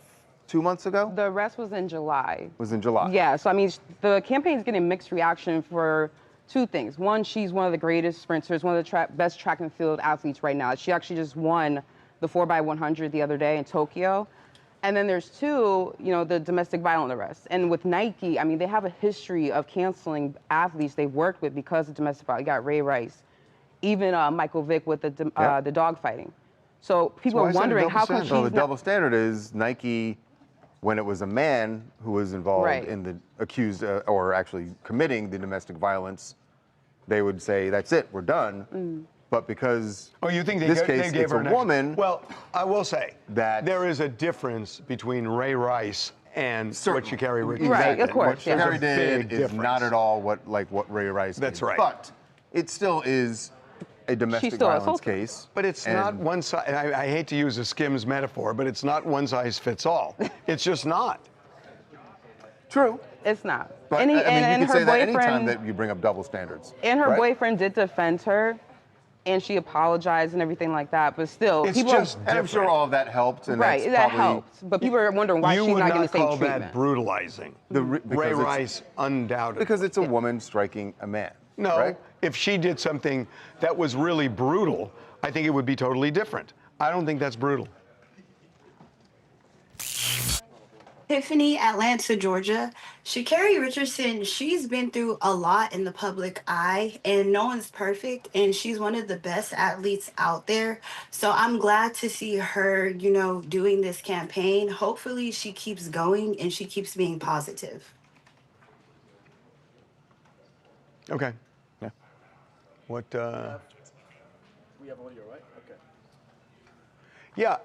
2 months ago? The arrest was in July. Was in July. Yeah, so I mean, the campaign's getting mixed reaction for two things. One, she's one of the greatest sprinters, one of the best track and field athletes right now. She actually just won the 4x100 the other day in Tokyo. And then there's two, the domestic violence arrests. And with Nike, I mean, they have a history of canceling athletes they've worked with because of domestic violence. You got Ray Rice, even Michael Vick with the dog fighting. So people are wondering how come she's the double standard is Nike, when it was a man who was involved in the accused or actually committing the domestic violence, they would say, that's it, we're done. But because you think this case, they gave it's her a woman. Well, I will say that there is a difference between Ray Rice and what Sha'Carri Richardson. Right, of course. What Sha'Carri Big did is difference. not at all what Ray Rice That's did. right. But it still is a domestic violence case. But it's not one size. I hate to use a Skims metaphor, but it's not one size fits all. It's just not. True. It's not. But and you can her say that boyfriend, anytime that you bring up double standards. And her right? boyfriend did defend her, and she apologized and everything like that. But still, It's people just, and I'm sure all of that helped. And right, that's that probably, helped. But people are wondering why she's not getting the same You would not call treatment. that brutalizing. Because Ray it's- Rice, undoubtedly. Because it's a woman striking a man. No, right? if she did something that was really brutal, I think it would be totally different. I don't think that's brutal. Tiffany, Atlanta, Georgia. Sha'Carri Richardson, she's been through a lot in the public eye, and no one's perfect, and she's one of the best athletes out there. So I'm glad to see her, doing this campaign. Hopefully she keeps going and she keeps being positive. Okay. Yeah. What? We have audio, right? Okay. Yeah,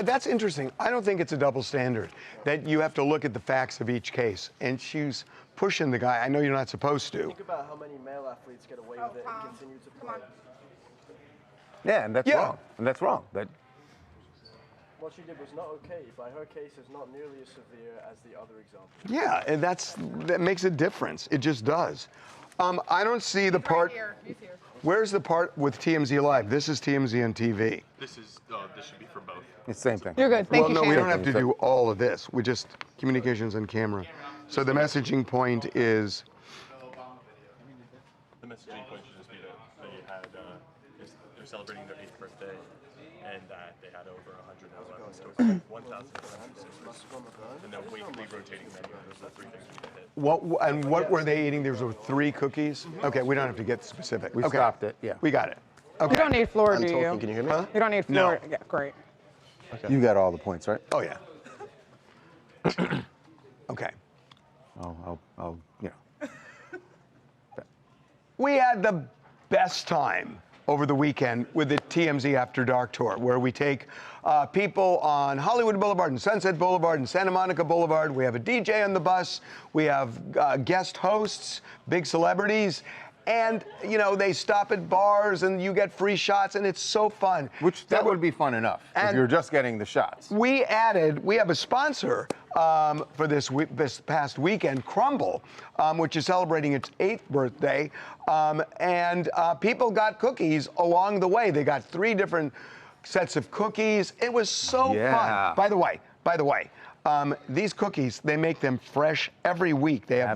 that's interesting. I don't think it's a double standard, that you have to look at the facts of each case. And she's pushing the guy. I know you're not supposed to. Think about how many male athletes get away with it and continue to play. Yeah, and that's wrong. And that's wrong. What she did was not okay, but her case is not nearly as severe as the other example. Yeah, and that makes a difference. It just does. I don't see the part. Where's the part with TMZ Live? This is TMZ on TV. This should be for both. It's the same thing. You're good. Thank well, you, no, we Shannon. don't have to do all of this. We just communications on camera. So the messaging point is. The messaging point should just be that they had they're celebrating their 8th birthday, and that they had over 111 stores, 1,000 stores, and they're weekly rotating menu. Those are 3 things we did. What were they eating? There were 3 cookies. Okay, we don't have to get specific. We okay. stopped it. Yeah. We got it. Okay. You don't need floor, do you? Can you hear me? Huh? You don't need No. floor. Yeah, great. Okay. You got all the points, right? Oh yeah. Okay. I'll We had the best time over the weekend with the TMZ After Dark Tour, where we take people on Hollywood Boulevard and Sunset Boulevard and Santa Monica Boulevard. We have a DJ on the bus. We have guest hosts, big celebrities. And, they stop at bars and you get free shots, and it's so fun. That would be fun enough if you're just getting the shots. We have a sponsor for this past weekend, Crumble, which is celebrating its 8th birthday. And people got cookies along the way. They got 3 different sets of cookies. It was so fun. By the way, these cookies, they make them fresh every week. They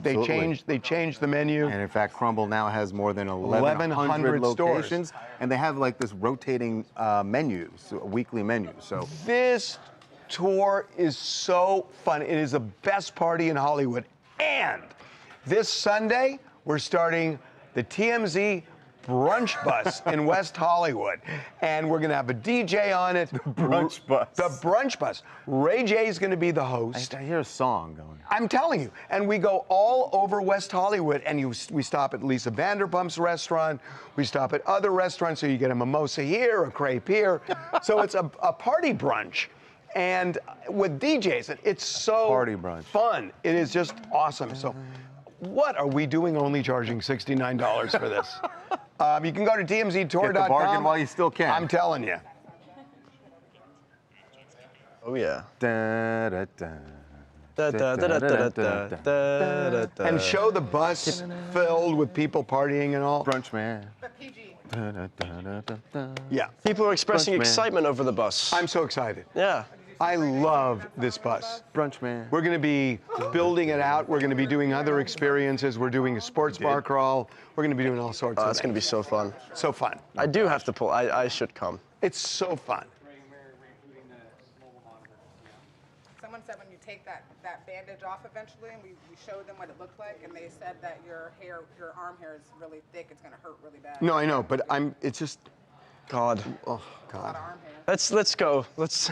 change the menu. And in fact, Crumble now has more than 1,100 locations, stores. and they have like this rotating menus, a weekly menu. So this tour is so fun. It is the best party in Hollywood. And this Sunday, we're starting the TMZ brunch bus in West Hollywood, and we're gonna have a DJ on it. The brunch bus. The brunch bus. Ray J is gonna be the host. I hear a song going. I'm telling you. And we go all over West Hollywood, and we stop at Lisa Vanderpump's restaurant. We stop at other restaurants, so you get a mimosa here, a crepe here. So it's a party brunch. And with DJs, it's so Party brunch. fun. It is just awesome. So what are we doing only charging $69 for this? You can go to tmztour.com. Get the bargain while you still can. I'm telling you. Oh, yeah. Da, da, da. And show the bus filled with people partying and all. Brunch man. Yeah. People are expressing Brunch man. excitement over the bus. I'm so excited. Yeah. I love this bus. Brunch man. We're going to be building it out. We're going to be doing other experiences. We're doing a sports bar crawl. We're going to be doing all sorts of That's going to be so fun. So fun. I do have to pull. I should come. It's so fun. Someone said when you take that bandage off eventually, and we showed them what it looked like, and they said that your arm hair is really thick. It's going to hurt really bad. No, I know, but it's just, God. Oh, God. Let's go. Let's.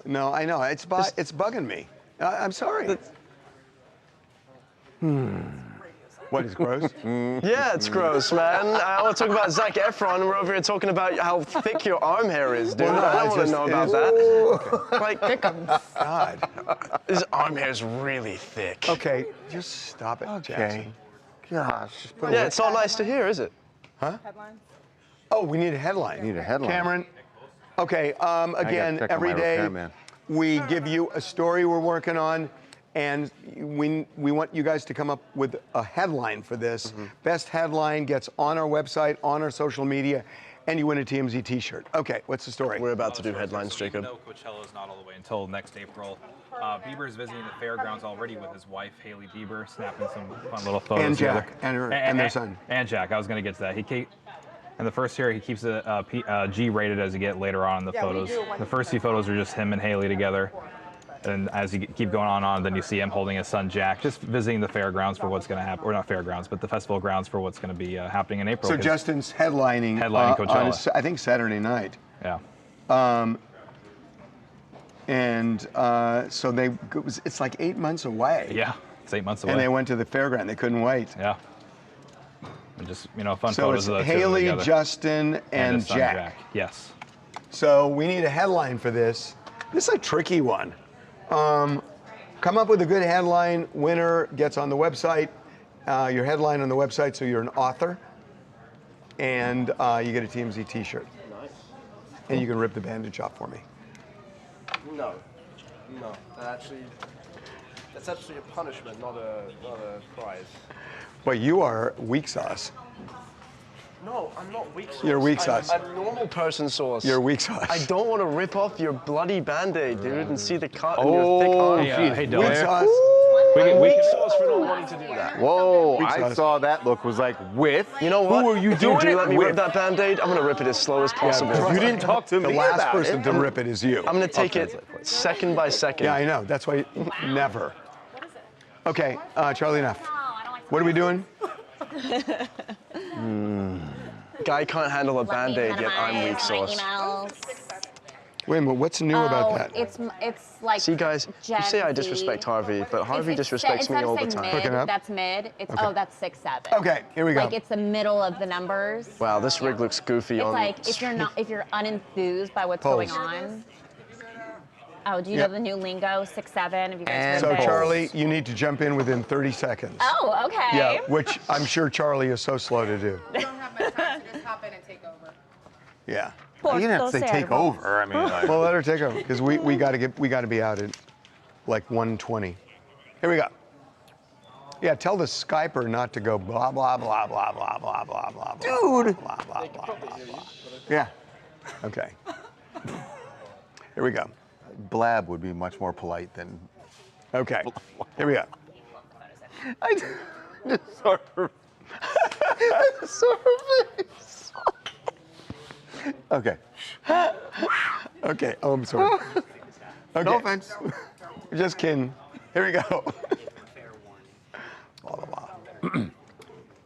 No, I know. It's bugging me. I'm sorry. What is gross? Yeah, it's gross, man. I want to talk about Zac Efron, and we're over here talking about how thick your arm hair is, dude. Well, no, I don't want to know about that. Okay. Like, God. His arm hair is really thick. Okay, just stop it, Jackson. Gosh. Just put Yeah, it's not nice to hear, is it? Huh? Oh, we need a headline. Need a headline. Cameron. Okay, again, check on every my day repairman. we give you a story we're working on, and we want you guys to come up with a headline for this. Best headline gets on our website, on our social media, and you win a TMZ t-shirt. Okay, what's the story? We're about to do headlines, Jacob. No, Coachella's not all the way until next April. Bieber is visiting the fairgrounds already with his wife, Hailey Bieber, snapping some fun little photos And together. Jack, and their son. And Jack, I was going to get to that. In the first year, he keeps it G-rated as you get later on in the photos. The first few photos are just him and Hailey together. And as you keep going on, then you see him holding his son Jack, just visiting the fairgrounds for what's going to happen, or not fairgrounds, but the festival grounds for what's going to be happening in April. So Justin's headlining Coachella. on, I think, Saturday night. Yeah. So it's like 8 months away. Yeah, it's 8 months away. And they went to the fairground. They couldn't wait. Yeah. And just, fun So photos it's of the two Hailey, together. Justin, and his son, Jack. Yes. So we need a headline for this. This is a tricky one. Come up with a good headline. Winner gets on the website. Your headline on the website, so you're an author. And you get a TMZ t-shirt. Nice. And you can rip the bandage off for me. No. That's actually a punishment, not a prize. But you are weak sauce. No, I'm not weak sauce. You're weak sauce. I'm normal person sauce. You're weak sauce. I don't want to rip off your bloody Band-Aid, dude, and see the cut in your thick arm. Hey, Weak Dylan. sauce. I'm weak sauce for not wanting to do that. Whoa, Weak I sauce. saw that look was like with. You know what? Who are you If doing do it let me with? rip that Band-Aid, I'm going to rip it as slow as possible. Yeah, You didn't talk to the me last about person it. to rip it is you. I'm going to take it second by second. Yeah, I know. That's why never. Okay, Charlie, enough. What are we doing? Guy can't handle a Band-Aid, yet I'm weak sauce. Wait a minute, what's new about that? It's like. See, guys, you say I disrespect Harvey, but Harvey disrespects me all the time. Mid, Hooking up? that's mid. It's Okay. that's 6'7". Okay, here we go. Like it's the middle of the numbers. Wow, this rig looks goofy It's on. like if you're unenthused by what's Pose. going on. Oh, do you Yep. know the new lingo, 6'7"? Have you guys And So, heard of it? Charlie, you need to jump in within 30 seconds. Oh, okay. Yeah, which I'm sure Charlie is so slow to do. You don't have much time, so just hop in and take over. Yeah. You didn't have to say take over. I mean, like, Well, let her take over because we got to be out at like 1:20. Here we go. Yeah, tell the Skyper not to go blah blah blah blah blah blah blah blah. Dude. Blah blah blah blah blah. Yeah. Okay. Here we go. blab would be much more polite than. Okay. Here we go. I just saw her. I just saw her face. Okay. Okay. Oh, I'm sorry. Okay. No offense. Just kidding. Here we go.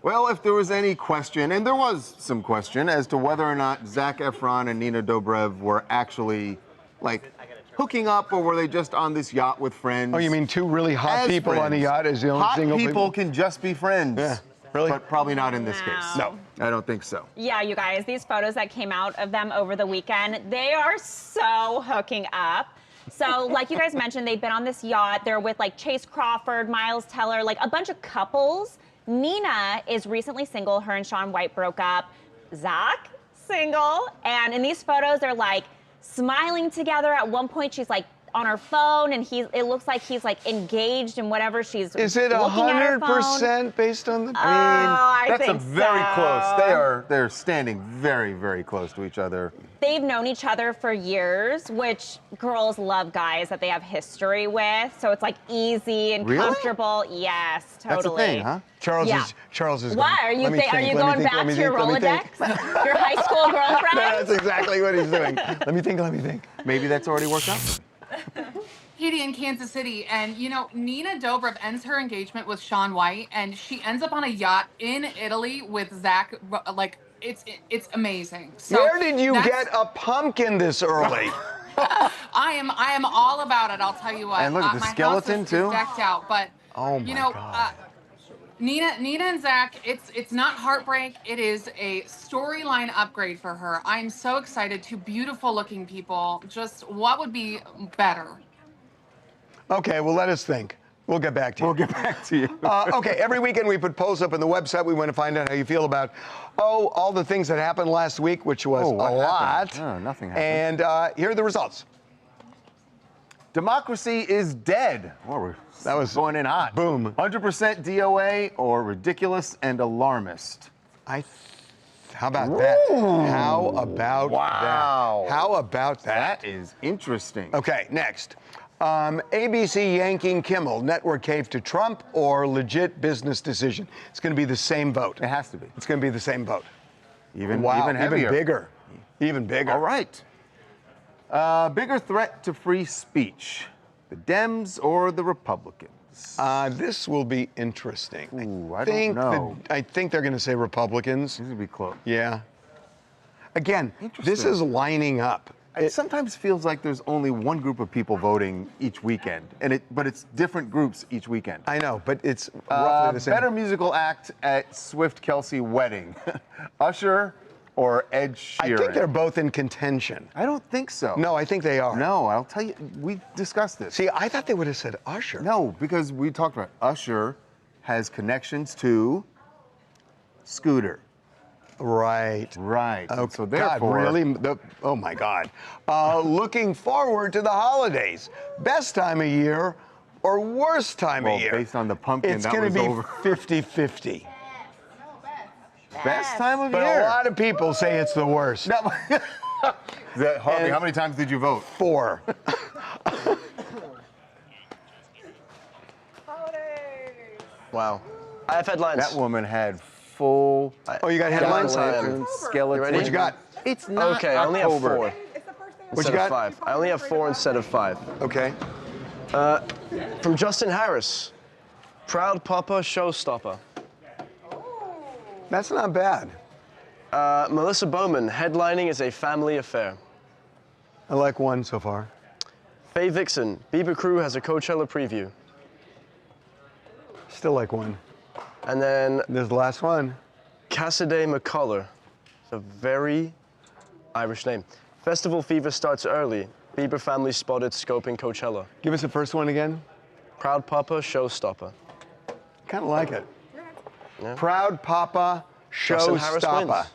Well, if there was any question, and there was some question as to whether or not Zac Efron and Nina Dobrev were actually, like, hooking up, or were they just on this yacht with friends? Oh, you mean two really hot As people on a friends. yacht as the only Hot single people can just be friends. Yeah. Really? But probably not in this case. No. I don't think so. Yeah, you guys, these photos that came out of them over the weekend, they are so hooking up. So, like you guys mentioned, they've been on this yacht. They're with like Chase Crawford, Miles Teller, like a bunch of couples. Nina is recently single. Her and Shaun White broke up. Zach, single. And in these photos, they're like smiling together. At one point, she's like on her phone, and it looks like he's like engaged in whatever she's Is it looking at her phone. 100% based on the? I That's think very so. close. They're standing very, very close to each other. They've known each other for years, which girls love guys that they have history with. So it's like easy and Really? comfortable. Yes, totally. That's a thing, huh? Charles is. What? Are you going back to your Rolodex? Your high school girlfriend? That's exactly what he's doing. Let me think. Maybe that's already worked out. Katie in Kansas City, and you know, Nina Dobrev ends her engagement with Shaun White, and she ends up on a yacht in Italy with Zach. Like, it's amazing. So Where did you get a pumpkin this early? I am all about it. I'll tell you what. And look at the my skeleton, house is too. decked out, but Oh you my know, God. Nina and Zach, it's not heartbreak. It is a storyline upgrade for her. I'm so excited. Two beautiful looking people. Just what would be better? Okay, well, let us think. We'll get back to you. We'll get back to you. Okay, every weekend we put polls up on the website. We want to find out how you feel about, all the things that happened last week, which was a lot. Oh, nothing happened. And here are the results. Democracy is dead. Oh, that was going in hot. Boom. 100% DOA or ridiculous and alarmist. How about that? How about that? How about that? That is interesting. Okay, next. ABC yanking Kimmel, network cave to Trump, or legit business decision? It's going to be the same vote. It has to be. It's going to be the same vote. Even Even heavier. bigger. Even bigger. All right. Bigger threat to free speech, the Dems or the Republicans? This will be interesting. Ooh, I don't know. I think they're going to say Republicans. This will be close. Yeah. Again, this is lining up. It sometimes feels like there's only one group of people voting each weekend, but it's different groups each weekend. I know, but it's roughly the same. Better musical act at Swift-Kelsey wedding, Usher or Ed Sheeran? I think they're both in contention. I don't think so. No, I think they are. No, I'll tell you, we discussed this. See, I thought they would have said Usher. No, because we talked about Usher has connections to Scooter. Right. Right. Oh, so therefore, God, really? Oh my God. Looking forward to the holidays. Best time of year or worst time of year? Based on the pumpkin, it's that going was to be over. 50-50. Best time of But year. a lot of people say it's the worst. No. Harvey, how many times did you vote? 4. Wow. I have headlines. That woman had full. Oh, you got headlines? Skeleton. What you got? It's not Okay, I only have October. 4. What you Instead got? of 5. I only have 4 instead of 5. Okay. From Justin Harris. Proud Papa Showstopper. That's not bad. Melissa Bowman, headlining is a family affair. I like 1 so far. Faye Vixen, Bieber Crew has a Coachella preview. Still like 1. And then There's the last one. Cassidy McCullough. It's a very Irish name. Festival fever starts early. Bieber family spotted scoping Coachella. Give us the first one again. Proud Papa Showstopper. Kind of like it. Yeah. Proud Papa Justin Harris Showstopper.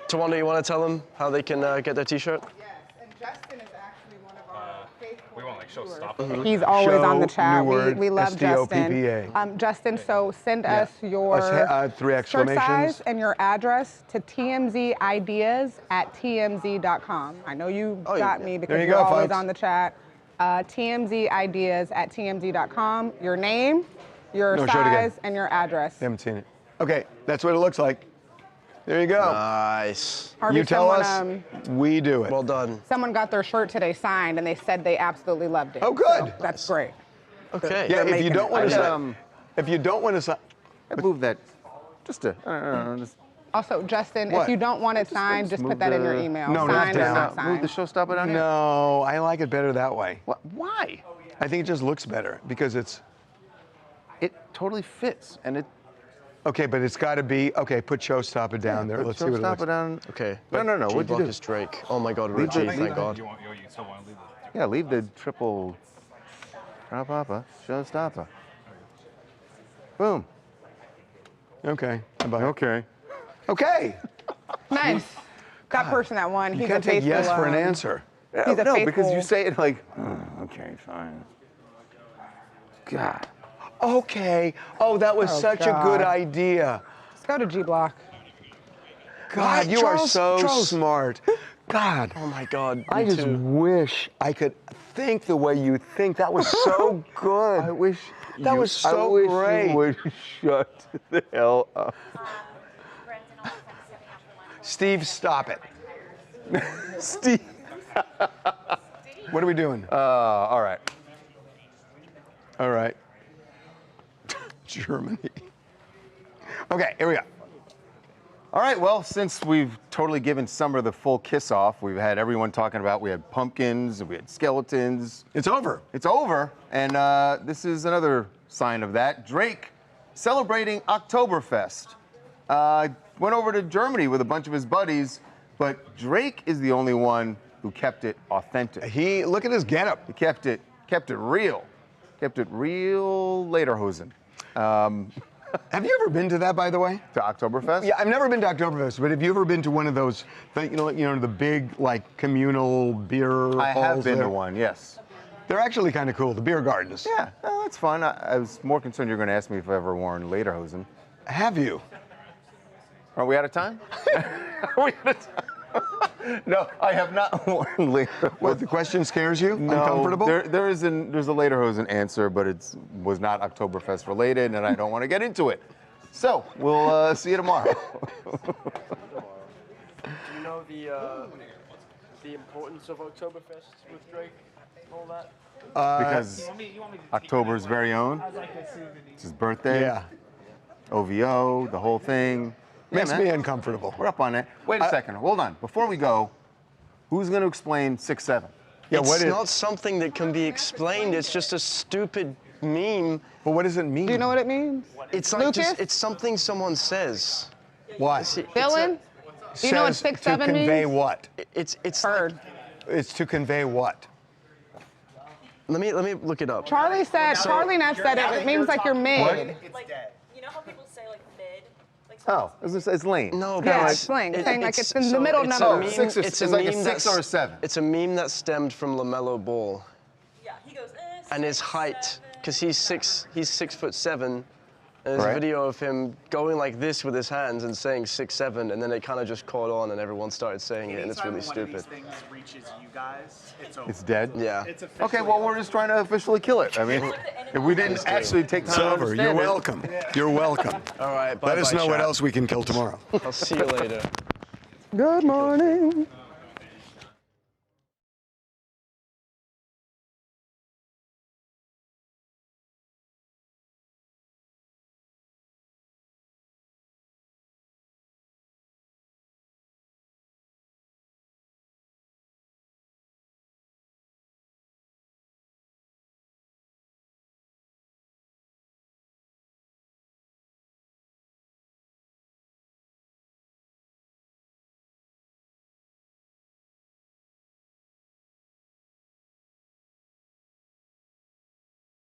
Tawanda, you want to tell them how they can get their t-shirt? And Justin is actually one of our faithful. We want like Showstopper. Mm-hmm. He's always on the chat. new word, We love Justin. STOPPA. Justin, so send us your 3 shirt exclamations. size and your address to tmzideas@tmz.com. I know you got me because There you you're go, always folks. on the chat. tmzideas@tmz.com. Your name, your No, show it again. size, and your address. They haven't seen it. Okay, that's what it looks like. There you go. Nice. Harvey, You tell someone, us, we do it. Well done. Someone got their shirt today signed, and they said they absolutely loved it. Oh, good. So that's great. Okay. Yeah, if you making don't it. want to sign, if you don't want to sign, I moved that just to. Just Also, Justin, What? if you don't want it signed, just put that in your email. No, not signed or down. not signed. move the showstopper down here. no, I like it better that way. What? Why? I think it just looks better because it's. It totally fits, and it. Okay, but it's got to be, okay, put Showstopper down there. Let's see what it looks Showstopper down. Okay. No. G What'd you block do? is Drake. Oh my God, we're Leave at G, the- thank God. You still want to leave it. Yeah, leave the triple. Papa, Showstopper. Boom. Okay. Okay. Okay. Nice. That person that won, You he's can't a take faithful, yes for an answer. He's a No, faithful. because you say it like, okay, fine. God. Okay. Oh, that was Oh, such a good God. idea. Let's go to G Block. God, you are so Charles. smart. God. Oh my God, I me just too. wish I could think the way you think. That was so good. I wish that was so great. You would shut the hell up. Steve, stop it. Steve. What are we doing? All right. All right. Germany. Okay, here we go. All right, well, since we've totally given summer the full kiss off, we've had everyone talking about, we had pumpkins, we had skeletons. It's over. It's over, and this is another sign of that. Drake celebrating Oktoberfest. Went over to Germany with a bunch of his buddies, but Drake is the only one who kept it authentic. Look at his getup. He kept it real. Kept it real lederhosen. Have you ever been to that, by the way? To Oktoberfest? Yeah, I've never been to Oktoberfest, but have you ever been to one of those, the big like communal beer I halls have been there? to one, yes. They're actually kind of cool, the beer gardens. Yeah, no, that's fun. I was more concerned you were going to ask me if I ever worn lederhosen. Have you? Are we out of time? Are we out of time? No, I have not worn lederhosen. What, the question scares you? No, Uncomfortable? there's a lederhosen answer, but it was not Oktoberfest related, and I don't want to get into it. So, we'll see you tomorrow. Do you know the importance of Oktoberfest with Drake and all that? Because October's very own. It's his birthday. Yeah. OVO, the whole thing. Makes Yeah, me man. uncomfortable. We're up on that. Wait a second. Hold on. Before we go, who's going to explain 6'7"? Yeah, It's not something that can be explained. It's just a stupid meme. But what does it mean? Do you know what it means? It's like Lucas? it's something someone says. What? Dylan? Do you know what 6'7" to convey means? what? It's Bird. It's to convey what? Let me look it up. Charlie said, Charlie Neff said it means like you're mid. You know how people say like mid? Oh, it's lame. No, Yeah, but it's slang, saying like it's in the middle it's number. A meme, Six or- it's it's a like a meme 6 or a 7. It's a meme that stemmed from LaMelo Ball. Yeah, he goes, And his height, because he's 6'7", and there's Right. a video of him going like this with his hands and saying 6'7", and then it kind of just caught on, and everyone started saying it, and it's really Anytime one of stupid. these things reaches you guys, it's over. It's dead? Yeah. It's officially Okay, well, we're just trying to officially kill it. I mean, if we didn't actually take time It's to over. understand You're it- welcome. You're welcome. All right, Let us bye-bye, know what chat. else we can kill tomorrow. I'll see you later. Good morning.